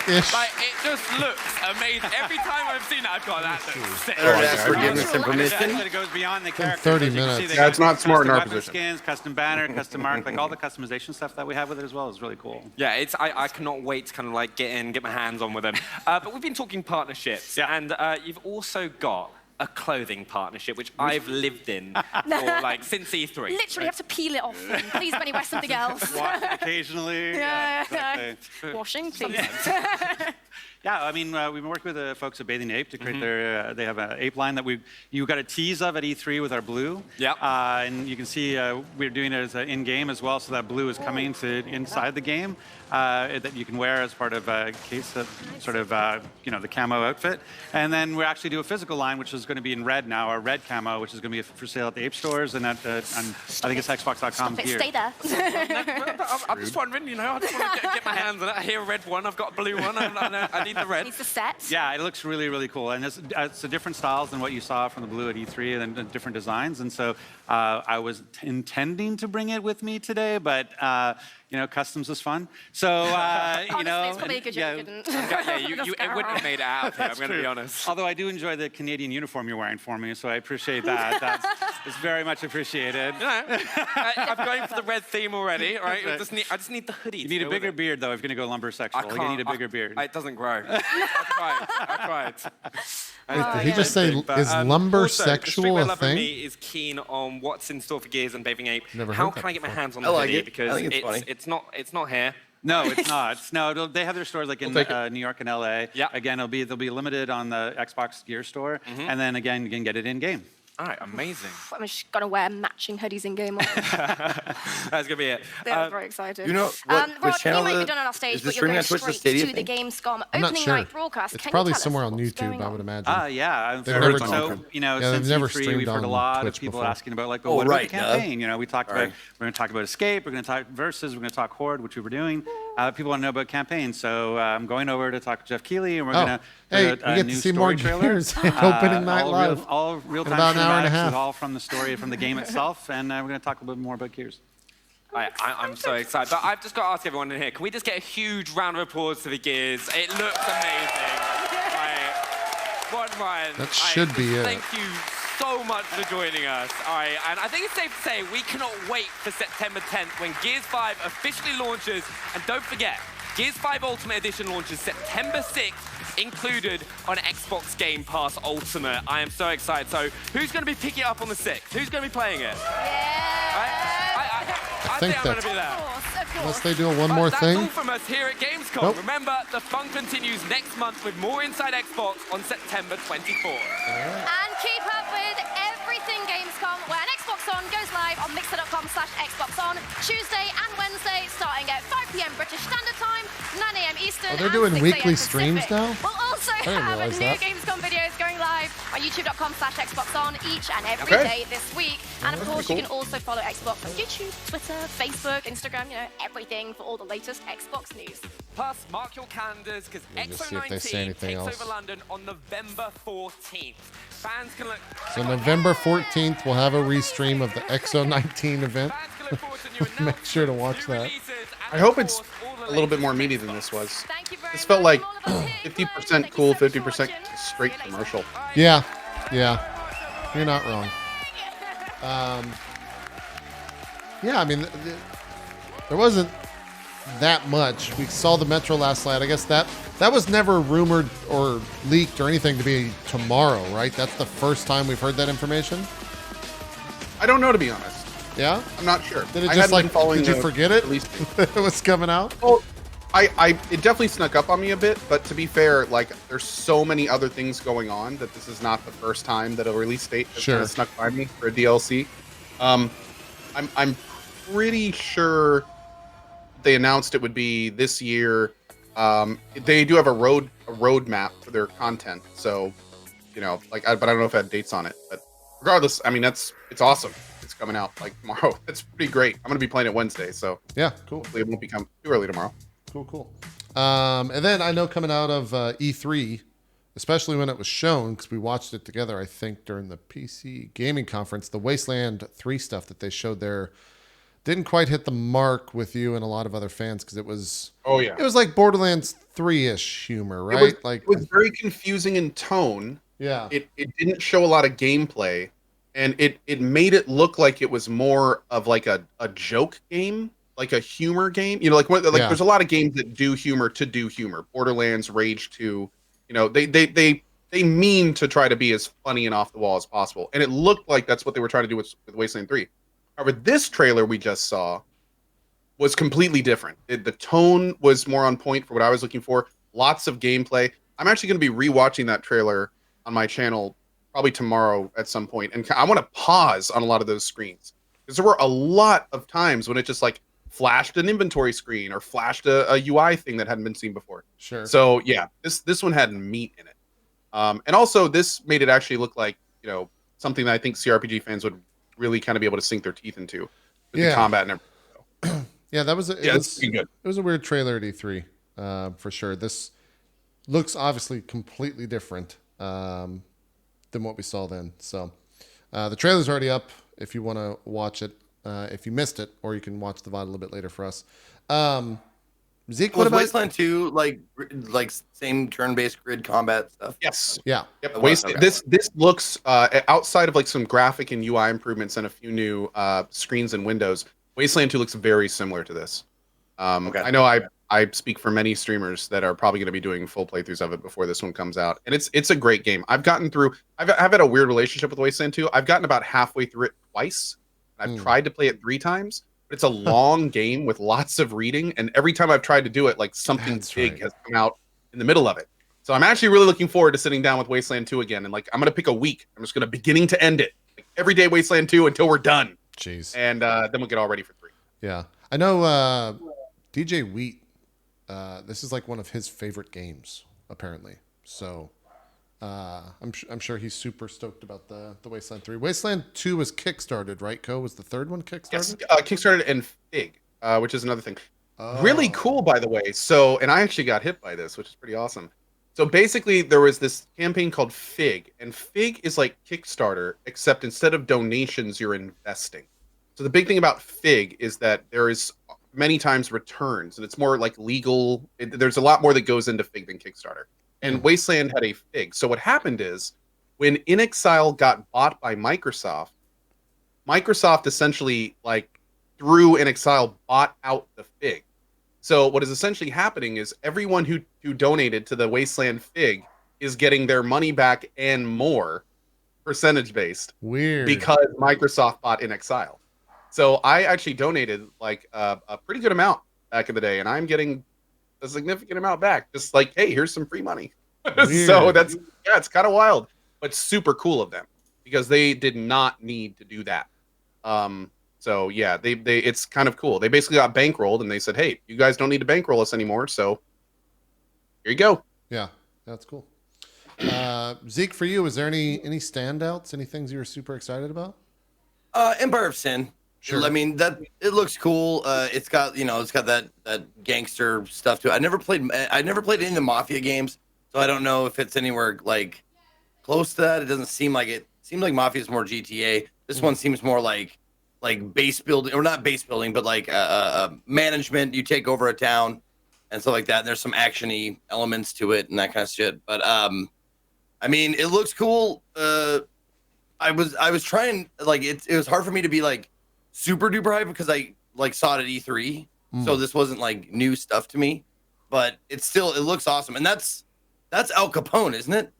Ish. Like, it just looks amazing. Every time I've seen it, I've got that. Looks sick. Ask forgiveness and permission. It goes beyond the characters. 30 As you can see, minutes. they Yeah, got it's not smart in our custom weapon position. Skins, custom banner, custom mark, like all the customization stuff that we have with it as well is really cool. Yeah, I cannot wait to kind of like get my hands on with them. But we've been talking partnerships, and you've also got a clothing partnership, which I've lived in for like since E3. Literally have to peel it off. Please, Benny, wear something else. Wash it occasionally. Exactly. Washing, please. Yeah, I mean, we've been working with the folks at Bathing Ape to create their, they have an ape line that you got a tease of at E3 with our blue. Yeah. And you can see we're doing it as in-game as well, so that blue is coming to inside the game that you can wear as part of a case of sort of, the camo outfit. And then we actually do a physical line, which is going to be in red now, our red camo, which is going to be for sale at the Ape stores and at, I think it's Xbox.com here. Stay there. I'm just wondering, I just want to get my hands on it. I hear a red one, I've got a blue one, I need the red. Needs the set. Yeah, it looks really, really cool. And it's a different styles than what you saw from the blue at E3 and different designs. And so I was intending to bring it with me today, but customs is fun. So, Honestly, it's probably a good job you didn't. It wouldn't have made it out here, I'm going to be honest. Although I do enjoy the Canadian uniform you're wearing for me, so I appreciate that. It's very much appreciated. I'm going for the red theme already, all right? I just need the hoodie. You need a bigger beard, though, if you're going to go lumber sexual. You need a bigger beard. It doesn't grow. I tried. Wait, did he just say, is lumber also, sexual a Streetwear thing? Me is keen on what's in store for Gears and Bathing Ape. Never How heard can that I get my before. hands on the I like hoodie? it. Because I think it's funny. it's not here. No, it's not. No, they have their stores like in New York and LA. Yeah. Again, they'll be limited on the Xbox Gear store, and then again you can get it in game. All right, amazing. I'm just going to wear matching hoodies in game. That's going to be it. They're very excited. You know what Rod, channel you might be the- done on our stage, is but this you're going streaming on Twitch, the straight Stadia to the thing? Gamescom I'm not opening sure. night broadcast. It's Can probably you tell somewhere us on what's YouTube, going I on? would imagine. Yeah. They've never so, they've since never E3, streamed we've heard a on lot Twitch of people before. asking about, like, Oh, what right, about the campaign? We talked about, we're going to talk about Escape, we're going to talk Versus, we're going to talk Horde, which we were doing. People want to know about campaign, so I'm going over to talk to Jeff Keighley, and we're going to Hey, do a we get new to see more story trailer. Gears opening night live. All real-time in about an hour and a cinematics half. is all from the story, from the game itself, and we're going to talk a little bit more about Gears. I'm so excited. But I've just got to ask everyone in here, can we just get a huge round of applause to the Gears? It looks amazing. Ryan, That should be it. Thank you so much for joining us. All right, and I think it's safe to say we cannot wait for September 10th when Gears 5 officially launches. And don't forget, Gears 5 Ultimate Edition launches September 6th, included on Xbox Game Pass Ultimate. I am so excited. So who's going to be picking it up on the 6th? Who's going to be playing it? I think I'm going to be there. Unless they do one more That's thing. all from us here at Gamescom. Nope. Remember, the fun continues next month with more Inside Xbox on September 24th. And keep up with everything Gamescom when Xbox On goes live on mixer.com/XboxOn Tuesday and Wednesday starting at 5 p.m. British Standard Time, 9 a.m. Eastern. Oh, they're and doing 6 weekly a.m. streams Pacific. now? We'll also I didn't have realize new that. Gamescom videos going live on YouTube youtube.com/XboxOn each and every day this week. And of course, you can also follow Xbox on YouTube, Twitter, Facebook, Instagram, everything for all the latest Xbox news. Plus, mark your calendars because just see if they say XO19 anything takes else. over London on November 14th. Fans can look. So November 14th, we'll have a restream of the XO19 event. Make sure to watch that. I hope it's a little bit more meaty than this was. This felt like 50% cool, 50% straight commercial. Yeah, you're not wrong. Yeah, I mean, there wasn't that much. We saw the Metro last night. I guess that was never rumored or leaked or anything to be tomorrow, right? That's the first time we've heard that information. I don't know, to be honest. Yeah, I'm not sure. Did it just like? Did you forget it? It was coming out. Well, it definitely snuck up on me a bit, but to be fair, like there's so many other things going on that this is not the first time that a release date has kind of snuck by me for a DLC. I'm pretty sure they announced it would be this year. They do have a roadmap for their content, so but I don't know if it had dates on it. But regardless, I mean it's awesome. It's coming out like tomorrow. It's pretty great. I'm gonna be playing it Wednesday, so yeah, cool. Hopefully it won't become too early tomorrow. Cool. And then I know coming out of E3, especially when it was shown, because we watched it together, I think during the PC gaming conference, the Wasteland 3 stuff that they showed there didn't quite hit the mark with you and a lot of other fans because it was it was like Borderlands 3-ish humor, right? It was very confusing in tone. Yeah. It didn't show a lot of gameplay. And it made it look like it was more of like a joke game, like a humor game. There's a lot of games that do humor to do humor. Borderlands, Rage 2, they mean to try to be as funny and off the wall as possible. And it looked like that's what they were trying to do with Wasteland 3. However, this trailer we just saw was completely different. The tone was more on point for what I was looking for. Lots of gameplay. I'm actually going to be rewatching that trailer on my channel probably tomorrow at some point, and I want to pause on a lot of those screens because there were a lot of times when it just like flashed an inventory screen or flashed a UI thing that hadn't been seen before. Sure. So yeah, this one had meat in it, and also this made it actually look like something that I think CRPG fans would really kind of be able to sink their teeth into with the combat and everything. Yeah, that was it's pretty good. It was a weird trailer at E3 for sure. This looks obviously completely different than what we saw then. So the trailer's already up if you want to watch it. If you missed it, or you can watch the VOD a little bit later for us. Zeke, what about Wasteland 2 like same turn-based grid combat stuff? Yes. Yeah. Yep. Wasteland. This looks outside of like some graphic and UI improvements and a few new screens and windows. Wasteland 2 looks very similar to this. I know I speak for many streamers that are probably going to be doing full playthroughs of it before this one comes out, and it's a great game. I've had a weird relationship with Wasteland 2. I've gotten about halfway through it twice. I've tried to play it 3 times, but it's a long game with lots of reading, and every time I've tried to do it, like something big has come out in the middle of it. So I'm actually really looking forward to sitting down with Wasteland 2 again, and like I'm gonna pick a week. I'm just gonna beginning to end it, like, every day Wasteland 2 until we're done. Jeez. And then we'll get all ready for 3. Yeah, I know DJ Wheat. This is like one of his favorite games, apparently. So I'm sure he's super stoked about the Wasteland 3. Wasteland 2 was kickstarted, right? Was the third one kickstarted? Yes, kickstarted and Fig, which is another thing. Really cool, by the way. So, and I actually got hit by this, which is pretty awesome. So basically, there was this campaign called Fig, and Fig is like Kickstarter, except instead of donations, you're investing. So the big thing about Fig is that there is many times returns, and it's more like legal. There's a lot more that goes into Fig than Kickstarter. And Wasteland had a Fig. So what happened is when inXile got bought by Microsoft essentially like through inXile bought out the Fig. So what is essentially happening is everyone who donated to the Wasteland Fig is getting their money back and more, percentage based. Weird. Because Microsoft bought inXile. So I actually donated like a pretty good amount back in the day, and I'm getting a significant amount back. Just like, hey, here's some free money. So it's kind of wild, but super cool of them because they did not need to do that. So yeah, they it's kind of cool. They basically got bankrolled, and they said, hey, you guys don't need to bankroll us anymore. So here you go. Yeah, that's cool. Zeke, for you, is there any standouts? Any things you were super excited about? Empire of Sin. Sure. I mean that it looks cool. It's got that gangster stuff to it. I never played any of the Mafia games, so I don't know if it's anywhere like close to that. It doesn't seem like it. Seems like Mafia is more GTA. This one seems more like base building, or not base building, but like management. You take over a town and stuff like that. And there's some actiony elements to it and that kind of shit. But I mean, it looks cool. I was trying, like, it was hard for me to be like super duper hype because I like saw it at E3, so this wasn't like new stuff to me. But it looks awesome, and that's Al Capone, isn't it?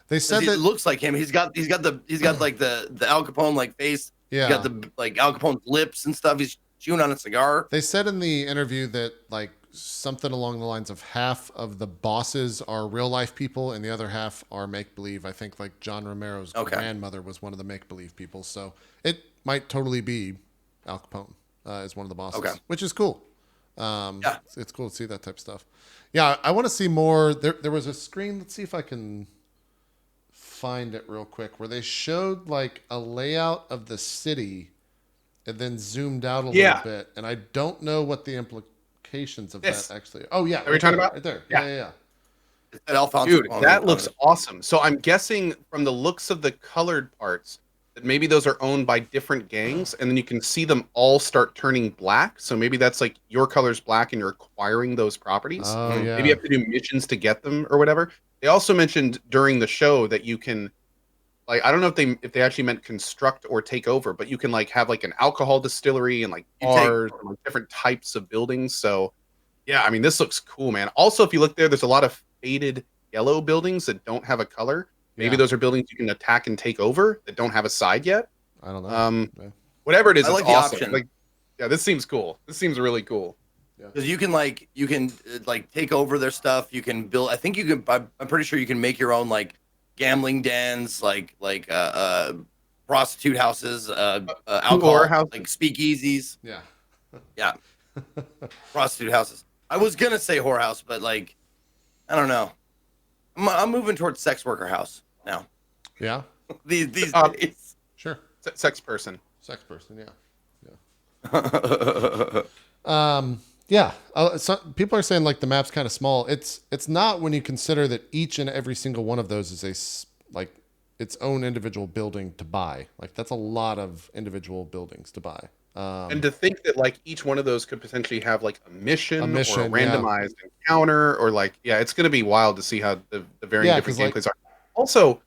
They said that it looks like him. He's got like the Al Capone like face. Yeah. He's got the like Al Capone's lips and stuff. He's chewing on a cigar. They said in the interview that like something along the lines of half of the bosses are real life people and the other half are make believe. I think like John Romero's grandmother was one of the make believe people, so it might totally be Al Capone as one of the bosses, which is cool. Yeah, it's cool to see that type of stuff. Yeah, I want to see more. There was a screen. Let's see if I can find it real quick, where they showed like a layout of the city and then zoomed out a little bit, and I don't know what the implications of that actually. Oh yeah, are we talking about right there? Yeah. Alfonso, dude, that looks awesome. So I'm guessing from the looks of the colored parts that maybe those are owned by different gangs, and then you can see them all start turning black. So maybe that's like your color's black and you're acquiring those properties. Oh, yeah. Maybe you have to do missions to get them or whatever. They also mentioned during the show that you can, like, I don't know if they actually meant construct or take over, but you can like have like an alcohol distillery and like bars and like, different types of buildings. So yeah, I mean, this looks cool, man. Also, if you look there's a lot of faded yellow buildings that don't have a color. Maybe those are buildings you can attack and take over that don't have a side yet. I don't know. Whatever it is, I like it's the awesome. option. Like, yeah, this seems cool. This seems really cool. Because you can take over their stuff. You can build. I think you can. I'm pretty sure you can make your own like gambling dens, like prostitute houses, alcohol house. like speakeasies. Yeah, yeah, prostitute houses. I was gonna say whorehouse, but like, I don't know. I'm moving towards sex worker house now. Yeah. These days. Sure. Sex person. Sex person. Yeah. Yeah. So people are saying like the map's kind of small. It's not when you consider that each and every single one of those is like its own individual building to buy. Like that's a lot of individual buildings to buy. And to think that like each one of those could potentially have like a mission or a randomized encounter, or like, it's going to be wild to see how the varying different gameplays are. Also,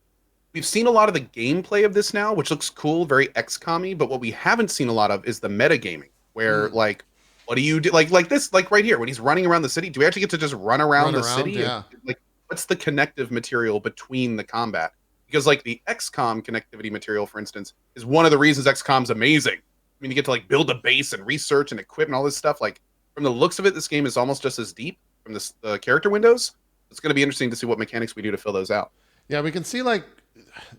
we've seen a lot of the gameplay of this now, which looks cool, very XCOM-y, but what we haven't seen a lot of is the metagaming, where like, what do you do? Like this, like right here, when he's running around the city, do we actually get to just run around the city? Yeah. Like, what's the connective material between the combat? Because like the XCOM connectivity material, for instance, is one of the reasons XCOM's amazing. I mean, you get to like build a base and research and equip and all this stuff. Like from the looks of it, this game is almost just as deep from the character windows. It's going to be interesting to see what mechanics we do to fill those out. Yeah, we can see like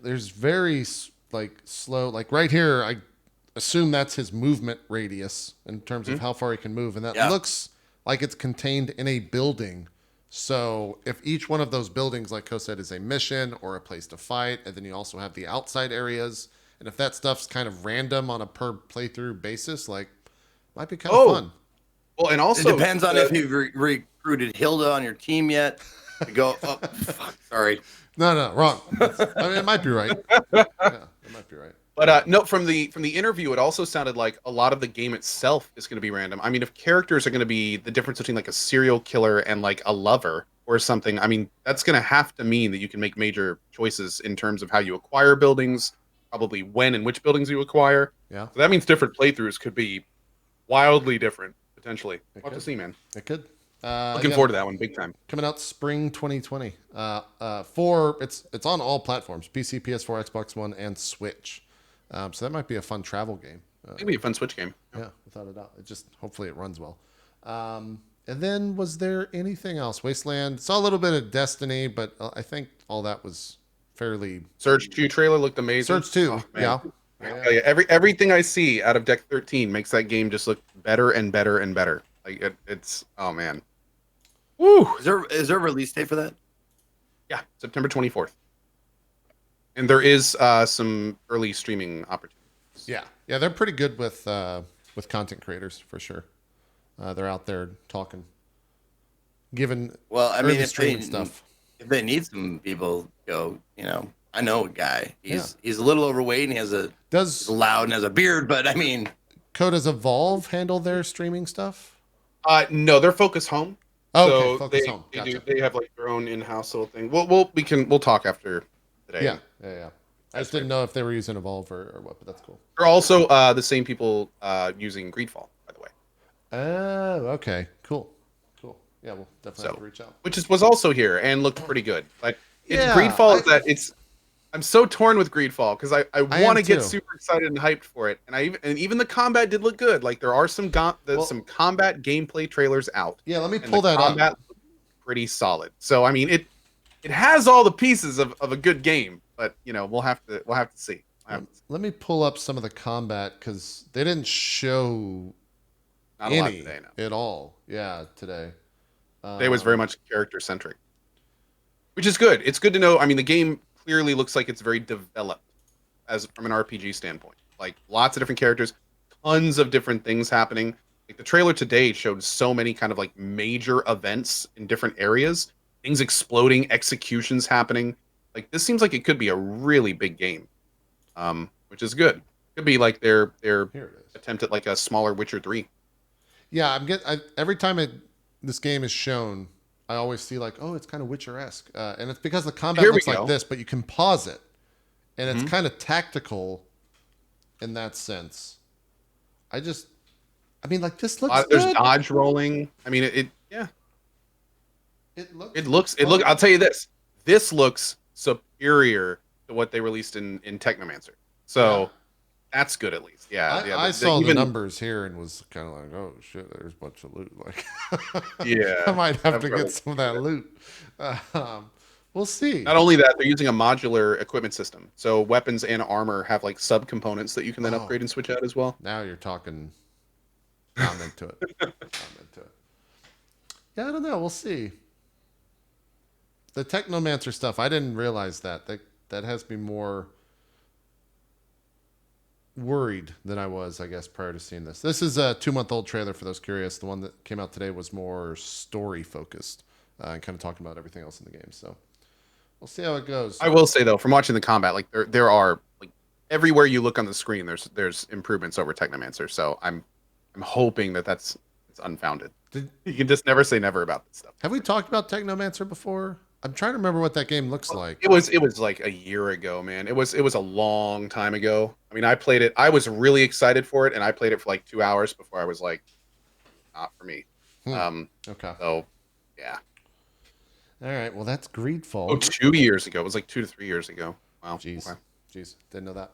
there's very like slow, like right here, I assume that's his movement radius in terms of how far he can move. And that looks like it's contained in a building. So if each one of those buildings, like Ko said, is a mission or a place to fight, and then you also have the outside areas. And if that stuff's kind of random on a per playthrough basis, like, might be kind of fun. Well, and also it depends on if you've recruited Hilda on your team yet. To go, fuck, sorry. No, wrong. I mean, it might be right. Yeah, it might be right. But no, from the interview, it also sounded like a lot of the game itself is going to be random. I mean, if characters are going to be the difference between like a serial killer and like a lover or something, I mean, that's going to have to mean that you can make major choices in terms of how you acquire buildings, probably when and which buildings you acquire. Yeah. So that means different playthroughs could be wildly different, potentially. We'll have to see, man. It could. Looking forward to that one, big time. Coming out spring 2020. It's on all platforms: PC, PS4, Xbox One, and Switch. So that might be a fun travel game. Maybe a fun Switch game. Yeah, without a doubt. Hopefully it runs well. And then was there anything else? Wasteland. Saw a little bit of Destiny, but I think all that was fairly. Surge 2 trailer looked amazing. Surge 2, yeah. Everything I see out of Deck 13 makes that game just look better and better and better. Like it's oh man. Woo! Is there a release date for that? Yeah, September 24th. And there is some early streaming opportunities. Yeah, they're pretty good with content creators for sure. They're out there talking, giving early streaming stuff. If they need some people, go. I know a guy. He's a little overweight and he has he's loud and has a beard, but I mean, Does Evolve handle their streaming stuff? No, they're Focus Home. Oh, So okay, Focus Home. Gotcha. They have like their own in-house little thing. We'll talk after today. Yeah. I just didn't know if they were using Evolve or what, but that's cool. They're also the same people using Greedfall, by the way. Oh, okay, cool. Yeah, we'll definitely have to reach out. Which was also here and looked pretty good. Like Greedfall I'm so torn with Greedfall because I want to get super excited and hyped for it, and even the combat did look good. Like there are some some combat gameplay trailers out. Yeah, let me pull that up. Combat looked pretty solid. So I mean it has all the pieces of a good game, but we'll have to see. Let me pull up some of the combat because they didn't show Not a lot today, at all. Yeah, today. Today was very much character centric, which is good. It's good to know. I mean, the game clearly looks like it's very developed from an RPG standpoint. Like lots of different characters, tons of different things happening. Like the trailer today showed so many kind of like major events in different areas, things exploding, executions happening. Like this seems like it could be a really big game, which is good. Could be like their attempt at like a smaller Witcher 3. Yeah, every time this game is shown, I always see like, oh, it's kind of Witcher-esque. And it's because the combat looks like this, but you can pause it. And it's kind of tactical in that sense. Like this looks good. There's dodge rolling. I mean, it looks, I'll tell you this. This looks superior to what they released in Technomancer. So that's good at least. Yeah. I saw the numbers here and was kind of like, oh shit, there's a bunch of loot. Like, I might have to get some of that loot. We'll see. Not only that, they're using a modular equipment system. So weapons and armor have like subcomponents that you can then upgrade and switch out as well. Now you're talking. I'm into it. Yeah, I don't know. We'll see. The Technomancer stuff, I didn't realize that has me more worried than I was, I guess, prior to seeing this. This is a 2-month-old trailer for those curious. The one that came out today was more story focused and kind of talking about everything else in the game. So we'll see how it goes. I will say though, from watching the combat, like there are like everywhere you look on the screen, there's improvements over Technomancer. So I'm hoping it's unfounded. You can just never say never about this stuff. Have we talked about Technomancer before? I'm trying to remember what that game looks like. It was like a year ago, man. It was a long time ago. I mean, I played it. I was really excited for it, and I played it for like 2 hours before I was like, not for me. Okay. So, yeah. All right. Well, that's Greedfall. Oh, 2 years ago. It was like 2 to 3 years ago. Wow. Jeez. Okay. Jeez. Didn't know that.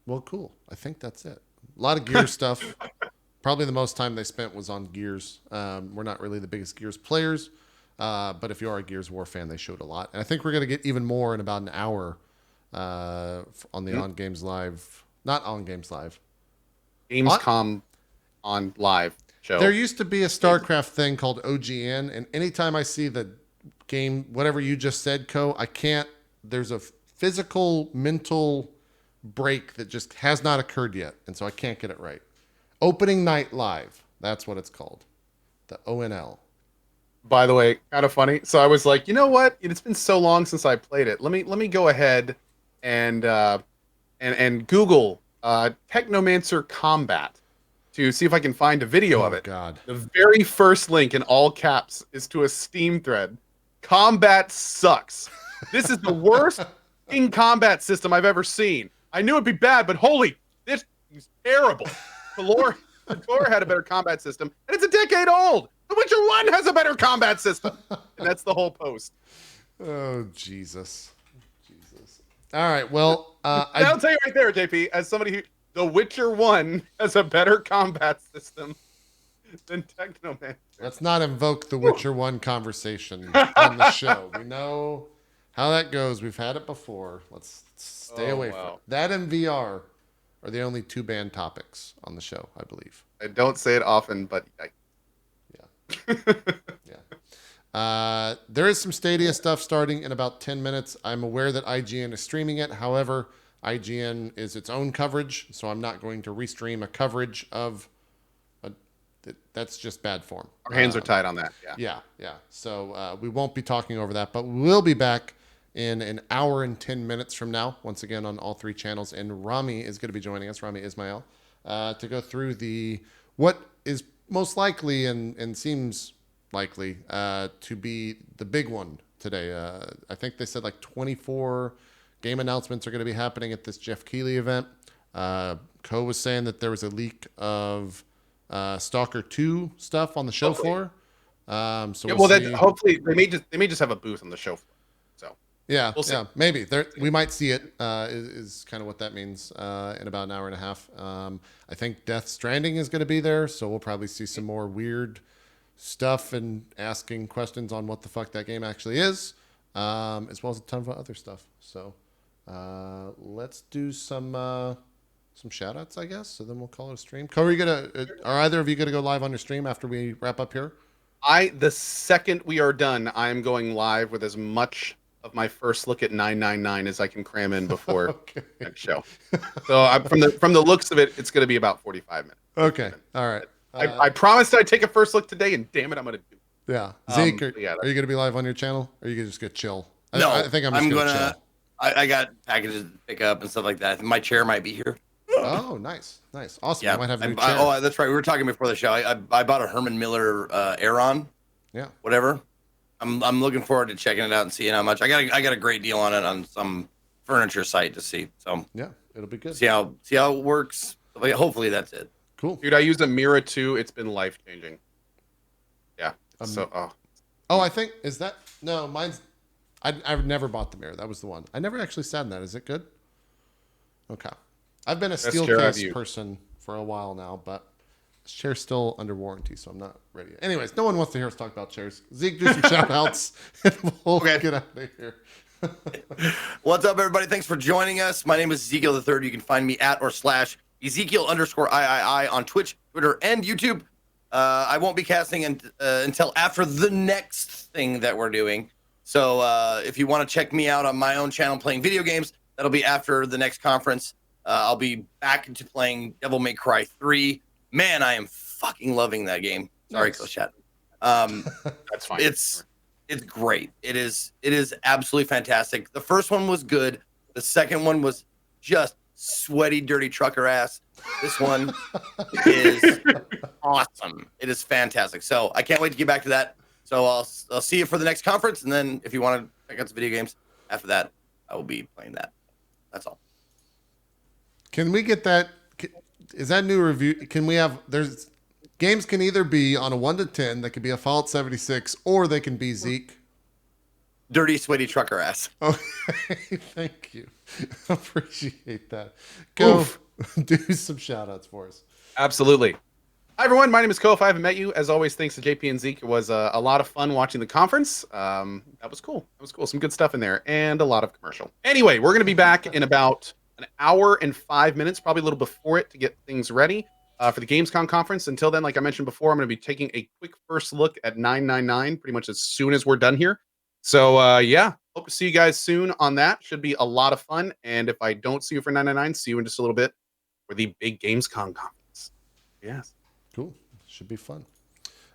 Well, cool. I think that's it. A lot of Gears stuff. Probably the most time they spent was on Gears. We're not really the biggest Gears players, but if you are a Gears War fan, they showed a lot. And I think we're going to get even more in about an hour on the On Games Live. Not On Games Live. Gamescom on live show. There used to be a StarCraft thing called OGN, and anytime I see the game, whatever you just said, Ko, there's a physical, mental break that just has not occurred yet, and so I can't get it right. Opening Night Live. That's what it's called. The ONL. By the way, kind of funny. So I was like, you know what? It's been so long since I played it. Let me go ahead and Google Technomancer Combat to see if I can find a video of it. God. The very first link in all caps is to a Steam thread. Combat sucks. This is the worst in combat system I've ever seen. I knew it'd be bad, but holy, this is terrible. The lore had a better combat system, and it's a decade old. The Witcher 1 has a better combat system. And that's the whole post. Oh, Jesus. All right, well... I'll tell you right there, JP, as somebody who... The Witcher 1 has a better combat system than Technomancer. Let's not invoke the Witcher 1 conversation on the show. We know how that goes. We've had it before. Let's stay away from it. That and VR are the only 2 banned topics on the show, I believe. I don't say it often, but yeah. There is some Stadia stuff starting in about 10 minutes. I'm aware that IGN is streaming it. However, IGN is its own coverage, so I'm not going to restream a coverage of. That's just bad form. Our hands are tied on that. Yeah. So we won't be talking over that, but we'll be back in an hour and 10 minutes from now, once again on all 3 channels. And Rami is going to be joining us, Rami Ismail, to go through what is most likely and seems likely to be the big one today. I think they said like 24 game announcements are going to be happening at this Jeff Keighley event. Co was saying that there was a leak of Stalker 2 stuff on the show floor. So we'll see. Hopefully they may just have a booth on the show floor. So yeah, we'll see. Maybe we might see it. Is kind of what that means in about an hour and a half. I think Death Stranding is going to be there, so we'll probably see some more weird stuff and asking questions on what the fuck that game actually is, as well as a ton of other stuff. So let's do some shout outs, I guess. So then we'll call it a stream. Co, are either of you gonna go live on your stream after we wrap up here? The second we are done, I'm going live with as much of my first look at 999 as I can cram in before next show. So from the looks of it, it's going to be about 45 minutes. Okay, all right. I promised I'd take a first look today, and damn it, I'm going to do it. Yeah, Zeke, are you going to be live on your channel, or are you just going to chill? No, I think I'm going to chill. I got packages to pick up and stuff like that. My chair might be here. Oh, nice, awesome. Yeah, I might have a new chair. Oh, that's right. We were talking before the show. I bought a Herman Miller Aeron. Yeah. Whatever. I'm looking forward to checking it out and seeing how much. I got a great deal on it on some furniture site to see. So yeah, it'll be good. See how it works. Hopefully that's it. Cool. Dude, I use a Mira 2. It's been life changing. Yeah. I think no, mine's. I've never bought the mirror. That was the one. I never actually sat in that. Is it good? Okay. I've been a Steelcase person for a while now, but this chair's still under warranty, so I'm not ready. Anyways, no one wants to hear us talk about chairs. Zeke, do some shout outs, and we'll get out of here. What's up, everybody? Thanks for joining us. My name is Ezekiel III. You can find me at or / Ezekiel_III on Twitch, Twitter, and YouTube. I won't be casting until after the next thing that we're doing. So if you want to check me out on my own channel playing video games, that'll be after the next conference. I'll be back into playing Devil May Cry 3. Man, I am fucking loving that game. Sorry, Coach Chat. That's fine. It's great. It is absolutely fantastic. The first one was good. The second one was just sweaty, dirty trucker ass. This one is awesome. It is fantastic. So I can't wait to get back to that. So I'll see you for the next conference, and then if you want to check out some video games after that, I will be playing that. That's all. Can we get that? Is that new review? Can we have? There's games can either be on a 1 to 10. That could be a Fallout 76, or they can be Zeke. Dirty, sweaty trucker ass. Okay, thank you. Appreciate that. Go do some shout outs for us. Absolutely. Hi, everyone. My name is Co. If I haven't met you, as always, thanks to JP and Zeke. It was a lot of fun watching the conference. That was cool. Some good stuff in there and a lot of commercial. Anyway, we're going to be back in about an hour and 5 minutes, probably a little before it, to get things ready for the Gamescom conference. Until then, like I mentioned before, I'm going to be taking a quick first look at 999 pretty much as soon as we're done here. So, yeah, hope to see you guys soon on that. Should be a lot of fun. And if I don't see you for 999, see you in just a little bit for the big Gamescom conference. Yes. Cool. Should be fun.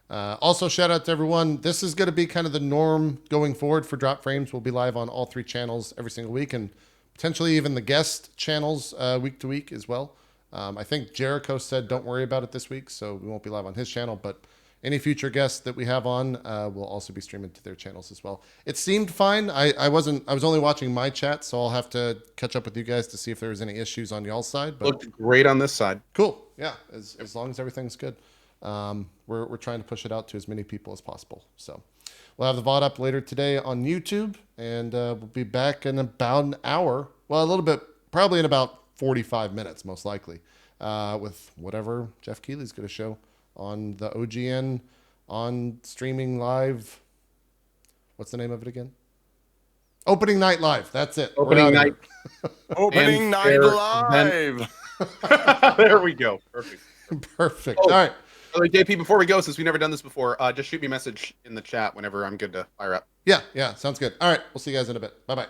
Also, shout out to everyone. This is going to be kind of the norm going forward for Drop Frames. We'll be live on all 3 channels every single week, and potentially even the guest channels week to week as well. I think Jericho said don't worry about it this week, so we won't be live on his channel, but any future guests that we have on will also be streaming to their channels as well. It seemed fine. I was only watching my chat, so I'll have to catch up with you guys to see if there was any issues on y'all's side. But looked great on this side. Cool. Yeah, as long as everything's good. We're trying to push it out to as many people as possible. So we'll have the VOD up later today on YouTube, and we'll be back in about an hour. Well, a little bit, probably in about 45 minutes, most likely, with whatever Jeff Keighley's going to show on the OGN on streaming live. What's the name of it again? Opening Night Live. That's it. Opening Night. Opening Night Live. There we go. Perfect. Perfect. All right. JP, before we go, since we've never done this before, just shoot me a message in the chat whenever I'm good to fire up. Yeah, sounds good. All right, we'll see you guys in a bit. Bye-bye.